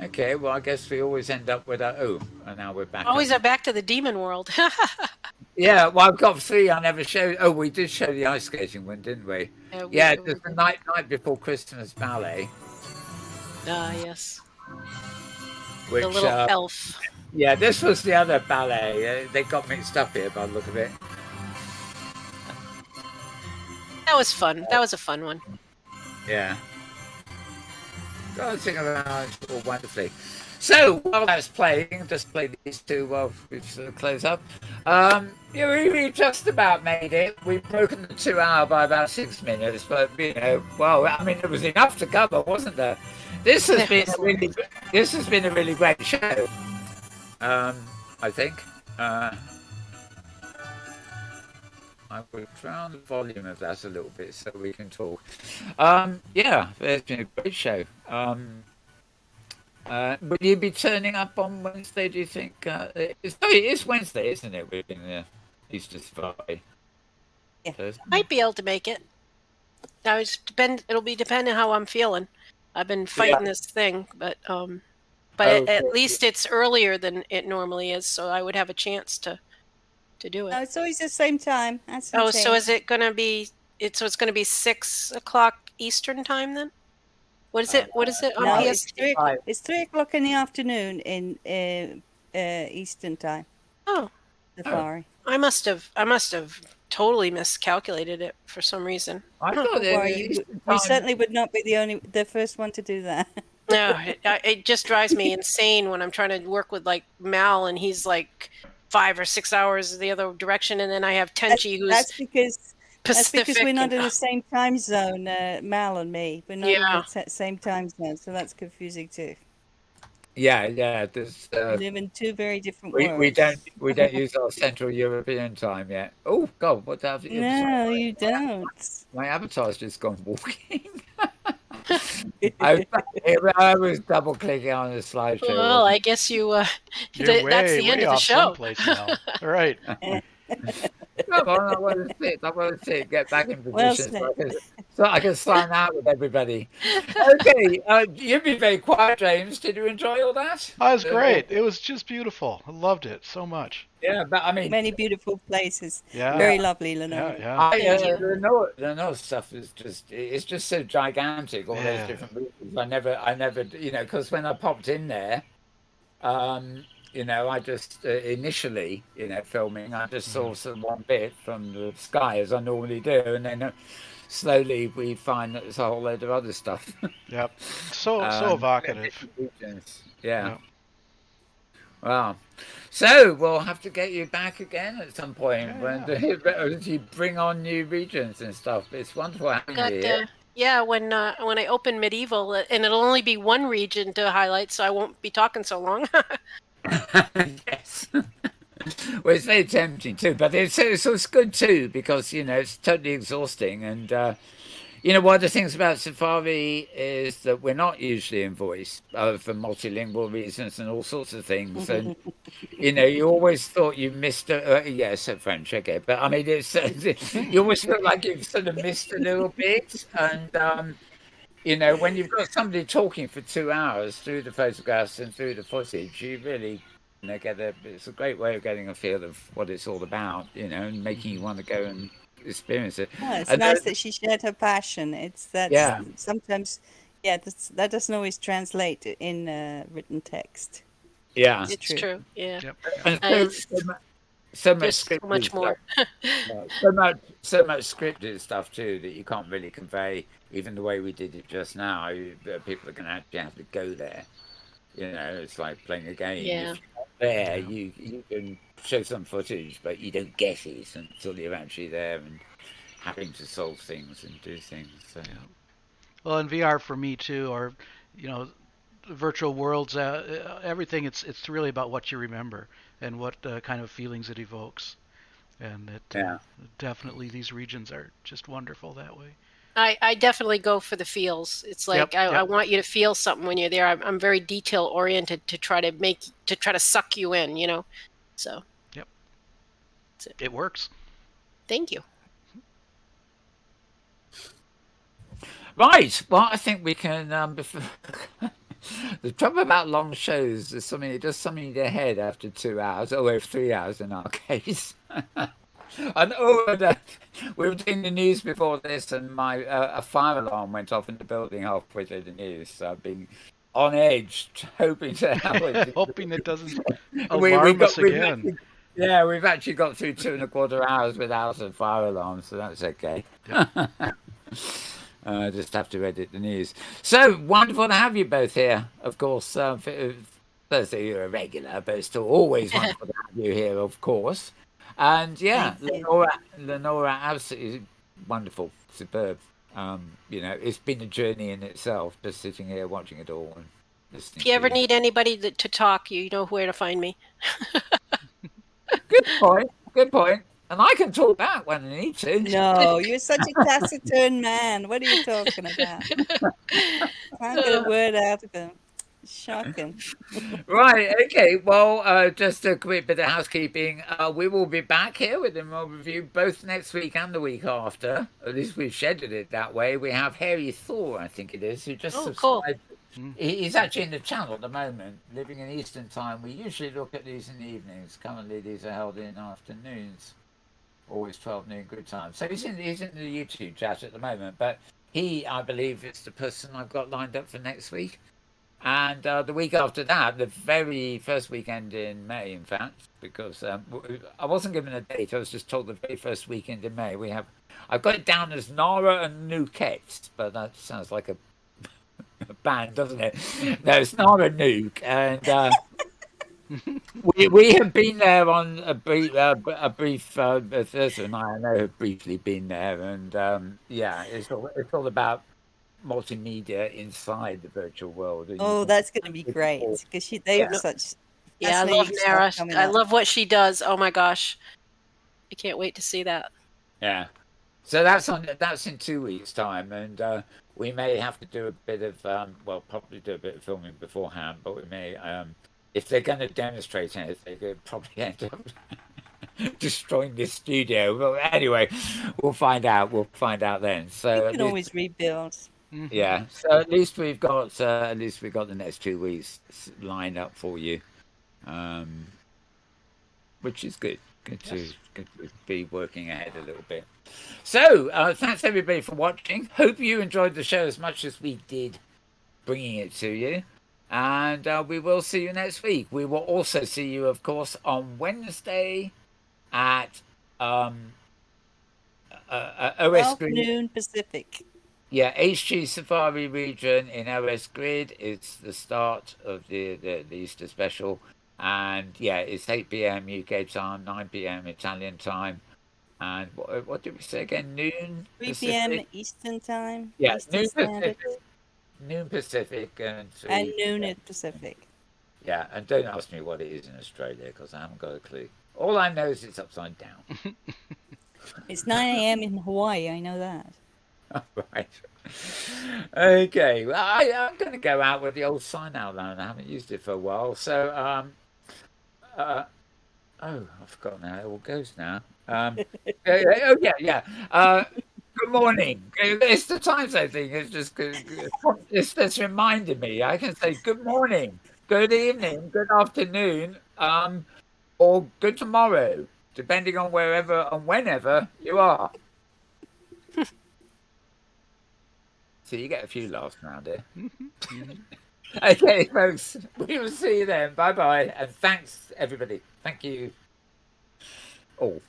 Okay, well, I guess we always end up with a. Oh, and now we're back. Always up. back to the demon world. Yeah, well, I've got 3 I never showed. Oh, we did show the ice skating one, didn't we? Yeah, we just the night before Christmas ballet. yes. Which, The little elf. Yeah, this was the other ballet. They got mixed up here by the look of it. That was fun. That was a fun one. Yeah. Dancing around all wonderfully. So while that's playing, just play these 2 while we sort of close up. Yeah, we just about made it. We've broken the 2 hour by about 6 minutes, but well, I mean, it was enough to cover, wasn't there? This has been a really great show. I think. I will drown the volume of that a little bit so we can talk. Yeah, it's been a great show. Will you be turning up on Wednesday, do you think? It is Wednesday, isn't it? We're in the Easter Safari. Yeah. Thursday. Might be able to make it. It'll be depending how I'm feeling. I've been fighting this thing, but at least it's earlier than it normally is, so I would have a chance to do it. No, it's always the same time. That's Oh, so is it going to be? It's going to be 6 o'clock Eastern time then? What is it? What is it on No, PST? it's 3 o'clock in the afternoon in Eastern time. Oh, Safari. I must have totally miscalculated it for some reason. I Don't thought worry, you certainly would not be the first one to do that. No, it just drives me insane when I'm trying to work with like Mal and he's like 5 or 6 hours the other direction, and then I have Tenchi who's That's because Pacific. we're not in the same time zone, Mal and me. We're not in Yeah. the same time zone, so that's confusing too. Yeah. There's, We live in 2 very different we worlds. don't use our Central European time yet. Oh God, what have you? No, you don't. My avatar's just gone walking. I was double clicking on the slideshow. Well, I guess you. You're That's the end of the off show. someplace now. All right. Come on, I want to sit. Get back in Well position so I can sign out with everybody. Okay, you've been very quiet, James. Did you enjoy all that? That was great. It was just beautiful. I loved it so much. Yeah, but I mean, Many beautiful places. Yeah. Very lovely, Lenore. Yeah. the North stuff is just so gigantic. All those different movies. I never, because when I popped in there, I just initially, filming, I just saw one bit from the sky as I normally do, and then slowly we find that there's a whole load of other stuff. Yep. So evocative. Yeah. Wow. So we'll have to get you back again at some point when Yeah. you bring on new regions and stuff. It's wonderful having you Got here. yeah, when I open medieval, and it'll only be one region to highlight, so I won't be talking so long. Yes. Well, it's very tempting too, but it's good too because it's totally exhausting. And one of the things about Safari is that we're not usually in voice for multilingual reasons and all sorts of things. And you always thought you missed yes, French, okay, but I mean, it's you always feel like you've sort of missed a little bit. And when you've got somebody talking for 2 hours through the photographs and through the footage, you really it's a great way of getting a feel of what it's all about, and making you want to go and experience it. Yeah, it's And nice that she shared her passion. That's yeah, sometimes, yeah, that doesn't always translate in written text. yeah. It's It's true. Yeah. Yep. And It's so much there's so scripted much stuff. more. Yeah, so much scripted stuff too that you can't really convey, even the way we did it just now. People are going to actually have to go there. It's like playing a game. Yeah. If you're not there, you can show some footage, but you don't get it until you're actually there and having to solve things and do things. So. Yeah. Well, in VR for me too, or virtual worlds, everything. It's really about what you remember and what kind of feelings it evokes, and Yeah. definitely these regions are just wonderful that way. I definitely go for the feels. It's like Yep. I want you to feel something when you're there. I'm very detail oriented to try to suck you in, So. Yep. That's it. It works. Thank you. Right. Well, I think we can. The trouble about long shows is it does something in your head after 2 hours, or 3 hours in our case. And we were doing the news before this, and my a fire alarm went off in the building halfway through the news. So I've been on edge, hoping to have it. Hoping it doesn't we alarm got, us we've again. actually, we've actually got through 2.25 hours without a fire alarm, so that's okay. Just have to edit the news. So wonderful to have you both here. Of course, Thursday you're a regular, but it's still always wonderful to have you here, of course. And yeah, Lenora, absolutely wonderful, superb. It's been a journey in itself, just sitting here watching it all and listening. If you ever need anybody to talk, you know where to find me. Good point. Good point. And I can talk back when I need to. No, you're such a taciturn man. What are you talking about? Can't get a word out of him. Shocking. Right, okay. Well, just a quick bit of housekeeping. We will be back here with the Inworld review both next week and the week after. At least we've scheduled it that way. We have Harry Thor, I think it is, who just subscribed. Cool. He's actually in the channel at the moment, living in Eastern time. We usually look at these in the evenings. Currently, these are held in afternoons. Always 12 noon good time. So he's in the YouTube chat at the moment, but he, I believe, is the person I've got lined up for next week. And the week after that, the very first weekend in May, in fact, because I wasn't given a date, I was just told the very first weekend in May I've got it down as Nara and Nuket, but that sounds like a band, doesn't it? No, it's Nara Nuke, and we have been there on a brief Thursday and I know have briefly been there, and it's all about multimedia inside the virtual world. Oh, that's going to be great because they have such. Yeah, I love Nara. I love what she does. Oh my gosh, I can't wait to see that. Yeah, so that's in 2 weeks' time, and we may have to do a bit of probably do a bit of filming beforehand, but we may if they're going to demonstrate anything, they could probably end up destroying this studio. But anyway, we'll find out. We'll find out then. So you can always rebuild. Yeah, so at least we've got the next 2 weeks lined up for you, which is good. Good to be working ahead a little bit. So thanks everybody for watching. Hope you enjoyed the show as much as we did bringing it to you, and we will see you next week. We will also see you, of course, on Wednesday at OS 12 noon Pacific. Yeah, HG Safari region in OS Grid. It's the start of the Easter special. And yeah, it's 8 p.m. UK time, 9 p.m. Italian time. And what did we say again? Noon 3 p.m. Pacific? Eastern time. Yeah, Eastern Standard. Noon Pacific, and And noon at Pacific. Yeah, and don't ask me what it is in Australia because I haven't got a clue. All I know is it's upside down. It's 9 a.m. in Hawaii. I know that. Right. Okay. Well, I'm going to go out with the old sign out loud. I haven't used it for a while. So, oh, I've forgotten how it all goes now. Yeah. Good morning. It's the time zone thing. It's just reminded me. I can say good morning, good evening, good afternoon, or good tomorrow, depending on wherever and whenever you are. So you get a few laughs around here. Okay, folks, we will see you then. Bye bye, and thanks everybody. Thank you all.